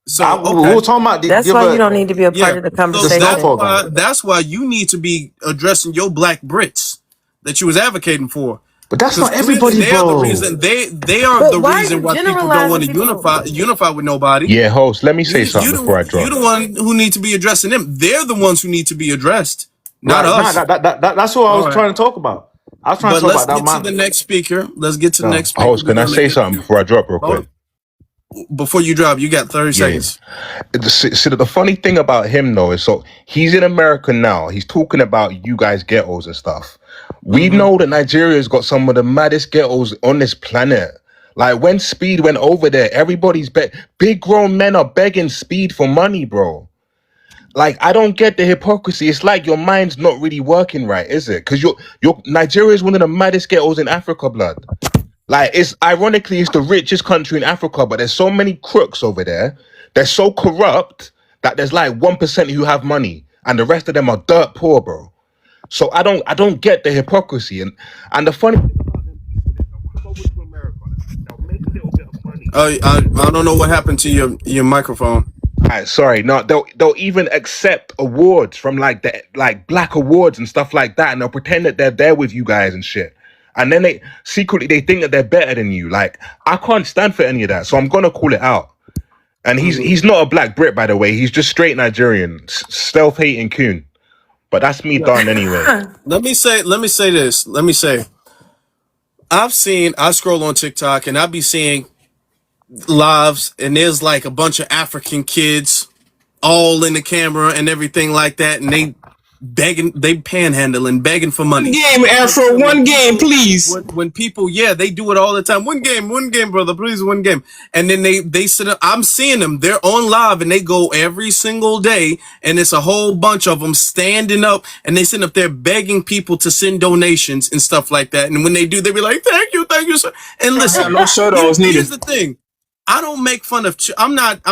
So We okay, were talking about That's the why you other don't need to be a yeah. part of the So the that's conversation. snowfall guy. why you need to be addressing your black Brits that you was advocating for, But that's because not clearly everybody, they are the bro. reason. They are But the why are reason you why people don't want generalizing to people? unify with nobody. Yeah, host. Let me say something before I You drop. the one who need to be addressing them. They're the ones who need to be addressed, not Right. Nah, us. that's what I All was right, trying to talk about. I was trying to but talk let's about that get to the man. next speaker. Let's get to the No. next speaker. Host, We're can I gonna say get something before I drop real quick? hold before you drop. You got 30 Yeah. seconds. So the funny thing about him though is, so he's in America now. He's talking about you guys ghettos and stuff. We Mm-hmm. know that Nigeria's got some of the maddest ghettos on this planet. Like when Speed went over there, everybody's big grown men are begging Speed for money, bro. Like I don't get the hypocrisy. It's like your mind's not really working right, is it? Because your Nigeria is one of the maddest ghettos in Africa, blood. Like it's ironically it's the richest country in Africa, but there's so many crooks over there. They're so corrupt that there's like 1% who have money and the rest of them are dirt poor, bro. So I don't get the hypocrisy and the funny thing about them people is they'll come over to America, they'll make a little bit of money. I don't know what happened to your microphone. Sorry, no, they'll even accept awards from like the like black awards and stuff like that, and they'll pretend that they're there with you guys and shit. And then they secretly they think that they're better than you. Like I can't stand for any of that, so I'm gonna call it out. And he's not a black Brit, by the way. He's just straight Nigerian, stealth hating coon. But that's me done anyway. Let me say this. Let me say, I scroll on TikTok and I be seeing lives, and there's like a bunch of African kids all in the camera and everything like that, and they panhandling, begging for One money. game, Afro. One game, please. When people, yeah, they do it all the time. One game, brother, please, one game. And then they sit up. I'm seeing them. They're on live, and they go every single day, and it's a whole bunch of them standing up, and they sit up there begging people to send donations and stuff like that. And when they do, they be like, thank you, sir. And Got listen, no showdowns here's needed. the thing. I don't make fun of. I'm not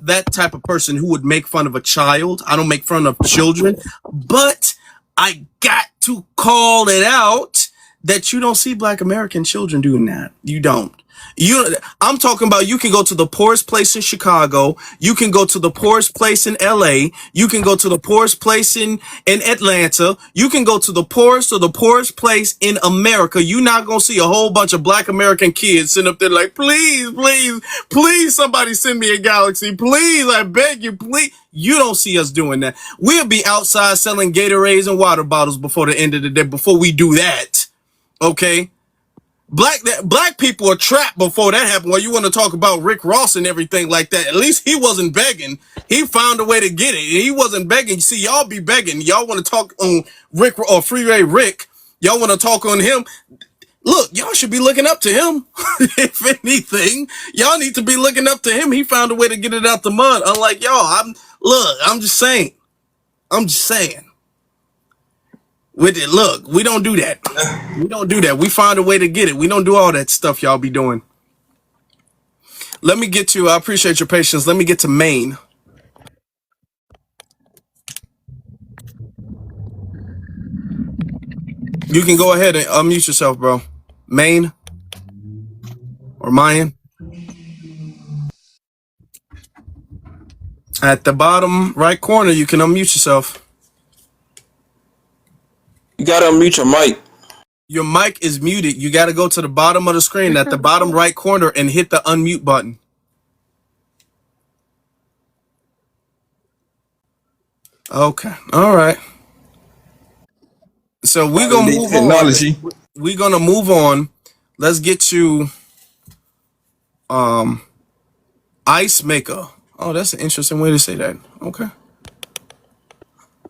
that type of person who would make fun of a child. I don't make fun of children, but I got to call it out that you don't see black American children doing that. You don't. I'm talking about, you can go to the poorest place in Chicago. You can go to the poorest place in LA. You can go to the poorest place in Atlanta. You can go to the poorest place in America. You're not going to see a whole bunch of black American kids sitting up there like, please, somebody send me a galaxy. Please, I beg you, please. You don't see us doing that. We'll be outside selling Gatorades and water bottles before the end of the day, before we do that. Okay? Black people are trapped before that happened. Well, you want to talk about Rick Ross and everything like that. At least he wasn't begging. He found a way to get it. He wasn't begging. See, y'all be begging. Y'all want to talk on Rick or Freeway Rick. Y'all want to talk on him. Look, y'all should be looking up to him. If anything, y'all need to be looking up to him. He found a way to get it out the mud. Unlike y'all, I'm just saying. With it, look, we don't do that. We don't do that. We find a way to get it. We don't do all that stuff y'all be doing. Let me get to, I appreciate your patience. Let me get to Maine. You can go ahead and unmute yourself, bro. Maine or Mayan. At the bottom right corner, you can unmute yourself. You gotta unmute your mic. Your mic is muted. You got to go to the bottom of the screen at the bottom right corner and hit the unmute button. Okay. All right. So we're Modern going to day move on. technology. We're going to move on. Let's get to Ice Maker. Oh, that's an interesting way to say that. Okay.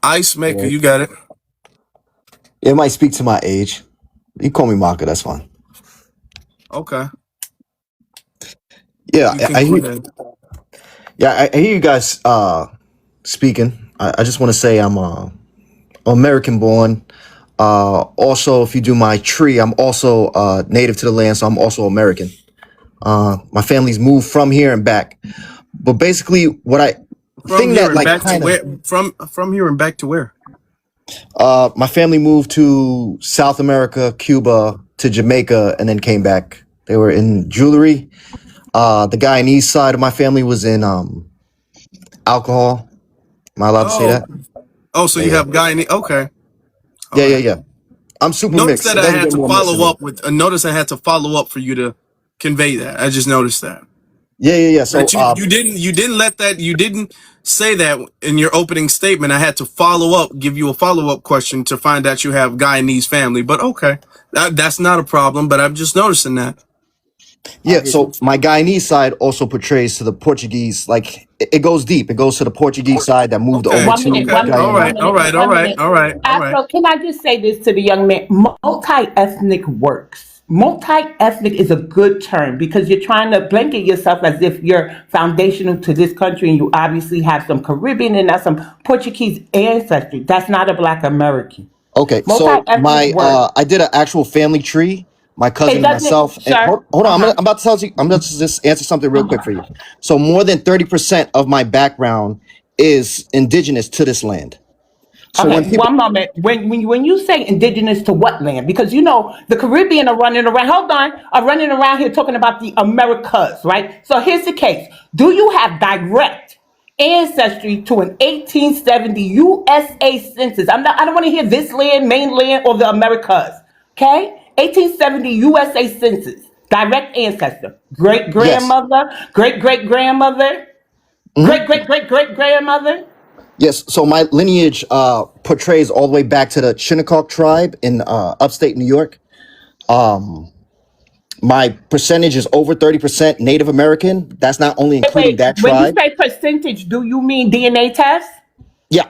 Ice Maker, Right. you got it. It might speak to my age. You call me Maka, that's fine. Okay. Yeah, You can I go hear. ahead. Yeah, I hear you guys speaking. I just want to say I'm American born. Also, if you do my tree, I'm also native to the land, so I'm also American. My family's moved from here and back. But basically, what I From thing here that and like back to kind of where? From here and back to where? My family moved to South America, Cuba, to Jamaica, and then came back. They were in jewelry. The guy on the east side of my family was in alcohol. Am I allowed to say Oh, that? oh, so Yeah, you yeah, have Guyanese. Okay, all yeah, yeah, right. yeah. I'm super Notice mixed. that It I doesn't had get to more mixed than follow that. up with. Notice I had to follow up for you to convey that. I just noticed that. Yeah, yeah, yeah. So, That you didn't let that you didn't say that in your opening statement. I had to follow up, give you a follow up question to find out you have Guyanese family. But okay, that's not a problem. But I'm just noticing that. yeah, so my Guyanese side also portrays to the Portuguese. Like it goes deep. It goes to the Portuguese side that moved over Okay, One to minute, okay, one minute, all one right, Guyana. all minute, right, all one right, minute. all right, all right. Afro, can I just say this to the young man? Multi-ethnic works. Multi-ethnic is a good term because you're trying to blanket yourself as if you're foundational to this country and you obviously have some Caribbean and not some Portuguese ancestry. That's not a Black American. Okay, so Multi-ethnic my work. I did an actual family tree. My It cousin and myself. doesn't, And sir. hold on, Uh-huh. I'm about to tell you. I'm about to just answer something real quick for you. So more than 30% of my background is indigenous to this land. So when Okay, people, one moment. When you say indigenous to what land? Because you know the Caribbean are running around. Hold on, are running around here talking about the Americas, right? So here's the case: do you have direct ancestry to an 1870 USA census? I don't want to hear this land, mainland, or the Americas. Okay, 1870 USA census. Direct ancestor, great yes, grandmother, great great grandmother, great great great great grandmother. yes. So my lineage portrays all the way back to the Shinnecock tribe in upstate New York. My percentage is over 30% Native American. That's not only including Wait, that when you tribe. say percentage, do you mean DNA test? Yeah.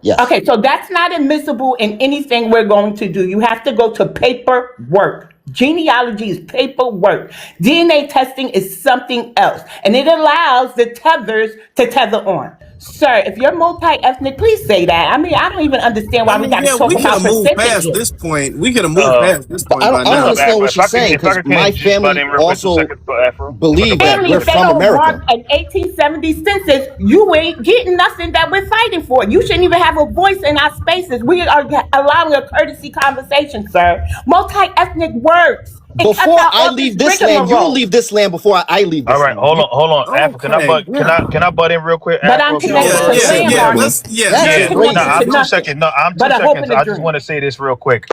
Yes. Okay, so that's not admissible in anything we're going to do. You have to go to paperwork. Genealogy is paperwork. DNA testing is something else, and it allows the tethers to tether on. Sir, if you're multi-ethnic, please say that. I mean, I don't even understand I why we mean, got to yeah, talk we could about have moved past percentages. this point. We could have moved past this But point by I don't now. Look, understand Afro, what if she's I could, saying if I because could, can my just butt family in real quick, 2 seconds, also Afro. If I could believe butt in that Family, real we're if they quick. from don't mark America. an 1870 census, you ain't getting nothing that we're fighting for. You shouldn't even have a voice in our spaces. We are allowing a courtesy conversation, sir. Multi-ethnic works. It cuts Before out I all this leave this land, you'll rigmarole. leave this land before I leave All this right, land. hold on, Afro. Can I Okay, butt? Can yeah, I butt in real quick, But I'm Afro? If you don't connected yeah, to mind. That's yeah, land, yeah. crazy. Marshall. Let's, yeah, That's You're Yeah, yeah. no, connected to crazy. I'm 2 nothing. seconds. No, I'm But two a hope seconds. and a I just dream. want to say this real quick.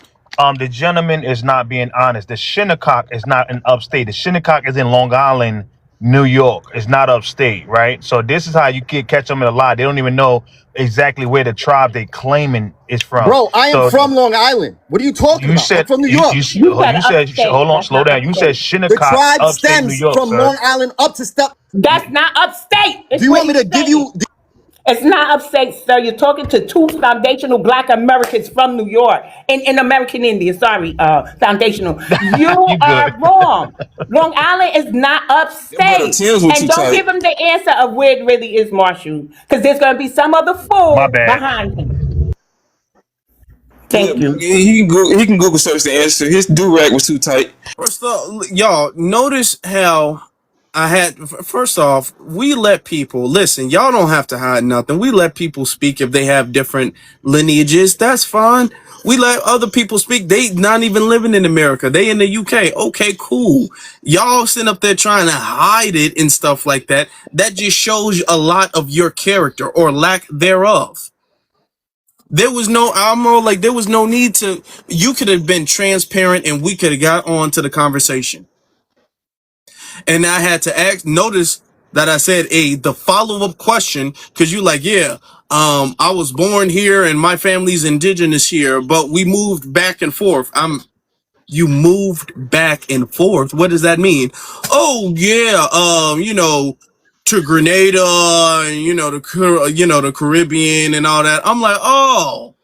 The gentleman is not being honest. The Shinnecock is not in upstate. The Shinnecock is in Long Island, New York. It's not upstate, right? So this is how you can catch them in a lie. They don't even know exactly where the tribe they claiming is from. Bro, I am So from Long Island. What are you talking you about? I'm said from New York. You said you said upstate. hold on, That's slow not down. You said upstate. The Shinnecock, tribe upstate New stems York, from sir. Long Island up to step. That's not upstate. Do It's you what want me he's to give saying. you? It's not upstate, sir. You're talking to two foundational Black Americans from New York and American Indian. Sorry, foundational. You You good? are wrong. Long Island is not That brother upstate. Tim's was And too don't tight. give him the answer of where it really is, Marshall, because there's going to be some other My fool bad. behind him. Yeah, Thank you. he can Google search the answer. His do rag was too tight. First off, y'all notice how I had. First off, we let people listen. Y'all don't have to hide nothing. We let people speak if they have different lineages. That's fine. We let other people speak. They not even living in America. They in the UK. Okay, cool. Y'all sitting up there trying to hide it and stuff like that. That just shows a lot of your character or lack thereof. There was no, I'm more like, there was no need to, you could have been transparent and we could have got on to the conversation. And I had to ask, notice that I said, the follow-up question, cause you like, yeah, I was born here and my family's indigenous here, but we moved back and forth. You moved back and forth. What does that mean? Oh yeah, to Grenada and, the Caribbean and all that. I'm like, oh.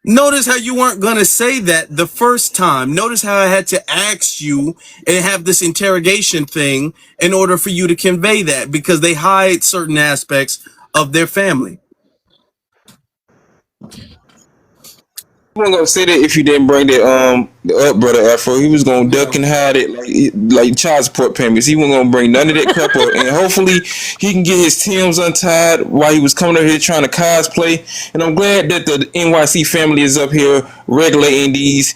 Notice how you weren't going to say that the first time. Notice how I had to ask you and have this interrogation thing in order for you to convey that because they hide certain aspects of their family. He wasn't gonna say that if you didn't bring that the up brother Afro. He was gonna Yeah. duck and hide it like child support payments. He wasn't gonna bring none of that crap up, and hopefully he can get his Timbs untied while he was coming over here trying to cosplay. And I'm glad that the NYC family is up here regulating these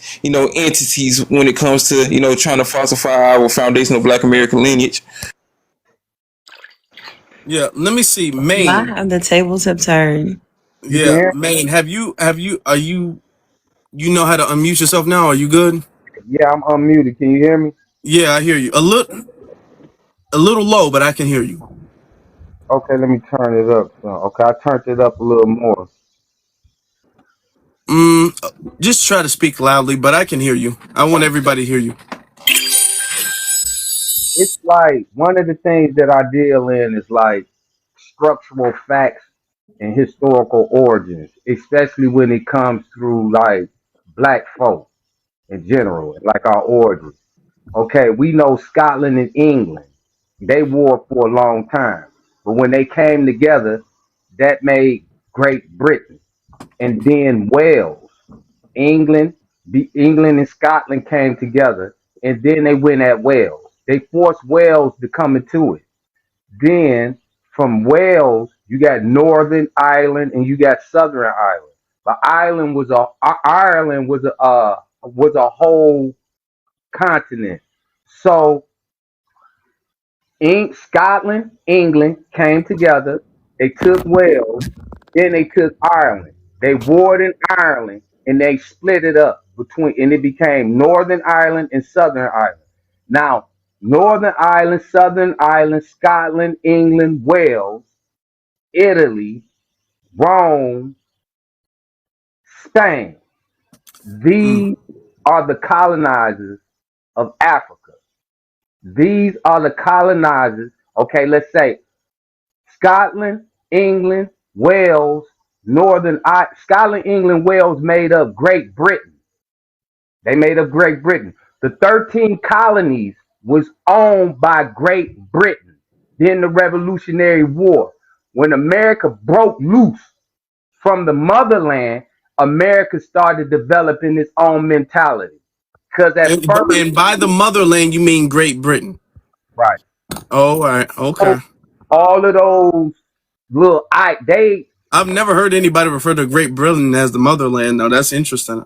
entities when it comes to trying to falsify our foundational Black American lineage. Yeah. Let me see. My Maine. the tables have turned. You can Yeah, hear Maine. Are you know how to unmute yourself now? Are you good? me? Yeah, I'm unmuted. Can you hear me? Yeah, I hear you. A little low, but I can hear you. Okay, let me turn it up. Okay, I turned it up a little more. Mm, just try to speak loudly, but I can hear you. I want everybody to hear you. It's like one of the things that I deal in is like structural facts and historical origins, especially when it comes through like black folk in general, like our origins. Okay, we know Scotland and England, they warred for a long time. But when they came together, that made Great Britain. And then Wales, England, England and Scotland came together, and then they went at Wales. They forced Wales to come into it. Then from Wales, you got Northern Ireland and you got Southern Ireland. But Ireland was a whole continent. So Scotland, England came together. They took Wales, then they took Ireland. They warred in Ireland, and they split it up and it became Northern Ireland and Southern Ireland. Now, Northern Ireland, Southern Ireland, Scotland, England, Wales, Italy, Rome, Spain. Mm, These are the colonizers of Africa. These are the colonizers. Okay, let's say Scotland, England, Wales, Scotland, England, Wales made up Great Britain. They made up Great Britain. The 13 colonies was owned by Great Britain. Then the Revolutionary War. When America broke loose from the motherland, America started developing its own mentality. Because at first, and by the motherland, you mean Great Britain? right, Oh, all right. Okay. all of those little they I've never heard anybody refer to Great Britain as the motherland. No, that's interesting.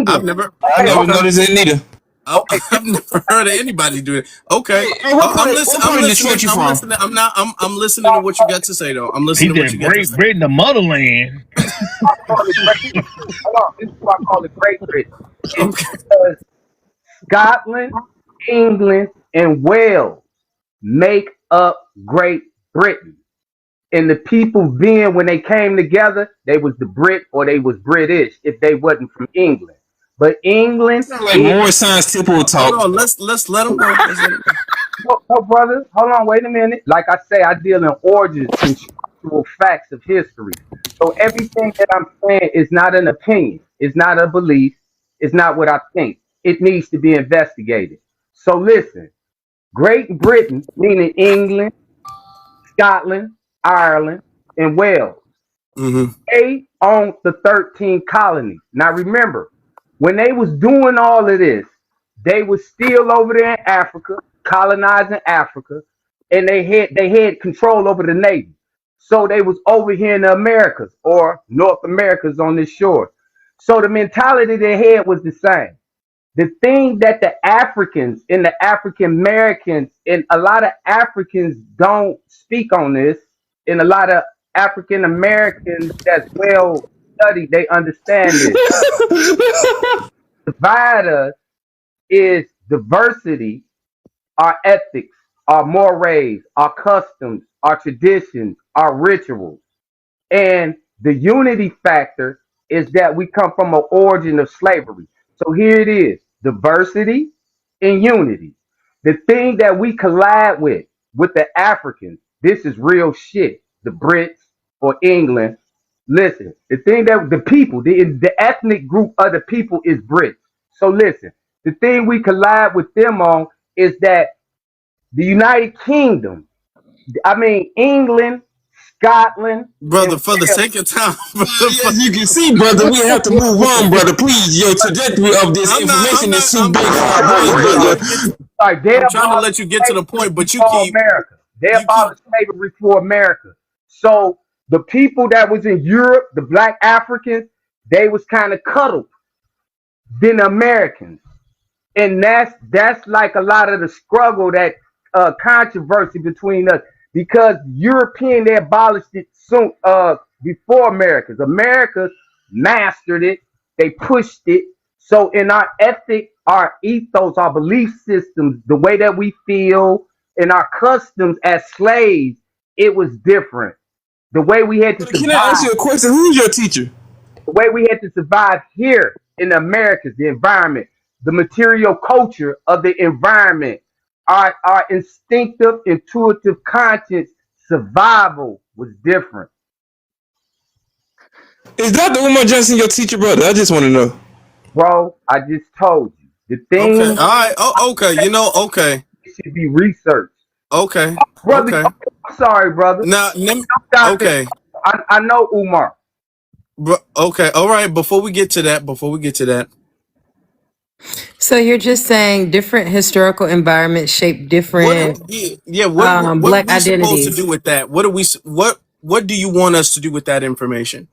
I've England. never, I Okay, never no, noticed that neither. okay, I've never heard of anybody do it. Okay, Hey, what part I'm of listening. what part I'm of listening. Detroit you I'm from? listening. I'm not. I'm listening to what you got to say, though. I'm He listening to what you said got to Great say. Britain, the motherland. I call it Great Britain. Hold on, this is why I call it Great Britain. It's Okay. because Scotland, England, and Wales make up Great Britain. And the people then, when they came together, they was the Brit or they was British if they wasn't from England. But England, Sound like more science temple Hold talk. on. Let's let him go. Let's let him go. no, brother, hold on, wait a minute. Like I say, I deal in origins and structural facts of history. So everything that I'm saying is not an opinion. It's not a belief. It's not what I think. It needs to be investigated. So listen, Great Britain, meaning England, Scotland, Ireland, and Wales. Mm-hmm. They owned the 13 colonies. Now remember, when they was doing all of this, they was still over there in Africa, colonizing Africa, and they had control over the Navy. So they was over here in the Americas or North Americas on this shore. So the mentality they had was the same. The thing that the Africans and the African Americans and a lot of Africans don't speak on this, and a lot of African Americans that's well studied, they understand this. Divide us is diversity, our ethics, our mores, our customs, our traditions, our rituals. And the unity factor is that we come from an origin of slavery. So here it is, diversity and unity. The thing that we collide with the Africans, this is real shit. The Brits or England. Listen, the thing that the people, the ethnic group of the people is Brits. So listen, the thing we collide with them on is that the United Kingdom, I mean, England, Scotland, brother. and For the Wales. sake of time, As you can see, brother, we have to move on, brother. Please, your trajectory of this information is too big for our I'm brains, trying to brother. let you get. Like they I'm trying to abolished let you get to the slavery point, but for America. They you keep. abolished slavery for America. So the people that was in Europe, the black Africans, they was kind of cuddled than Americans. And that's like a lot of the struggle, that controversy between us, because European, they abolished it soon before Americans mastered it, they pushed it. So in our ethic, our ethos, our belief systems, the way that we feel, and our customs as slaves, it was different. The way we had to Can I ask survive, you a question? Who's your teacher? the way we had to survive here in the Americas, the environment, the material culture of the environment, our instinctive, intuitive conscience, survival was different. Is Dr. Umar Johnson your teacher, brother? I just want to know. Bro, I just told you. The Okay. thing All right. Oh, okay. You know. Okay. should be researched. Okay. Brother, Okay. I'm sorry, brother. Now, let me, Doctor, okay. I know Umar. Okay. All right. Before we get to that, So you're just saying different historical environments shape what? different Yeah. What are black we supposed to identities. do with that? What do you want us to do with that information?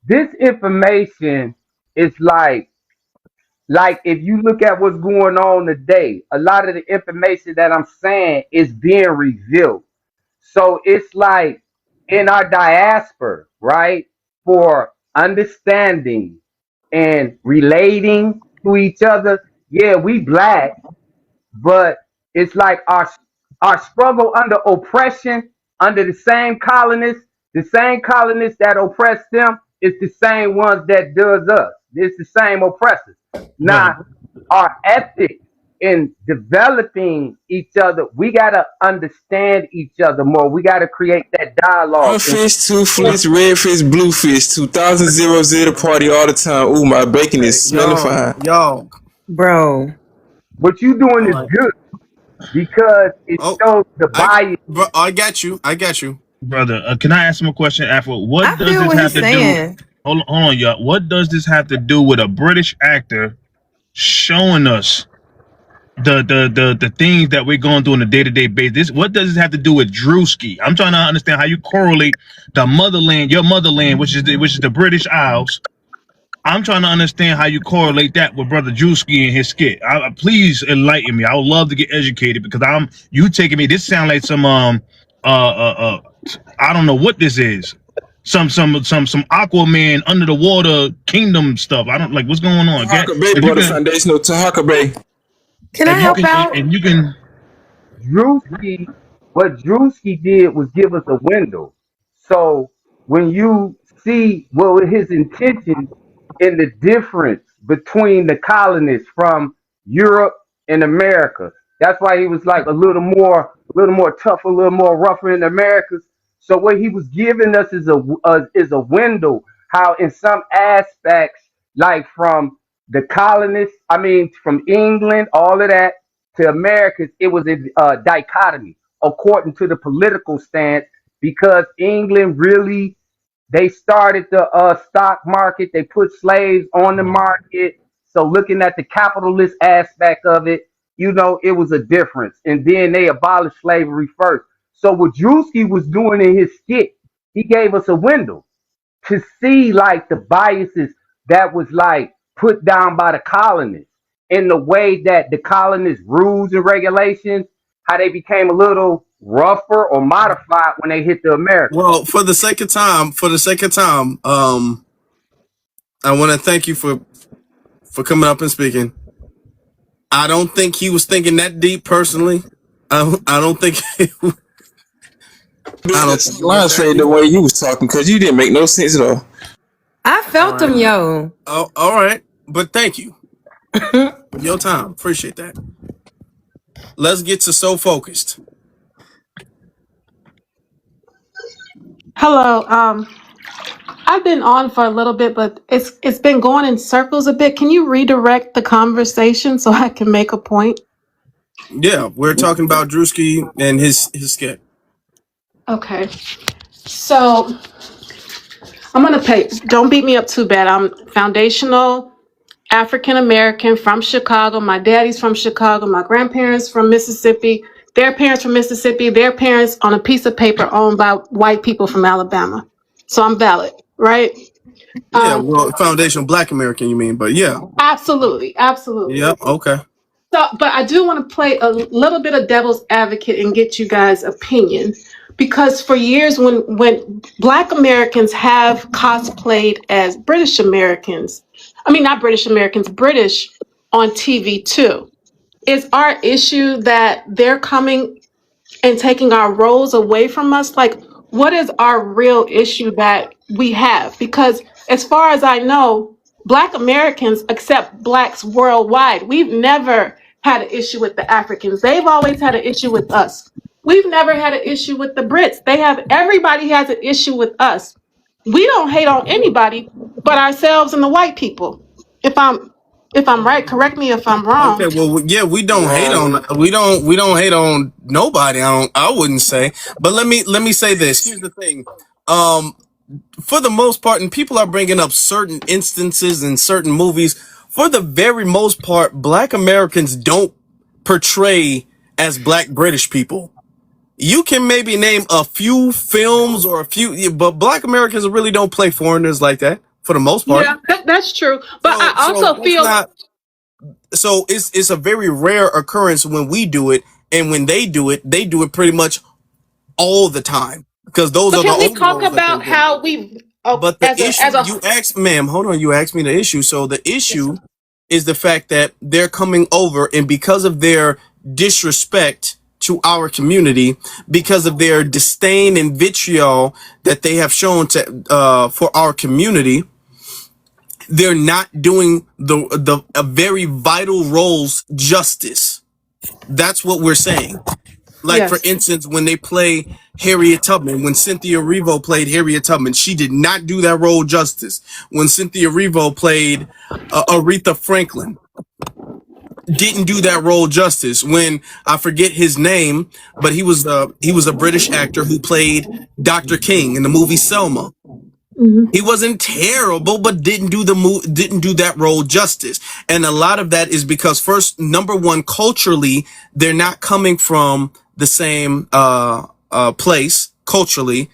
This information is like if you look at what's going on today, a lot of the information that I'm saying is being revealed. So it's like in our diaspora, right? For understanding and relating to each other. Yeah, we black, but it's like our struggle under oppression, under the same colonists that oppress them, it's the same ones that does us. It's the same oppressors. Right. Now, our ethics in developing each other, we gotta understand each other more. We gotta create that One dialogue. And fish, two fish, red fish, blue fish, 2000 party all the time. Ooh, my bacon Okay. is smelling fine. Y'all. Bro. what you doing All is right. good because it Oh, shows the bias. I got you. I got you. Brother. Can I ask him a question? After I what does feel this what have he's to do? saying. Hold on, y'all. What does this have to do with a British actor showing us the things that we're going through on a day-to-day basis? What does this have to do with Druski? I'm trying to understand how you correlate the motherland, your motherland, which is the British Isles. I'm trying to understand how you correlate that with Brother Druski and his skit. Please enlighten me. I would love to get educated because you taking me. This sounds like some I don't know what this is. Some Aquaman under the water kingdom stuff. I don't like what's going on. Okay, Tahaka Bay, if you brother, can, foundational Tahaka Bay. Can I help out? if you can. Druski, what Druski did was give us a window. So when you see what were his intentions in the difference between the colonists from Europe and America, that's why he was like a little more tough, a little more rougher in the Americas. So what he was giving us is a window how in some aspects, like from the colonists, I mean from England, all of that to Americans, it was a dichotomy according to the political stance because England really they started the stock market, they put slaves on the market. So looking at the capitalist aspect of it, it was a difference. And then they abolished slavery first. So what Druski was doing in his skit, he gave us a window to see like the biases that was like put down by the colonists in the way that the colonists rules and regulations, how they became a little rougher or modified when they hit the Americas. Well, for the sake of time, I want to thank you for coming up and speaking. I don't think he was thinking that deep personally. I don't think. I don't think it went Lines that fade the deep. way you was talking because you didn't make no sense at all. I All felt right. him, yo. Oh, all right. But thank you for your time. Appreciate that. Let's get to So Focused. Hello. I've been on for a little bit, but it's been going in circles a bit. Can you redirect the conversation so I can make a point? Yeah, we're talking about Druski and his skit. Okay. So I'm gonna pay. Don't beat me up too bad. I'm foundational African American from Chicago. My daddy's from Chicago. My grandparents from Mississippi. Their parents from Mississippi. Their parents on a piece of paper owned by white people from Alabama. So I'm valid, right? Yeah, well, foundational Black American, you mean? But yeah, Absolutely, absolutely. yeah, okay. So, but I do want to play a little bit of devil's advocate and get you guys' opinion, because for years, when Black Americans have cosplayed as British Americans, I mean not British Americans, British on TV too, is our issue that they're coming and taking our roles away from us? Like, what is our real issue that we have? Because as far as I know, Black Americans accept Blacks worldwide. We've never had an issue with the Africans. They've always had an issue with us. We've never had an issue with the Brits. Everybody has an issue with us. We don't hate on anybody but ourselves and the white people. If I'm right, correct me if I'm Okay, wrong. well, yeah, we don't hate on we don't hate on nobody. I wouldn't say, but let me say this. Here's the thing. Um, for the most part, and people are bringing up certain instances in certain movies. For the very most part, Black Americans don't portray as Black British people. You can maybe name a few films or a few, but Black Americans really don't play foreigners like that for the most part. Yeah, that's true. But I So also that's feel not. So it's a very rare occurrence when we do it, and when they do it pretty much all the time because those But are the can we only talk roles that they about do. how we, oh, But the as a issue as a you asked, ma'am, hold on, you asked me the issue. So the yes, issue is the fact that they're coming over, and because of their disrespect to our community, because of their disdain and vitriol that they have shown to for our community, they're not doing the very vital roles justice. That's what we're saying. Like, for yes. instance, when they play Harriet Tubman, when Cynthia Erivo played Harriet Tubman, she did not do that role justice. When Cynthia Erivo played Aretha Franklin, didn't do that role justice. When I forget his name, but he was a British actor who played Dr. King in the movie Selma. Hmm. He wasn't terrible, but didn't do that role justice. And a lot of that is because, first, number one, culturally, they're not coming from the same place culturally.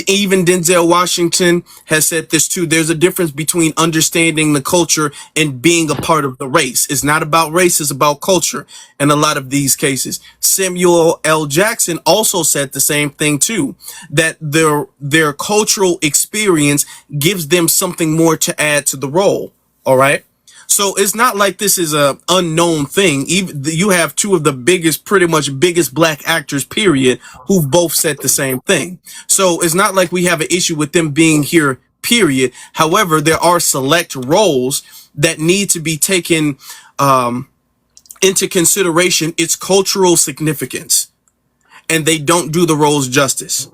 Even Denzel Washington has said this too. There's a difference between understanding the culture and being a part of the race. It's not about race, it's about culture in a lot of these cases. Samuel L. Jackson also said the same thing too, that their cultural experience gives them something more to add to the role. All right. So it's not like this is a unknown thing. Even you have two of the biggest, pretty much biggest Black actors, period, who've both said the same thing. So it's not like we have an issue with them being here, period. However, there are select roles that need to be taken into consideration its cultural significance, and they don't do the roles justice.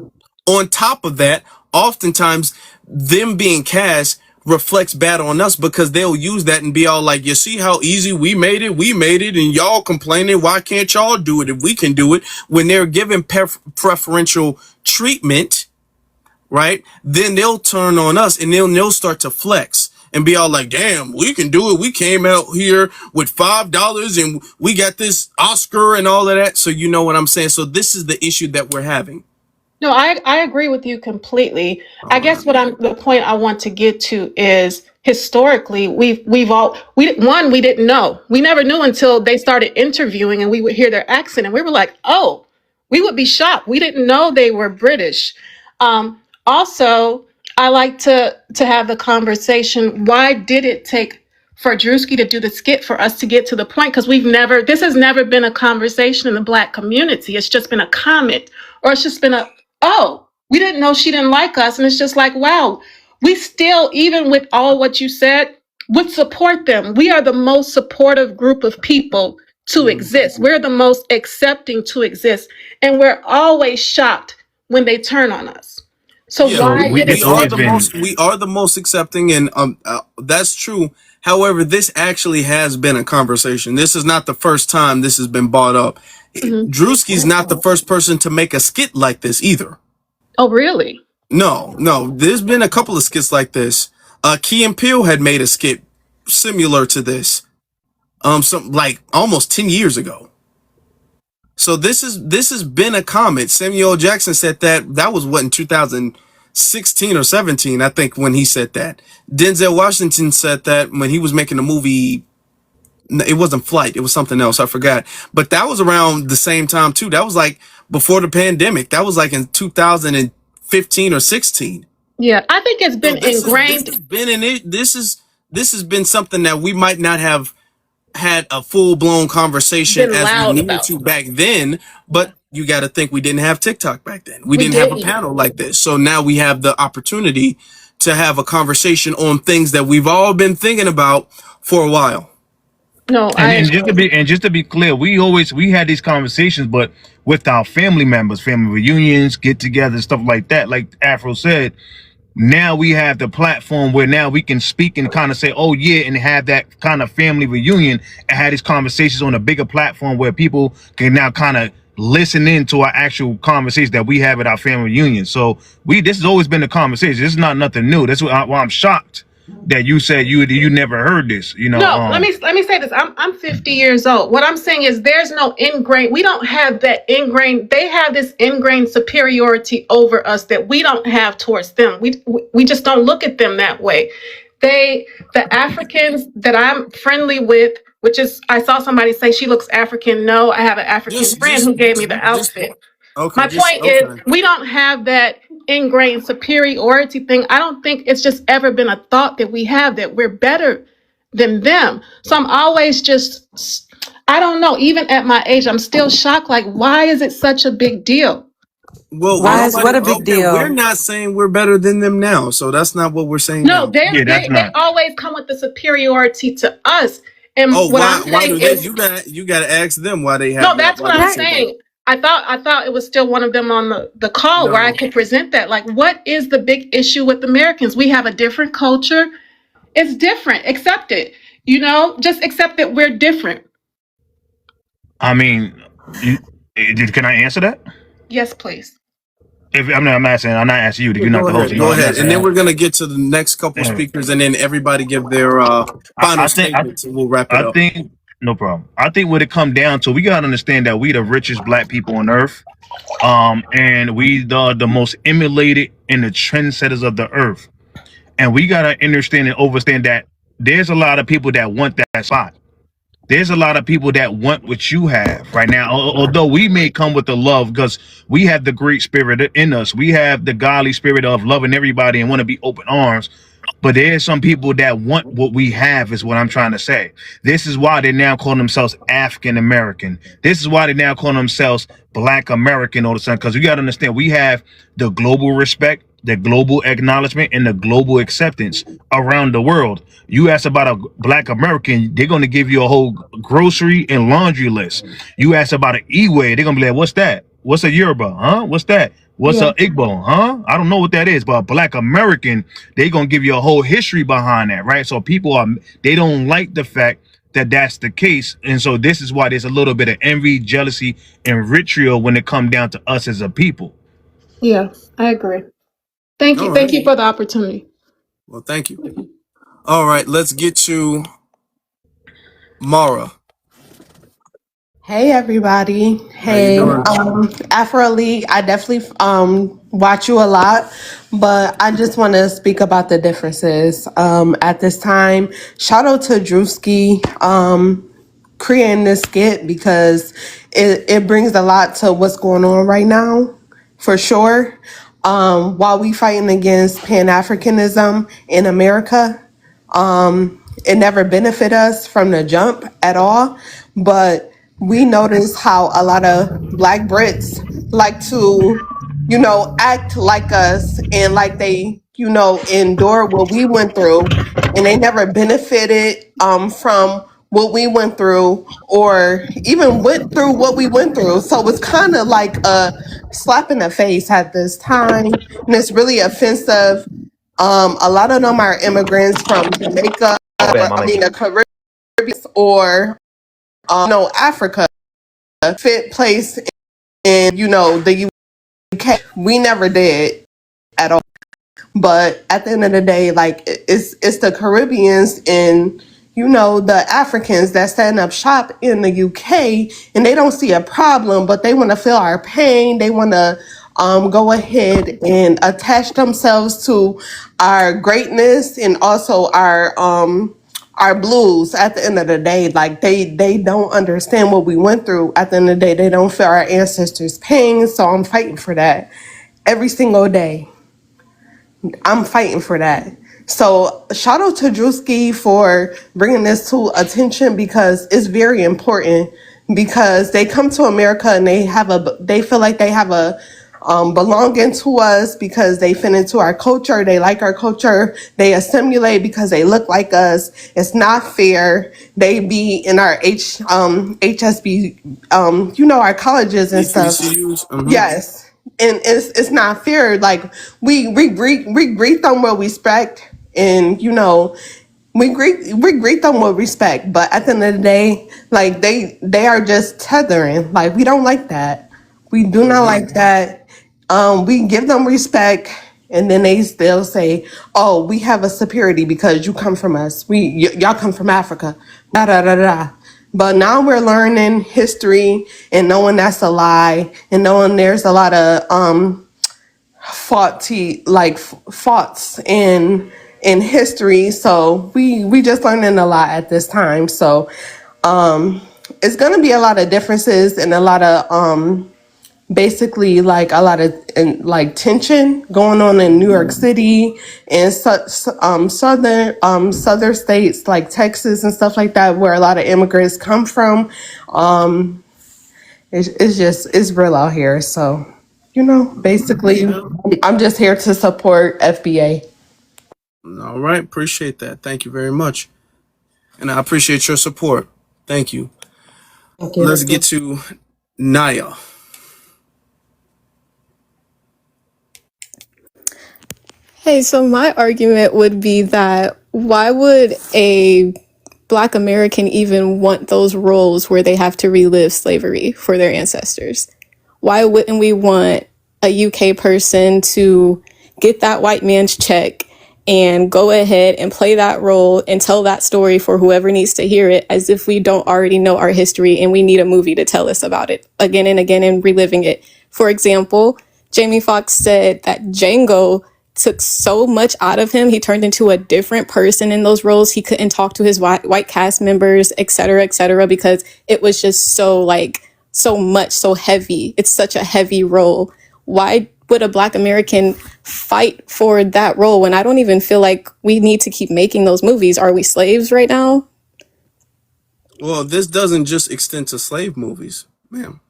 On top of that, oftentimes them being cast reflects bad on us because they'll use that and be all like, you see how easy we made it, and y'all complaining, why can't y'all do it if we can do it? When they're given preferential treatment, right, then they'll turn on us and they'll start to flex and be all like, damn, we can do it. We came out here with $5 and we got this Oscar and all of that. So you know what I'm saying? So this is the issue that we're having. No, I agree with you completely. I All right. guess the point I want to get to is historically we didn't know. We never knew until they started interviewing and we would hear their accent and we were like, oh, we would be shocked. We didn't know they were British. Also, I like to have the conversation. Why did it take for Druski to do the skit for us to get to the point? Because this has never been a conversation in the Black community. It's just been a comment, or it's just been oh, we didn't know she didn't like us. And it's just like, wow, we still, even with all what you said, would support them. We are the most supportive group of people to exist. We're the most accepting to exist. And we're always shocked when they turn on us. So Yeah, why did we it It's are always the take? been. most accepting, and that's true. However, this actually has been a conversation. This is not the first time this has been brought up. Mhm. Drewski's not the first person to make a skit like this either. Oh, really? No. There's been a couple of skits like this. Key and Peele had made a skit similar to this. Some like almost 10 years ago. So this has been a comment. Samuel L. Jackson said that was what, in 2016 or 17, I think, when he said that. Denzel Washington said that when he was making the movie. It wasn't Flight, it was something else, I forgot. But that was around the same time too. That was like before the pandemic. That was like in 2015 or 16. Yeah, I think it's So been this ingrained. has been in it. This has been something that we might not have had a full blown conversation Been as we loud needed about. to back then, Yeah, but you got to think we didn't have TikTok back then. We we didn't have a didn't. panel like this. So now we have the opportunity to have a conversation on things that we've all been thinking about for a while. No, And, I and just to agree. be clear, we had these conversations, but with our family members, family reunions, get together, stuff like that. Like Afro said, now we have the platform where now we can speak and kind of say, oh yeah, and have that kind of family reunion and have these conversations on a bigger platform where people can now kind of listen in to our actual conversations that we have at our family reunion. So this has always been the conversation. This is not nothing new. That's why I'm shocked that you said you never heard this. No, let me say this. I'm 50 years old. What I'm saying is there's no ingrained. We don't have that ingrained. They have this ingrained superiority over us that we don't have towards them. We just don't look at them that way. The Africans that I'm friendly with, which is I saw somebody say she looks African. No, I have an African Just, friend just, who gave me just, the just outfit. okay. My Just point is, okay. we don't have that ingrained superiority thing. I don't think it's just ever been a thought that we have that we're better than them. So I'm always just, I don't know, even at my age, I'm still shocked. Like, why is it such a big deal? Well, Why is nobody. what a big Okay, we're deal? not saying we're better than them now, so that's not what we're saying No, now. they always come with the superiority to us. And Oh, what I'm why saying do they? is, You gotta ask them why they have no, that. that's Why what they I'm say that. saying. I thought it was still one of them on the call where I No. could present that. Like, what is the big issue with Americans? We have a different culture. It's different. Accept it. Just accept that we're different. I mean, can I answer that? Yes, please. If I'm not asking you. Yeah, You're not go the host. ahead. You know, Go I'm ahead. not And then saying. we're gonna get to the next couple speakers, and then everybody give their final I think I, statements, and we'll wrap it I up. think no problem. I think what it come down to, we gotta understand that we the richest black people on earth. And we the most emulated and the trendsetters of the earth. And we gotta understand and understand that there's a lot of people that want that spot. There's a lot of people that want what you have right now. Although we may come with the love because we have the great spirit in us. We have the godly spirit of loving everybody and want to be open arms. But there's some people that want what we have, is what I'm trying to say. This is why they now call themselves African American. This is why they now call themselves Black American all of a sudden. Because you got to understand, we have the global respect, the global acknowledgement, and the global acceptance around the world. You ask about a Black American, they're going to give you a whole grocery and laundry list. You ask about an E-way, they're going to be like, what's that? What's a Yoruba? Huh? What's that? What's Yeah. a Igbo? Huh? I don't know what that is, but a Black American, they gonna give you a whole history behind that, right? So they don't like the fact that that's the case, and so this is why there's a little bit of envy, jealousy, and vitriol when it comes down to us as a people. Yeah, I agree. Thank All you. right. Thank you for the opportunity. Well, thank you. All right, let's get to Mara. Hey everybody. How you Hey, doing? Afro League, I definitely watch you a lot, but I just want to speak about the differences at this time. Shout out to Druski creating this skit because it brings a lot to what's going on right now, for sure. While we fighting against Pan-Africanism in America, it never benefit us from the jump at all, but we notice how a lot of Black Brits like to, act like us and like they, endure what we went through, and they never benefited from what we went through or even went through what we went through. So it's kind of like a slap in the face at this time, and it's really offensive. A lot of them are immigrants from Jamaica, My bad, my the nigga. Caribbean, or Africa. Fit place in the UK UK. We never did at all. But at the end of the day, like it's the Caribbeans and the Africans that stand up shop in the UK, and they don't see a problem, but they want to feel our pain. They want to go ahead and attach themselves to our greatness and also our blues. At the end of the day, like they don't understand what we went through. At the end of the day, they don't feel our ancestors' pain. So I'm fighting for that every single day. I'm fighting for that. So shout out to Druski for bringing this to attention because it's very important. Because they come to America and they feel like they have a belonging to us because they fit into our culture. They like our culture. They assimilate because they look like us. It's not fair. They be in our HSB, our colleges and stuff. HBCUs. Yes. And it's not fair. Like we greet them with respect, and we greet them with respect. But at the end of the day, like they are just tethering. Like we don't like that. We do not like that. We give them respect, and then they still say, "Oh, we have a superiority because you come from us. Y'all come from Africa." Da da da da. But now we're learning history and knowing that's a lie, and knowing there's a lot of faults in history. So we just learning a lot at this time. So it's gonna be a lot of differences and a lot of basically like a lot of like tension going on in New York City and southern states like Texas and stuff like that, where a lot of immigrants come from. It's real out here. So basically, I'm just here to support FBA. All right, appreciate that. Thank you very much, and I appreciate your support. Thank you. Thank you. Let's get to Naya. Hey, so my argument would be that why would a Black American even want those roles where they have to relive slavery for their ancestors? Why wouldn't we want a UK person to get that white man's check and go ahead and play that role and tell that story for whoever needs to hear it, as if we don't already know our history and we need a movie to tell us about it again and again and reliving it? For example, Jamie Foxx said that Django took so much out of him. He turned into a different person in those roles. He couldn't talk to his white cast members, et cetera, because it was just so much, so heavy. It's such a heavy role. Why would a Black American fight for that role when I don't even feel like we need to keep making those movies? Are we slaves right now? Well, this doesn't just extend to slave movies, ma'am.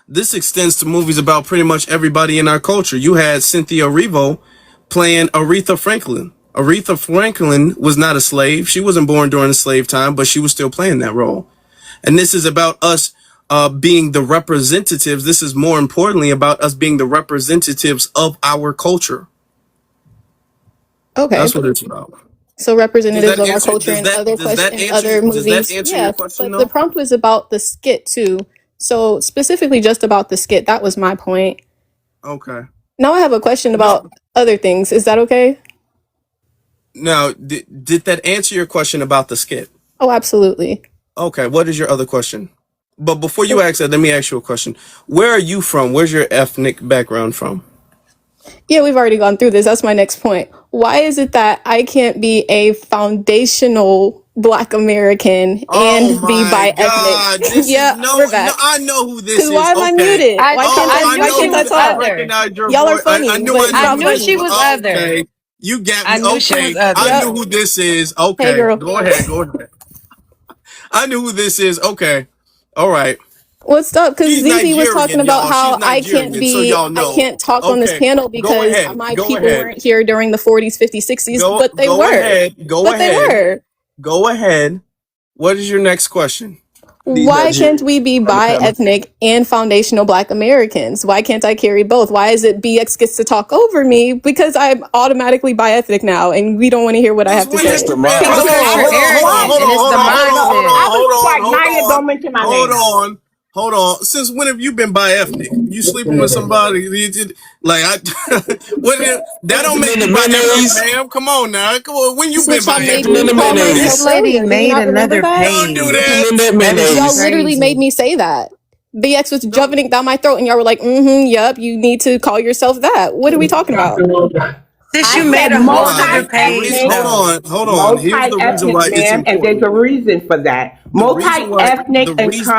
This extends to movies about pretty much everybody in our culture. You had Cynthia Erivo playing Aretha Franklin. Aretha Franklin was not a slave. She wasn't born during the slave time, but she was still playing that role. And this is about us being the representatives. This is more importantly about us being the representatives of our culture. Okay. That's what it's about. So representatives of our culture Does and that other movies. answer Yeah, your question? but the prompt was about the skit too. So specifically just about the skit. That was my point. Okay. Now I have a question about other things. Is that okay? Now, did that answer your question about the skit? Oh, absolutely. Okay. What is your other question? But before you ask that, let me ask you a question. Where are you from? Where's your ethnic background from? Yeah, we've already gone through this. That's my next point. Why is it that I can't be a foundational Black American and be bi-ethnic? Yeah, we're back. I know who this is. Why am I muted? Why can't I talk? I recognize your Y'all are voice. funny, but stop funny. Okay. You got me. Okay. I knew who this is. Okay. Hey, girl. Go ahead. I knew who this is. Okay. All right. What's up? Because She's ZZ was talking Nigerian, about y'all. how She's I can't Nigerian, so y'all know. I can't talk on this Okay. panel Go because ahead. my Go people ahead. weren't here during the 40s, 50s, 60s, but they Go were. ahead. Go but ahead. they were. Go ahead. What is your next question? Why can't we be bi-ethnic and foundational Black Americans? Why can't I carry both? Why is it BX gets to talk over me? Because I'm automatically bi-ethnic now, and we don't want to hear what I have to say. Hold on. I was like, Naya, don't mention my name. Hold on. Since when have you been bi-ethnic? You sleeping with somebody? Like that don't make you bi-ethnic, Mayonnaise. ma'am. Come on now. Come on. When you been Since y'all made Dipping bi-ethnic? in me the call This myself mayonnaise. lady earlier. Do you made not remember another that? Don't do page. Dipping that. in that That is Y'all mayonnaise. literally made crazy. me say that. BX was Don't. jumping down my throat, and y'all were like, yep, you need to call yourself that. What are we talking about? Sis, I you made said a whole nother Why? The page reason. multi-ethnic, though. Hold on. Here's the reason multi-ethnic, why it's ma'am, and there's important. a reason for that. The reason why. Multi-ethnic The and reason.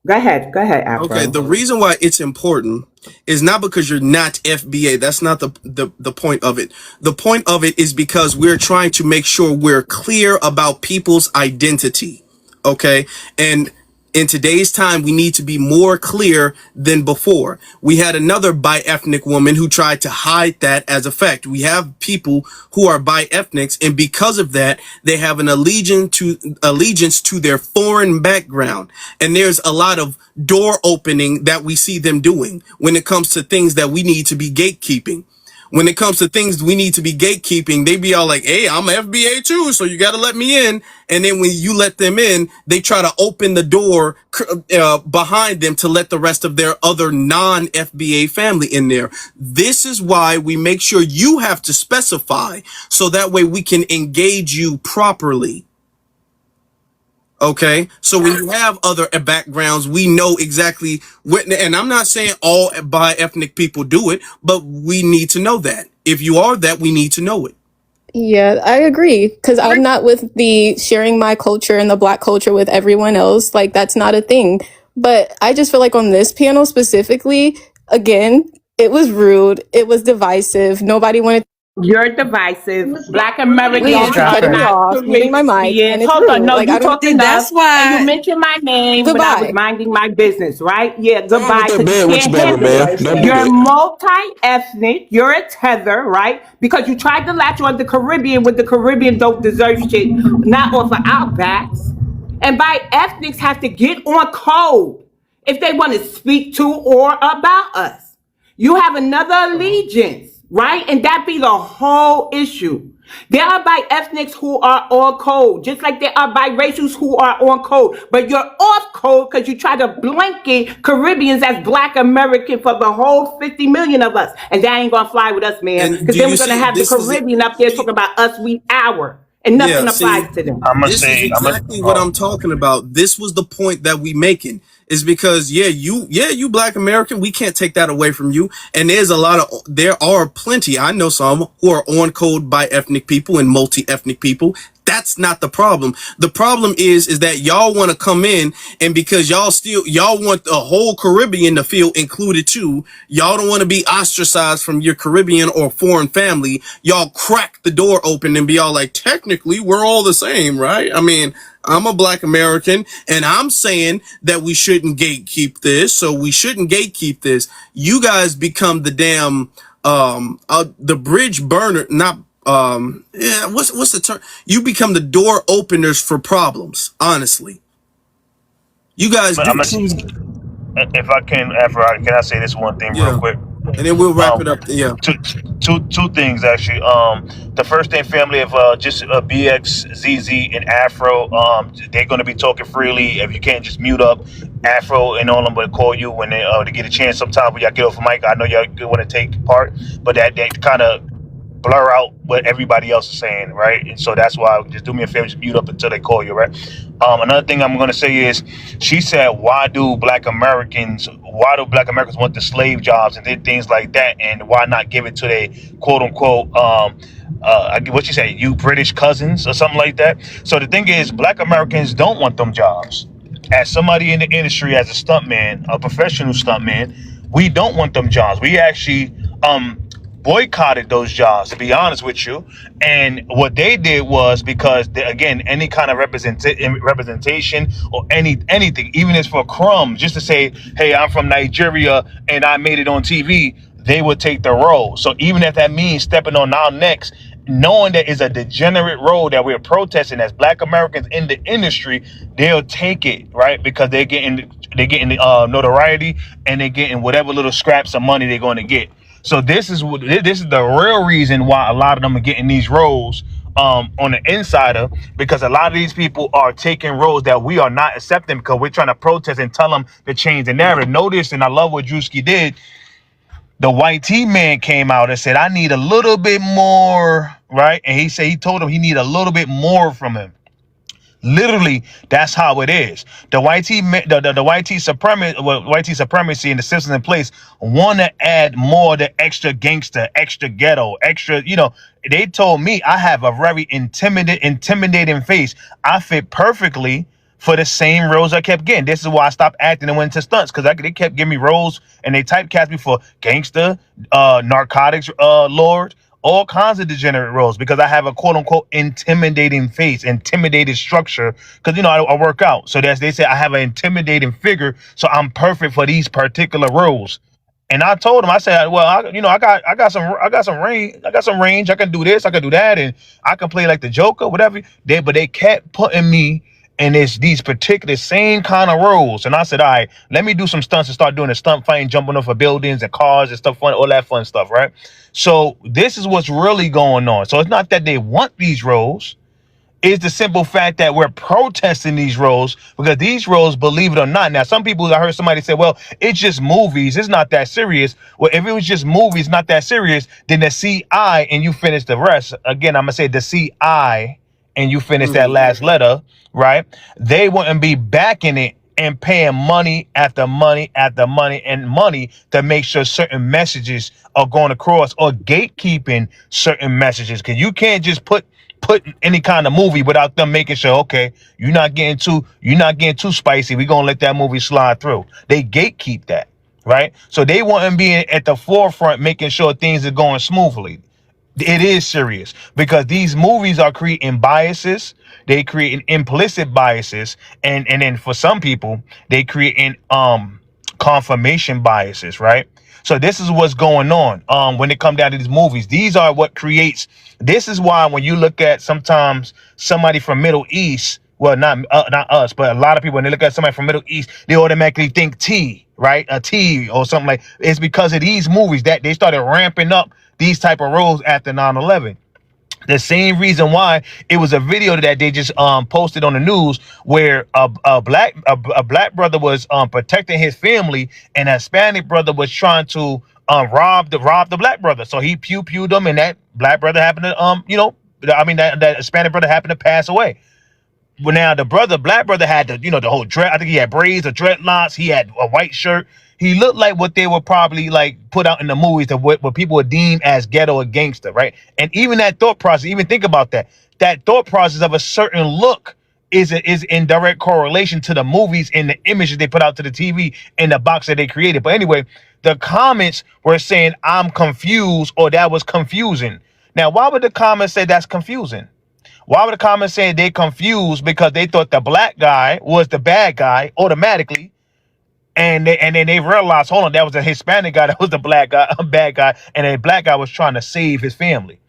go ahead, Okay, Afro. the reason why it's important is not because you're not FBA. That's not the point of it. The point of it is because we're trying to make sure we're clear about people's identity. Okay? And in today's time, we need to be more clear than before. We had another bi-ethnic woman who tried to hide that as a fact. We have people who are bi-ethnics, and because of that, they have an allegiance to their foreign background. And there's a lot of door opening that we see them doing when it comes to things that we need to be gatekeeping. When it comes to things we need to be gatekeeping, they be all like, hey, I'm FBA too, so you got to let me in. And then when you let them in, they try to open the door behind them to let the rest of their other non-FBA family in there. This is why we make sure you have to specify so that way we can engage you properly. Okay, so when you have other backgrounds, we know exactly what, and I'm not saying all bi-ethnic people do it, but we need to know that. If you are that, we need to know it. Yeah, I agree. Because I'm not with the sharing my culture and the Black culture with everyone else. Like, that's not a thing. But I just feel like on this panel specifically, again, it was rude. It was divisive. Nobody wanted. You're divisive. Black Please Y'all Americans keep drop are cutting me her. not off, muting my mic, and Caribbeans. it's Hold on. rude. No, Like, you I don't. talked See, enough. that's And you why. mentioned my name when I was Goodbye. minding my business, right? Yeah, Go on with goodbye, that because you bad with you, can't baby handle bear. it. Don't do You're that. multi-ethnic. You're a tether, right? Because you tried to latch on the Caribbean when the Caribbean don't deserve shit, not off of our backs. And by ethnics have to get on code if they want to speak to or about us. You have another allegiance, right? And that be the whole issue. There are bi-ethnics who are on code, just like there are biracials who are on code. But you're off code because you try to blanket Caribbeans as Black American for the whole 50 million of us. And that ain't gonna fly with us, man. And Because do then you we're gonna see, have the this is it. Caribbean up there talking about us, we, our. And Yeah, nothing see, applies to them. I'm gonna this is say, I'm gonna. exactly what I'm Oh, talking about. This was the point that we making is because you Black American, we can't take that away from you. And there are plenty. I know some who are on code by ethnic people and multi-ethnic people. That's not the problem. The problem is that y'all want to come in, and because y'all want the whole Caribbean to feel included too. Y'all don't want to be ostracized from your Caribbean or foreign family. Y'all crack the door open and be all like, technically, we're all the same, right? I mean, I'm a Black American, and I'm saying that we shouldn't gatekeep this, so we shouldn't gatekeep this. You guys become the damn the bridge burner, not yeah, what's the term? You become the door openers for problems, honestly. You guys I'm do. gonna. If I can, can I say this one thing real Yeah. quick? And then we'll wrap it Um, up. Yeah. two things actually. The first thing, family of just BX, ZZ, and Afro. They're gonna be talking freely. If you can't just mute up, Afro and all of them will call you when they get a chance. Sometime when y'all get off the mic, I know y'all want to take part, but that kind of blur out what everybody else is saying, right? And so that's why just do me a favor, just mute up until they call you, right? Another thing I'm going to say is, she said, why do Black Americans want the slave jobs and did things like that, and why not give it to their quote unquote what you say, you British cousins or something like that? So the thing is, Black Americans don't want them jobs. As somebody in the industry, as a stuntman, a professional stuntman, we don't want them jobs. We actually boycotted those jobs, to be honest with you. And what they did was, because again, any kind of representation or anything, even if it's for crumbs, just to say, hey, I'm from Nigeria and I made it on TV, they would take the role. So even if that means stepping on our necks, knowing that it's a degenerate role that we're protesting as Black Americans in the industry, they'll take it, right? Because they're getting notoriety, and they're getting whatever little scraps of money they're going to get. So this is the real reason why a lot of them are getting these roles on the insider, because a lot of these people are taking roles that we are not accepting because we're trying to protest and tell them to change the narrative. Notice, and I love what Druski did. The white T man came out and said, "I need a little bit more," right? And he told him he need a little bit more from him. Literally, that's how it is. The white T supremacy and the systems in place want to add more the extra gangster, extra ghetto, extra. They told me I have a very intimidating face. I fit perfectly for the same roles I kept getting. This is why I stopped acting and went into stunts, because they kept giving me roles and they typecast me for gangster, narcotics lord, all kinds of degenerate roles, because I have a quote unquote intimidating face, intimidating structure, because I work out. So they say I have an intimidating figure, so I'm perfect for these particular roles. And I told him, I said, well, I got some range. I can do this, I can do that, and I can play like the Joker, whatever. But they kept putting me in these particular same kind of roles. And I said, all right, let me do some stunts and start doing the stunt fighting, jumping off of buildings and cars and stuff, fun, all that fun stuff, right? So this is what's really going on. So it's not that they want these roles. It's the simple fact that we're protesting these roles, because these roles, believe it or not. Now, some people, I heard somebody say, well, it's just movies, it's not that serious. Well, if it was just movies, not that serious, then the CI and you finish the rest. Again, I'm going to say the CI and you finish that last letter, right? They wouldn't be backing it and paying money after money after money and money to make sure certain messages are going across, or gatekeeping certain messages. Because you can't just put any kind of movie without them making sure, okay, you're not getting too spicy, we're gonna let that movie slide through. They gatekeep that, right? So they want to be at the forefront, making sure things are going smoothly. It is serious, because these movies are creating biases. They creating implicit biases, and then for some people, they creating confirmation biases, right? So this is what's going on when it comes down to these movies. These are what creates. This is why when you look at sometimes somebody from Middle East, well, not us, but a lot of people, when they look at somebody from Middle East, they automatically think T, right? A T or something like. It's because of these movies that they started ramping up these type of roles after 9/11. The same reason why it was a video that they just posted on the news, where a black brother was protecting his family, and a Hispanic brother was trying to rob the black brother. So he pewed them, and that black brother happened to that Hispanic brother happened to pass away. Well, now the black brother had the whole dread. I think he had braids or dreadlocks. He had a white shirt. He looked like what they were probably like put out in the movies, that what people would deem as ghetto or gangster, right? And even that thought process, even think about that. That thought process of a certain look is in direct correlation to the movies and the images they put out to the TV and the box that they created. But anyway, the comments were saying, I'm confused, or that was confusing. Now, why would the comments say that's confusing? Why would the comments say they confused? Because they thought the black guy was the bad guy automatically. And then they realized, hold on, that was a Hispanic guy that was the black guy, bad guy, and a black guy was trying to save his family.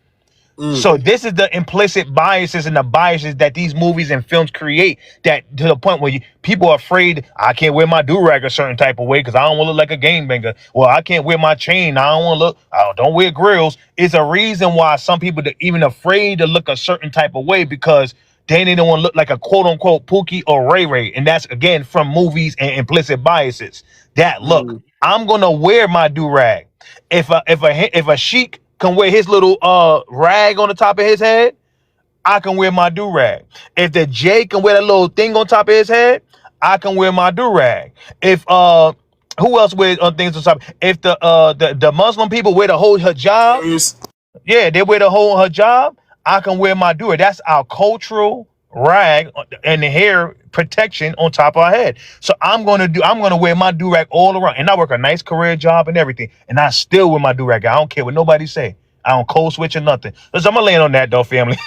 So this is the implicit biases and the biases that these movies and films create, that to the point where people are afraid, I can't wear my do-rag a certain type of way because I don't want to look like a gangbanger. Well, I can't wear my chain. I don't want to look, I don't wear grills. It's a reason why some people are even afraid to look a certain type of way, because they don't want to look like a quote-unquote Pookie or Ray Ray. And that's, again, from movies and implicit biases. That look, I'm going to wear my do-rag. If a sheik can wear his little rag on the top of his head, I can wear my do-rag. If the J can wear that little thing on top of his head, I can wear my do-rag. If who else wears things on top? If the Muslim people wear the whole hijab, yeah, they wear the whole hijab, I can wear my do-rag. That's our cultural rag and the hair protection on top of our head. So I'm gonna wear my do-rag all around, and I work a nice career job and everything, and I still wear my do-rag. I don't care what nobody say. I don't code switch or nothing. So I'm gonna land on that though, family.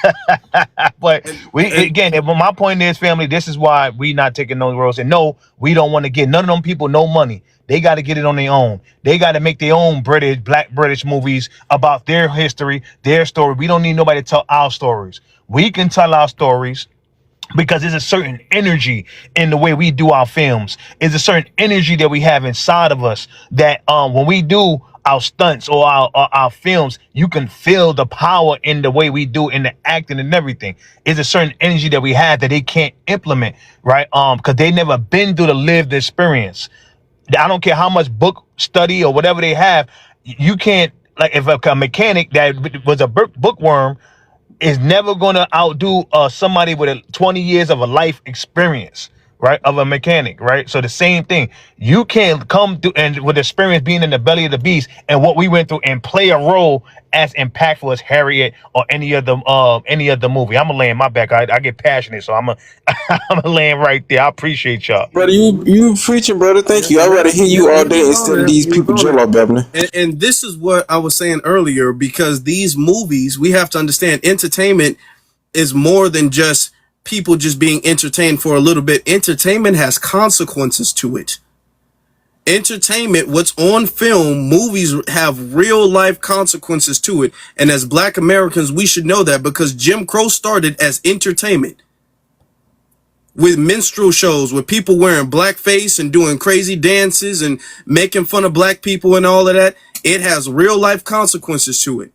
But my point is, family, this is why we not taking those roles. And no, we don't want to get none of them people no money. They got to get it on their own. They got to make their own black British movies about their history, their story. We don't need nobody to tell our stories. We can tell our stories, because there's a certain energy in the way we do our films. There's a certain energy that we have inside of us that when we do our stunts or our films, you can feel the power in the way we do in the acting and everything. It's a certain energy that we have that they can't implement, right? Because they never been through the lived experience. I don't care how much book study or whatever they have, you can't, like, if a mechanic that was a bookworm is never going to outdo somebody with 20 years of a life experience, right, of a mechanic, right? So the same thing, you can't come through and with experience being in the belly of the beast and what we went through and play a role as impactful as Harriet or any other movie. I'm gonna lay in my back. I get passionate, so I'm a I'm gonna land right there. I appreciate y'all. Brother, you preaching, brother. Thank you. I'd rather hear you all day instead of these people drill off babbling. And this is what I was saying earlier, because these movies, we have to understand, entertainment is more than just people just being entertained for a little bit. Entertainment has consequences to it. Entertainment, what's on film, movies have real life consequences to it. And as Black Americans, we should know that, because Jim Crow started as entertainment with minstrel shows, with people wearing blackface and doing crazy dances and making fun of black people and all of that. It has real life consequences to it.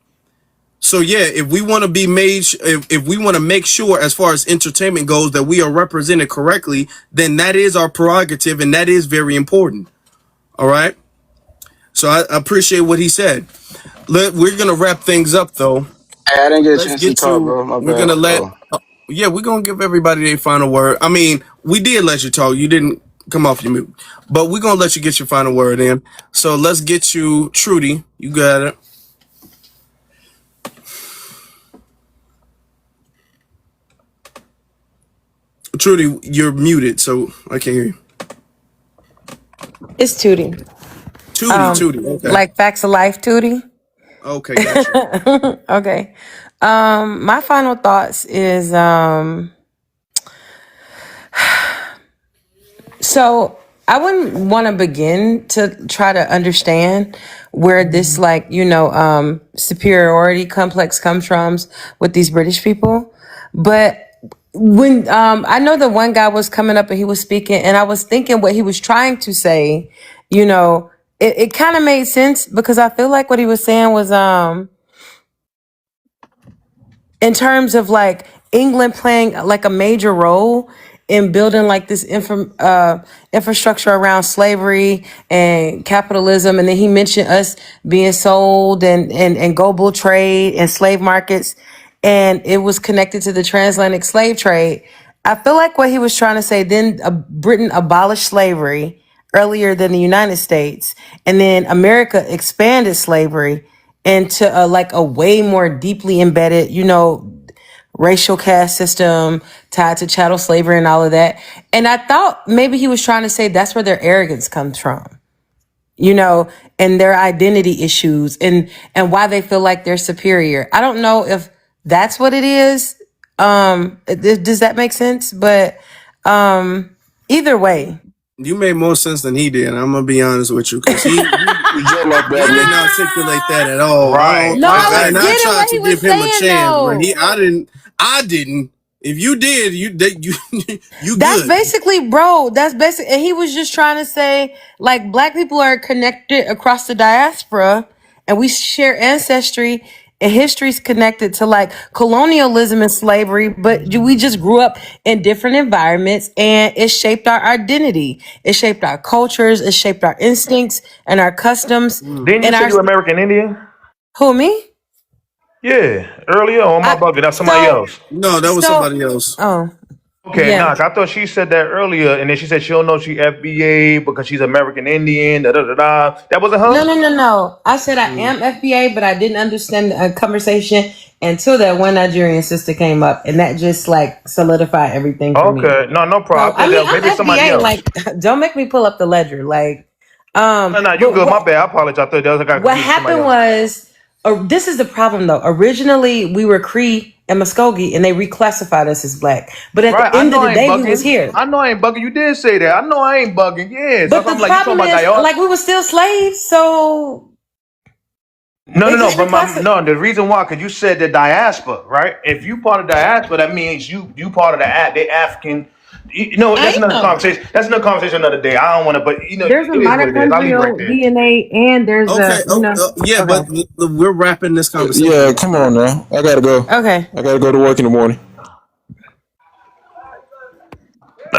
So yeah, if we want to be made, if we want to make sure, as far as entertainment goes, that we are represented correctly, then that is our prerogative, and that is very important. All right. So I appreciate what he said. We're gonna wrap things up though. Hey, I didn't get a Let's chance to get talk, to. bro. My We're bad. gonna let. Oh. Yeah, we're gonna give everybody their final word. I mean, we did let you talk. You didn't come off your mute, but we're gonna let you get your final word in. So let's get you, Trudy. You got it. Trudy, you're muted, so I can't hear you. It's Tootie. Tootie. Okay. Like Facts of Life Tootie. Okay, gotcha. Okay. My final thoughts is so I wouldn't want to begin to try to understand where this, like, superiority complex comes from with these British people. But when I know the one guy was coming up and he was speaking, and I was thinking what he was trying to say, it kind of made sense, because I feel like what he was saying was in terms of like England playing like a major role in building like this infrastructure around slavery and capitalism. And then he mentioned us being sold and global trade and slave markets. And it was connected to the transatlantic slave trade. I feel like what he was trying to say, then Britain abolished slavery earlier than the United States. And then America expanded slavery into like a way more deeply embedded, racial caste system tied to chattel slavery and all of that. And I thought maybe he was trying to say that's where their arrogance comes from, and their identity issues and why they feel like they're superior. I don't know if that's what it is. Does that make sense? But either way. You made more sense than he did. I'm gonna be honest with you, because he didn't articulate that at all. Right. No, I And was I getting tried what to he was give him a saying chance, though. but I didn't. If you did, you That's good. basically, bro. That's basic. And he was just trying to say, like, black people are connected across the diaspora, and we share ancestry and history's connected to like colonialism and slavery. But we just grew up in different environments, and it shaped our identity. It shaped our cultures. It shaped our instincts and our customs. Didn't you And say our you American Indian? who me? Yeah, earlier on my bucket. That's somebody So else. No, that was somebody else. Oh, Okay, yeah. Knock. I thought she said that earlier, and then she said she don't know she FBA because she's American Indian. Da da da da. That wasn't No, her. no, no, no. I said I am FBA, but I didn't understand the conversation until that one Nigerian sister came up, and that just like solidified everything for me. Okay, no So problem. I I thought mean, that maybe I'm somebody FBA. else. Like, don't make me pull up the ledger. Like, No, you but good. My bad. I apologize. I thought that was I got what confused with somebody happened else. was, this is the problem though. Originally, we were Cree and Muskogee, and they reclassified us as black. But at Right. the I end know of the I ain't day, we was bugging. here. I know I ain't bugging. You did say that. I know I ain't bugging. Yes. But That's why the I'm like, you talking problem about is, Dior? like, we were still slaves, so No, they no, no. just But reclassified. no. The reason why, because you said the diaspora, right? If you part of diaspora, that means you part of the they African That's I another am. conversation. That's another conversation another day. I don't want to, but There's a it is what it is. I'll leave it right mitochondrial there. DNA, and there's Okay. a Yeah, but Okay. we're wrapping this conversation Yeah, up. come on now. I gotta go. Okay. I gotta go to work in the morning.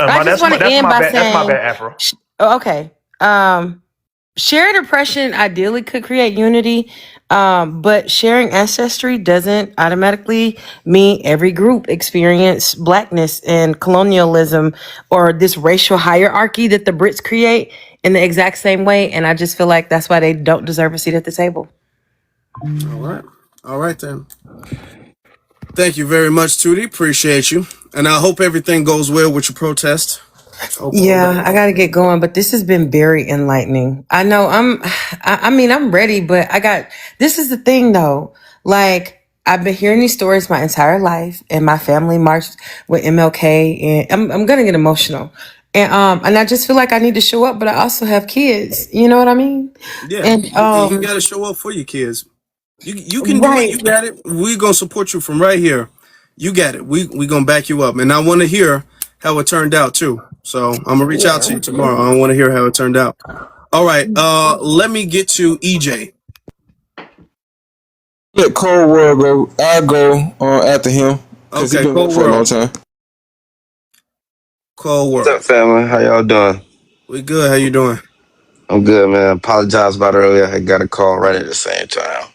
I just want to That's end my by bad. That's my saying, bad, Afro. okay. Shared oppression ideally could create unity, but sharing ancestry doesn't automatically mean every group experience blackness and colonialism or this racial hierarchy that the Brits create in the exact same way. And I just feel like that's why they don't deserve a seat at the table. All right. All right then. Thank you very much, Tootie. Appreciate you. And I hope everything goes well with your protest. Hope all Yeah, I that. got to get going, but this has been very enlightening. I know I mean, I'm ready, but this is the thing though. Like, I've been hearing these stories my entire life, and my family marched with MLK, and I'm going to get emotional. And I just feel like I need to show up, but I also have kids. You know what I mean? Yeah, And, you got to show up for your kids. You can do it. right. You got it. We're gonna support you from right here. You got it. We gonna back you up. And I want to hear how it turned out too. So I'm gonna reach out to Yeah. you tomorrow. I want to hear how it turned out. All right. Let me get to EJ. Let Cold World go. I go after him because he Okay, been waiting Cold for a long World. time. Cold What's up, World. family? How y'all doing? We good. How you doing? I'm good, man. Apologize about earlier. I got a call right at the same time.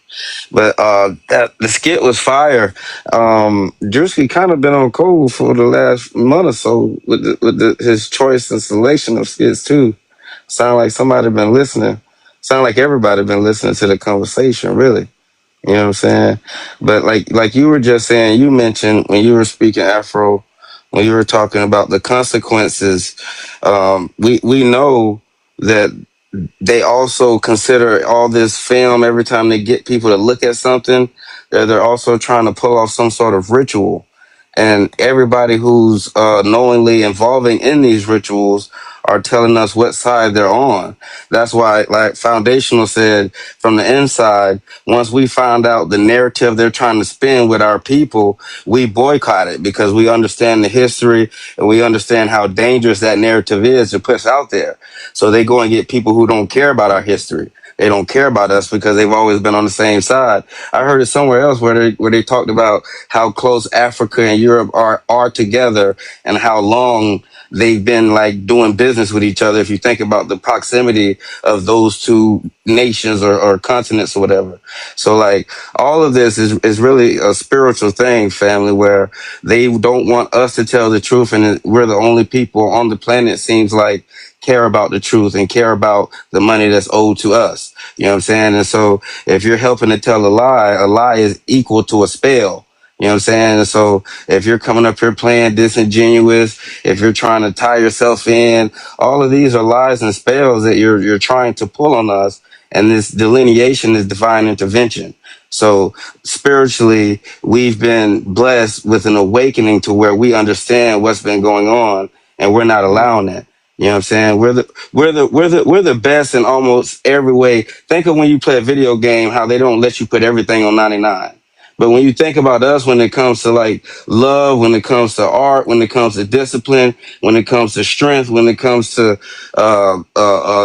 But that the skit was fire. Druski kind of been on cold for the last month or so with his choice and selection of skits too. Sound like somebody been listening. Sound like everybody been listening to the conversation, really. You know what I'm saying? But like you were just saying, you mentioned when you were speaking Afro, when you were talking about the consequences, we know that they also consider all this film every time they get people to look at something. They're also trying to pull off some sort of ritual. And everybody who's knowingly involving in these rituals are telling us what side they're on. That's why, like Foundational said, from the inside, once we found out the narrative they're trying to spin with our people, we boycott it because we understand the history and we understand how dangerous that narrative is to push out there. So they go and get people who don't care about our history. They don't care about us because they've always been on the same side. I heard it somewhere else where they talked about how close Africa and Europe are together and how long they've been like doing business with each other. If you think about the proximity of those two nations or continents or whatever. So like all of this is really a spiritual thing, family, where they don't want us to tell the truth. And we're the only people on the planet, seems like, care about the truth and care about the money that's owed to us. You know what I'm saying? And so if you're helping to tell a lie is equal to a spell. You know what I'm saying? And so if you're coming up here playing disingenuous, if you're trying to tie yourself in, all of these are lies and spells that you're trying to pull on us. And this delineation is divine intervention. So spiritually, we've been blessed with an awakening to where we understand what's been going on, and we're not allowing that. You know what I'm saying? We're the best in almost every way. Think of when you play a video game, how they don't let you put everything on 99. But when you think about us, when it comes to like love, when it comes to art, when it comes to discipline, when it comes to strength, when it comes to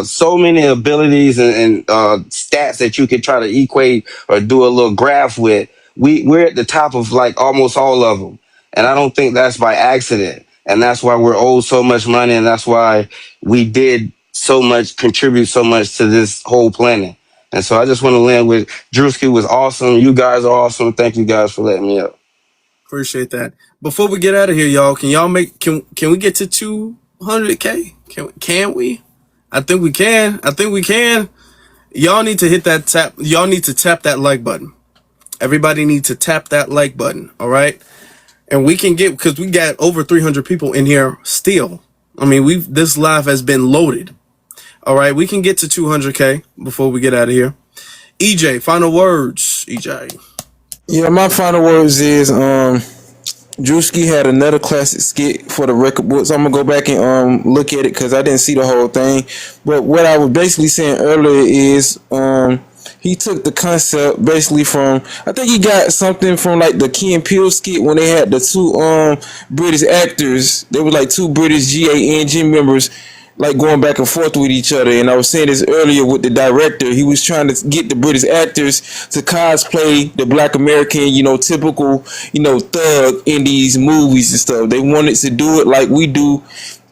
so many abilities and stats that you could try to equate or do a little graph with, we're at the top of like almost all of them. And I don't think that's by accident. And that's why we're owed so much money. And that's why we did so much, contribute so much to this whole planet. And so I just want to land with Druski was awesome. You guys are awesome. Thank you guys for letting me up. Appreciate that. Before we get out of here, y'all, can we get to 200K? Can we? I think we can. I think we can. Y'all need to hit that tap. Y'all need to tap that like button. Everybody needs to tap that like button. All right. And we can get, because we got over 300 people in here still. I mean, this live has been loaded. All right. We can get to 200K before we get out of here. EJ, final words. EJ. Yeah, my final words is Druski had another classic skit for the record books. I'm gonna go back and look at it because I didn't see the whole thing. But what I was basically saying earlier is he took the concept basically from, I think he got something from like the Key and Peele skit when they had the two British actors. They were like two British gym members like going back and forth with each other. And I was saying this earlier with the director. He was trying to get the British actors to cosplay the Black American, typical, thug in these movies and stuff. They wanted to do it like we do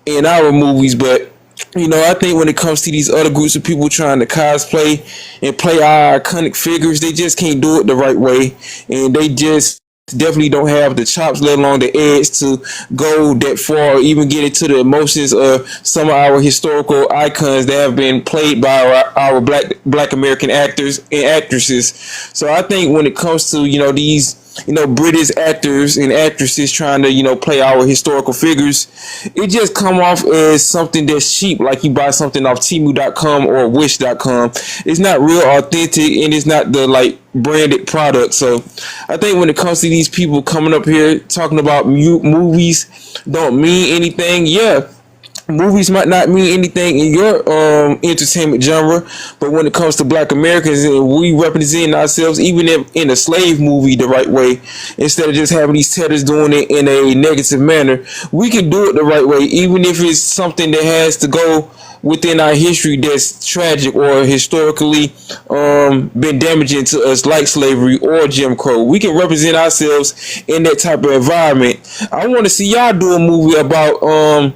in our movies, but I think when it comes to these other groups of people trying to cosplay and play our iconic figures, they just can't do it the right way, and they just definitely don't have the chops, let alone the edge, to go that far or even get into the emotions of some of our historical icons that have been played by our black American actors and actresses. So I think when it comes to these British actors and actresses trying to play our historical figures, it just come off as something that's cheap, like you buy something off Temu.com or Wish.com. It's not real authentic, and it's not the branded product. So I think when it comes to these people coming up here talking about movies don't mean anything, yeah, movies might not mean anything in your entertainment genre, but when it comes to Black Americans and we representing ourselves, even if in a slave movie the right way, instead of just having these tellers doing it in a negative manner, we can do it the right way, even if it's something that has to go within our history that's tragic or historically been damaging to us, like slavery or Jim Crow. We can represent ourselves in that type of environment. I want to see y'all do a movie about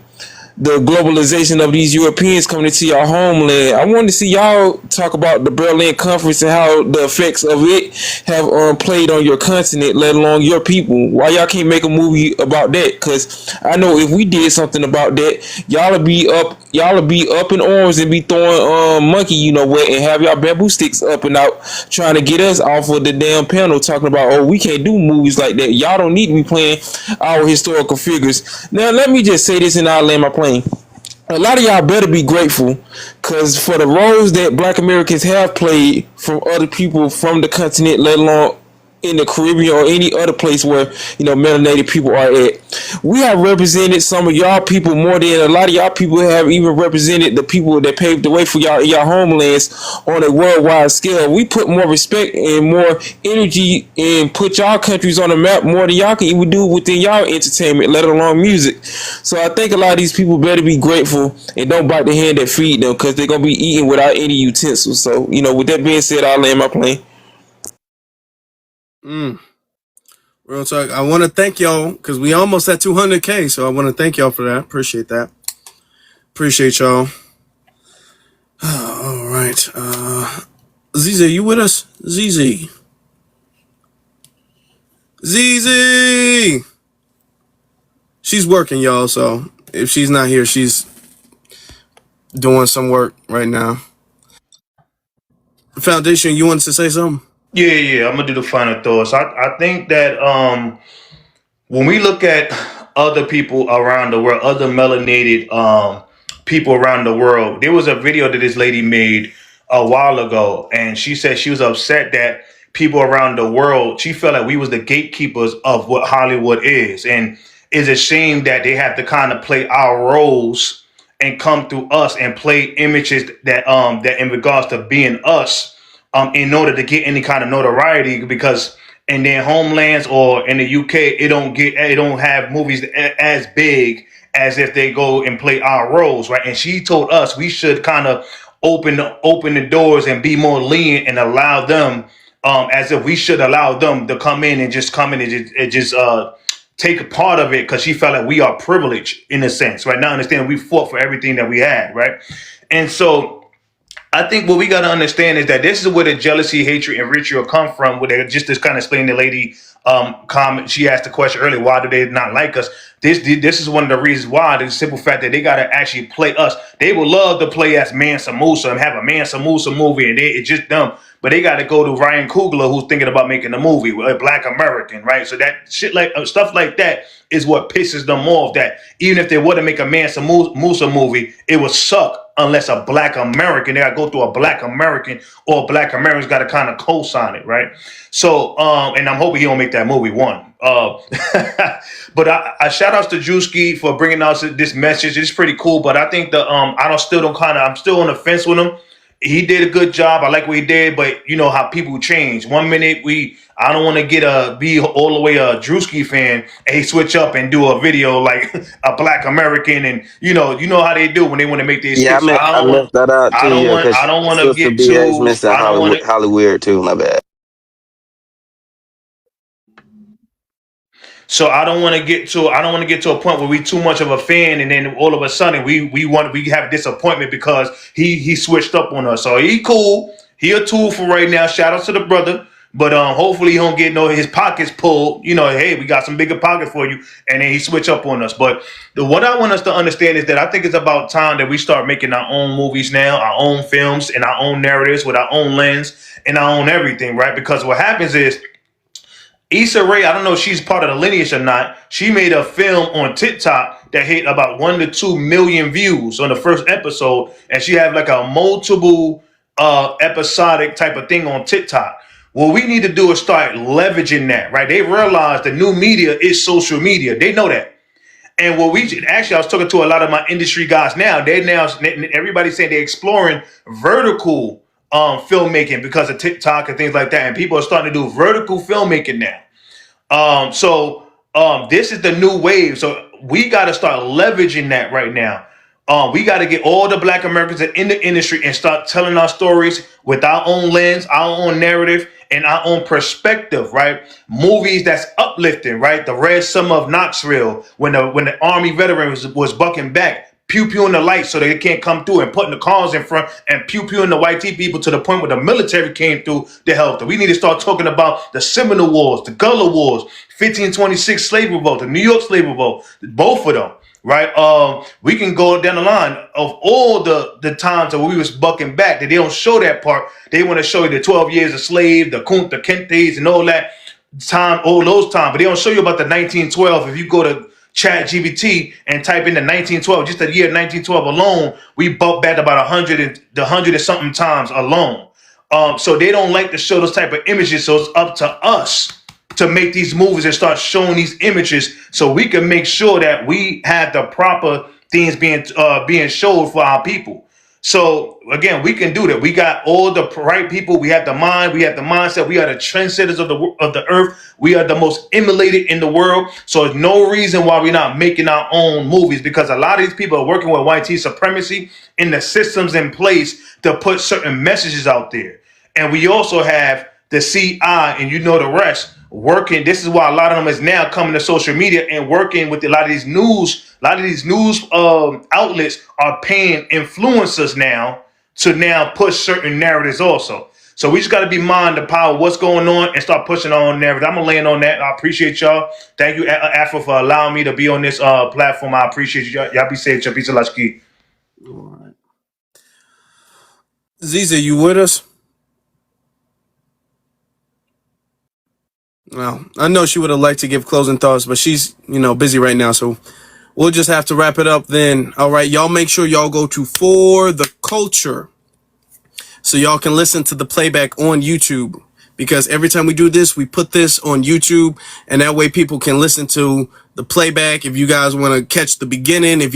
the globalization of these Europeans coming into your homeland. I wanted to see y'all talk about the Berlin Conference and how the effects of it have played on your continent, let alone your people. Why y'all can't make a movie about that? Because I know if we did something about that, y'all would be up in arms and be throwing monkey, what, and have y'all bamboo sticks up and out trying to get us off of the damn panel talking about, oh, we can't do movies like that. Y'all don't need to be playing our historical figures. Now, let me just say this and I'll land my plane. A lot of y'all better be grateful, because for the roles that Black Americans have played from other people from the continent, let alone in the Caribbean or any other place where melanated people are at, we have represented some of y'all people more than a lot of y'all people have even represented the people that paved the way for y'all in y'all homelands on a worldwide scale. We put more respect and more energy and put y'all countries on the map more than y'all can even do within y'all entertainment, let alone music. So I think a lot of these people better be grateful and don't bite the hand that feed them, because they're gonna be eating without any utensils. So with that being said, I'll land my plane. Real talk. I want to thank y'all because we almost at 200K. So I want to thank y'all for that. Appreciate that. Appreciate y'all. All right. ZZ, you with us? ZZ. ZZ. She's working, y'all. So if she's not here, she's doing some work right now. Foundation, you wanted to say something? Yeah. I'm gonna do the final thoughts. I think that when we look at other people around the world, other melanated people around the world, there was a video that this lady made a while ago, and she said she was upset that people around the world, she felt like we was the gatekeepers of what Hollywood is, and it's a shame that they have to kind of play our roles and come through us and play images that in regards to being us in order to get any kind of notoriety, because in their homelands or in the UK, it don't have movies as big as if they go and play our roles, right? And she told us we should kind of open the doors and be more lenient and allow them, as if we should allow them to come in and just take a part of it, because she felt like we are privileged in a sense, right? Now understand we fought for everything that we had, right? And so I think what we got to understand is that this is where the jealousy, hatred, and ritual come from. Where they just to kind of explain the lady comment. She asked the question earlier: why do they not like us? This is one of the reasons why. The simple fact that they got to actually play us. They would love to play as Mansa Musa and have a Mansa Musa movie, and it's just dumb. But they got to go to Ryan Coogler, who's thinking about making a movie, a Black American, right? So that shit, like stuff like that, is what pisses them off. That even if they were to make a Mansa Musa movie, it would suck unless a Black American, they got to go through a Black American, or Black Americans got to kind of co-sign it, right? So, and I'm hoping he don't make that movie one. But I shout outs to Druski for bringing us this message. It's pretty cool, but I think I'm still on the fence with him he did a good job. I like what he did, but you know how people change. 1 minute I don't want to be all the way a Druski fan, and he switch up and do a video like a Black American, and you know how they do when they want to make their Yeah, skits. So I missed that out too. Yeah, I because don't want to Sister get BA's too. missed that I don't want to. Hollywood too. My bad. So I don't want to get to a point where we too much of a fan, and then all of a sudden we have disappointment because he switched up on us. So he cool. He a tool for right now. Shout out to the brother. But hopefully he don't get his pockets pulled. You know, hey, we got some bigger pockets for you, and then he switch up on us. But what I want us to understand is that I think it's about time that we start making our own movies now, our own films, and our own narratives with our own lens and our own everything, right? Because what happens is Issa Rae, I don't know if she's part of the lineage or not. She made a film on TikTok that hit about 1 to 2 million views on the first episode, and she had like a multiple episodic type of thing on TikTok. What we need to do is start leveraging that, right? They realize the new media is social media. They know that. And what I was talking to a lot of my industry guys now. Everybody's saying they're exploring vertical filmmaking because of TikTok and things like that. And people are starting to do vertical filmmaking now. This is the new wave. So we got to start leveraging that right now. We got to get all the Black Americans in the industry and start telling our stories with our own lens, our own narrative, and our own perspective, right? Movies that's uplifting, right? The Red Summer of Knoxville, when the Army veteran was bucking back, pew pew in the lights so they can't come through, and putting the cars in front and pew pew in the white tea people to the point where the military came through to help them. We need to start talking about the Seminole Wars, the Gullah Wars, 1526 slave revolt, the New York slave revolt, both of them. Right, we can go down the line of all the times that we was bucking back. That they don't show that part. They want to show you the 12 years a slave, the Kunta Kintes, and all that all those times. But they don't show you about the 1912. If you go to Chat GBT and type in the 1912, just the year 1912 alone, we bumped back about 100 and something times alone. So they don't like to show those type of images. So it's up to us to make these movies and start showing these images so we can make sure that we have the proper things being showed for our people. So again, we can do that. We got all the right people. We have the mind. We have the mindset. We are the trendsetters of the earth. We are the most emulated in the world. So there's no reason why we're not making our own movies, because a lot of these people are working with white supremacy in the systems in place to put certain messages out there. And we also have the CI and the rest working. This is why a lot of them is now coming to social media and working with a lot of these news. A lot of these news outlets are paying influencers now to now push certain narratives also. So we just got to be mind the power of what's going on and start pushing our own narrative. I'm gonna land on that. I appreciate y'all. Thank you, Afro, for allowing me to be on this platform. I appreciate you. Y'all be safe. Peace and Skit. All right. Ziza, you with us? Well, I know she would have liked to give closing thoughts, but she's, busy right now. So we'll just have to wrap it up then. All right. Y'all make sure y'all go to For the Culture so y'all can listen to the playback on YouTube, because every time we do this, we put this on YouTube, and that way people can listen to the playback. If you guys want to catch the beginning, if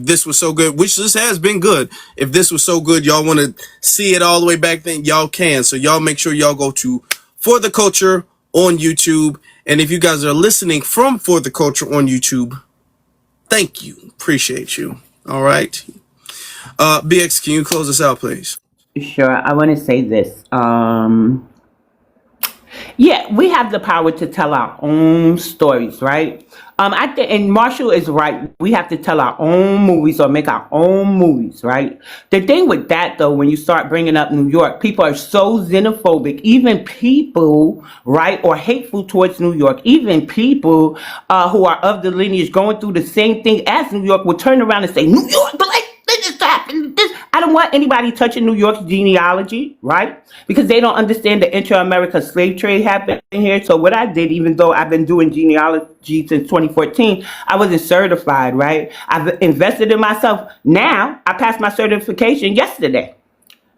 this was so good, which this has been good, if this was so good, y'all want to see it all the way back, then y'all can. So y'all make sure y'all go to For the Culture on YouTube. And if you guys are listening from For the Culture on YouTube, thank you. Appreciate you. All right. BX, can you close us out, please? Sure. I want to say this. Yeah, we have the power to tell our own stories, right? I think, and Marshall is right. We have to tell our own movies or make our own movies, right? The thing with that, though, when you start bringing up New York, people are so xenophobic. Even people, right, or hateful towards New York. Even people who are of the lineage going through the same thing as New York will turn around and say, New York, like this happened. I don't want anybody touching New York's genealogy, right? Because they don't understand the intra-American slave trade happened here. So what I did, even though I've been doing genealogy since 2014, I wasn't certified, right? I've invested in myself. Now, I passed my certification yesterday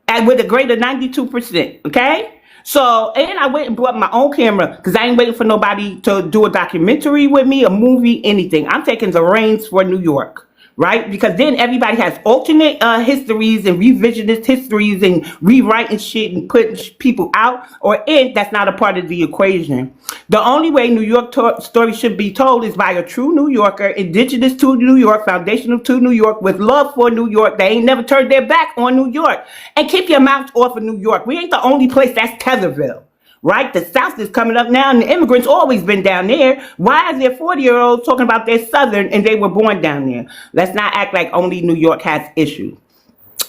and with a grade of 92%, okay? So, and I went and brought my own camera because I ain't waiting for nobody to do a documentary with me, a movie, anything. I'm taking the reins for New York. right? Because then everybody has alternate histories and revisionist histories and rewriting shit and putting people out or in. That's not a part of the equation. The only way New York story should be told is by a true New Yorker, indigenous to New York, foundational to New York, with love for New York. They ain't never turned their back on New York. And keep your mouth off of New York. We ain't the only place that's Tetherville. Right? The South is coming up now, and the immigrants always been down there. Why is there 40-year-olds talking about they're Southern and they were born down there? Let's not act like only New York has issues.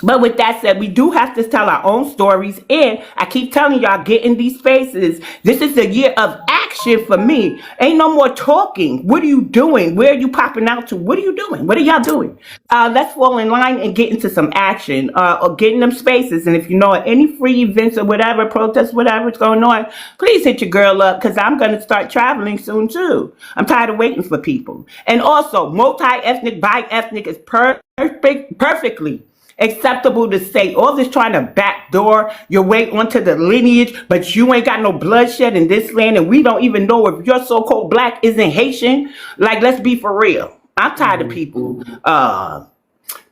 But with that said, we do have to tell our own stories. And I keep telling y'all, get in these spaces. This is a year of action for me. Ain't no more talking. What are you doing? Where are you popping out to? What are you doing? What are y'all doing? Let's fall in line and get into some action or get in them spaces. And if you know any free events or whatever, protests, whatever's going on, please hit your girl up because I'm going to start traveling soon too. I'm tired of waiting for people. And also, multi-ethnic, bi-ethnic is perfectly acceptable to say. All this trying to backdoor your way onto the lineage, but you ain't got no bloodshed in this land, and we don't even know if your so-called black isn't Haitian. Like, let's be for real. I'm tired of people,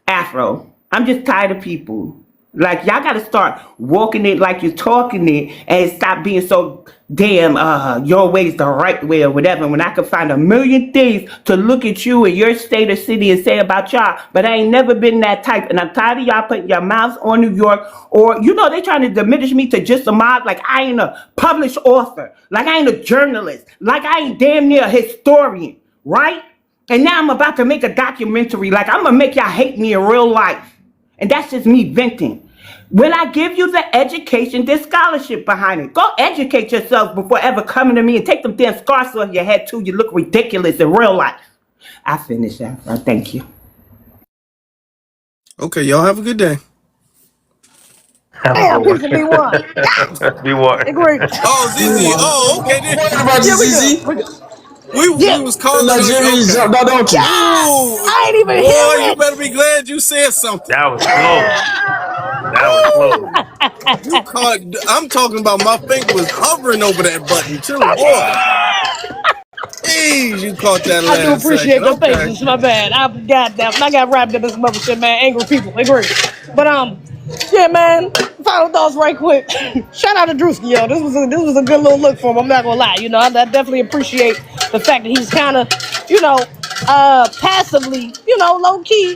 Afro. I'm just tired of people. Like, y'all got to start walking it like you're talking it and stop being so damn, your way's the right way or whatever. When I could find a million things to look at you and your state or city and say about y'all, but I ain't never been that type. And I'm tired of y'all putting your mouths on New York, or, you know, they trying to diminish me to just a mod, like I ain't a published author, like I ain't a journalist, like I ain't damn near a historian, right? And now I'm about to make a documentary, like I'm gonna make y'all hate me in real life. And that's just me venting. When I give you the education, there's scholarship behind it. Go educate yourself before ever coming to me and take them damn scarves off your head too. You look ridiculous in real life. I finished that. Thank you. Okay, y'all have a good day. Have a Damn, good piece of one. B1. Be what? Agree. Oh, ZZ. Oh, okay. What about you, Yeah, we good. ZZ? We good. We Yeah. was The calling on you. Nigerians Okay. jumped out on you. Ooh, I ain't even boy, hear you it. better be glad you said something. That was close. That was close. You caught. I'm talking about my finger was hovering over that button too, boy. Jeez, you caught that I do last second. appreciate your Okay. patience. My bad. I got wrapped up in some other shit, man. Angry people. Agree. But yeah, man. Final thoughts, right quick. Shout out to Druski, yo. This was a good little look for him. I'm not gonna lie. You know, I definitely appreciate the fact that he's kind of, you know, passively, you know, low key,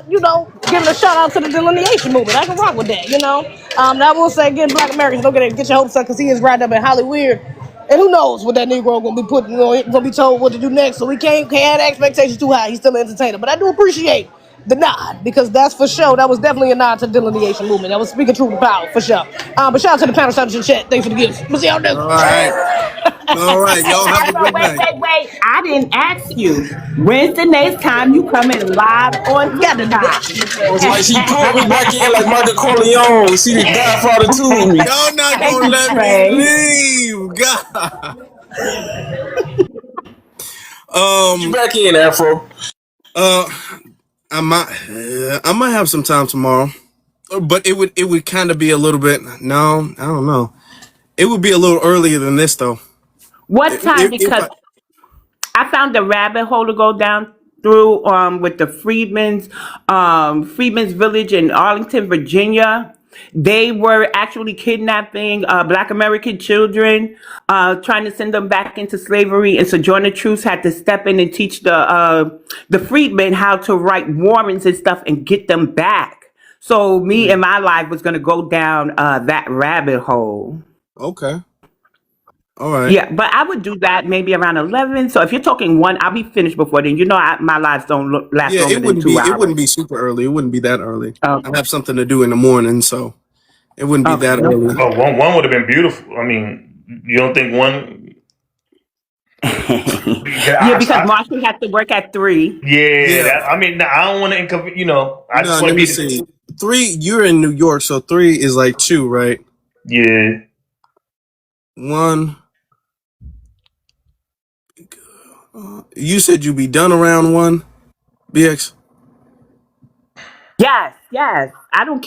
you know, giving a shout out to the delineation movement. I can rock with that. You know. I will say again, Black Americans, don't get your hopes up because he is right up in Hollywood. And who knows what that Negro gonna be putting on, gonna be told what to do next. So we can't have expectations too high. He's still an entertainer. But I do appreciate the nod because that's for sure. That was definitely a nod to the delineation movement. That was speaking truth to power for sure. But shout out to the panel, shout out to the chat. Thanks for the gifts. We'll see y'all All next. right. All right. Hey, Y'all have a Afro, good night. wait. I didn't ask you. When's the next time you come in live on Got to do TikTok? that. It's like she pulled me back in like Michael Corleone. She the Godfather to me. Y'all not Thank gonna you, let me Trey. leave. God. Get you back in, Afro. Uh, I might have some time tomorrow, but it would kind of be a little bit. No, I don't know. It would be a little earlier than this though. What time? If Because I found the rabbit hole to go down through with the Freedmen's Village in Arlington, Virginia. They were actually kidnapping Black American children, trying to send them back into slavery. And Sojourner Truth had to step in and teach the freedmen how to write warrants and stuff and get them back. So me and my life was going to go down that rabbit hole. okay, all right. Yeah, but I would do that maybe around 11. So if you're talking one, I'll be finished before then. You know, my lives don't last Yeah, longer it than wouldn't two be it hours. wouldn't be super early. It wouldn't be that early. I Okay. have something to do in the morning, so it wouldn't be Okay, that no early. problem. Oh, one would have been beautiful. I mean, you don't think one? Yeah, because Marshall has to work at 3. Yeah, Yeah. I mean, I don't want to inconvenience. You know, I No, just want let to me be. see. 3. You're in New York, so 3 is like 2, right? Yeah. 1. You said you'd be done around 1. BX. Yes. I don't,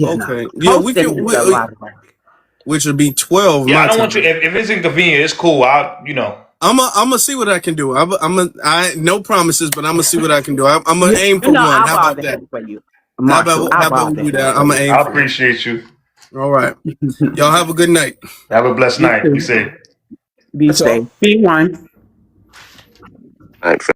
Okay. Yeah, we posting could. is a lot of work. Which would be 12 Yeah, I my don't want you. time. If it's inconvenient, it's cool. I, you know. I'm gonna see what I can do. I no promises, but I'm gonna see what I can do. I'm gonna aim You for know, one. I'll How ball about the that? head for you, How Marshall. about I'll how about ball we the do head that? for I'm gonna you. aim I for it. appreciate you. All right. Y'all have a good night. Have a blessed You night. Be too. safe. Be That's all. safe. Be one. Thanks.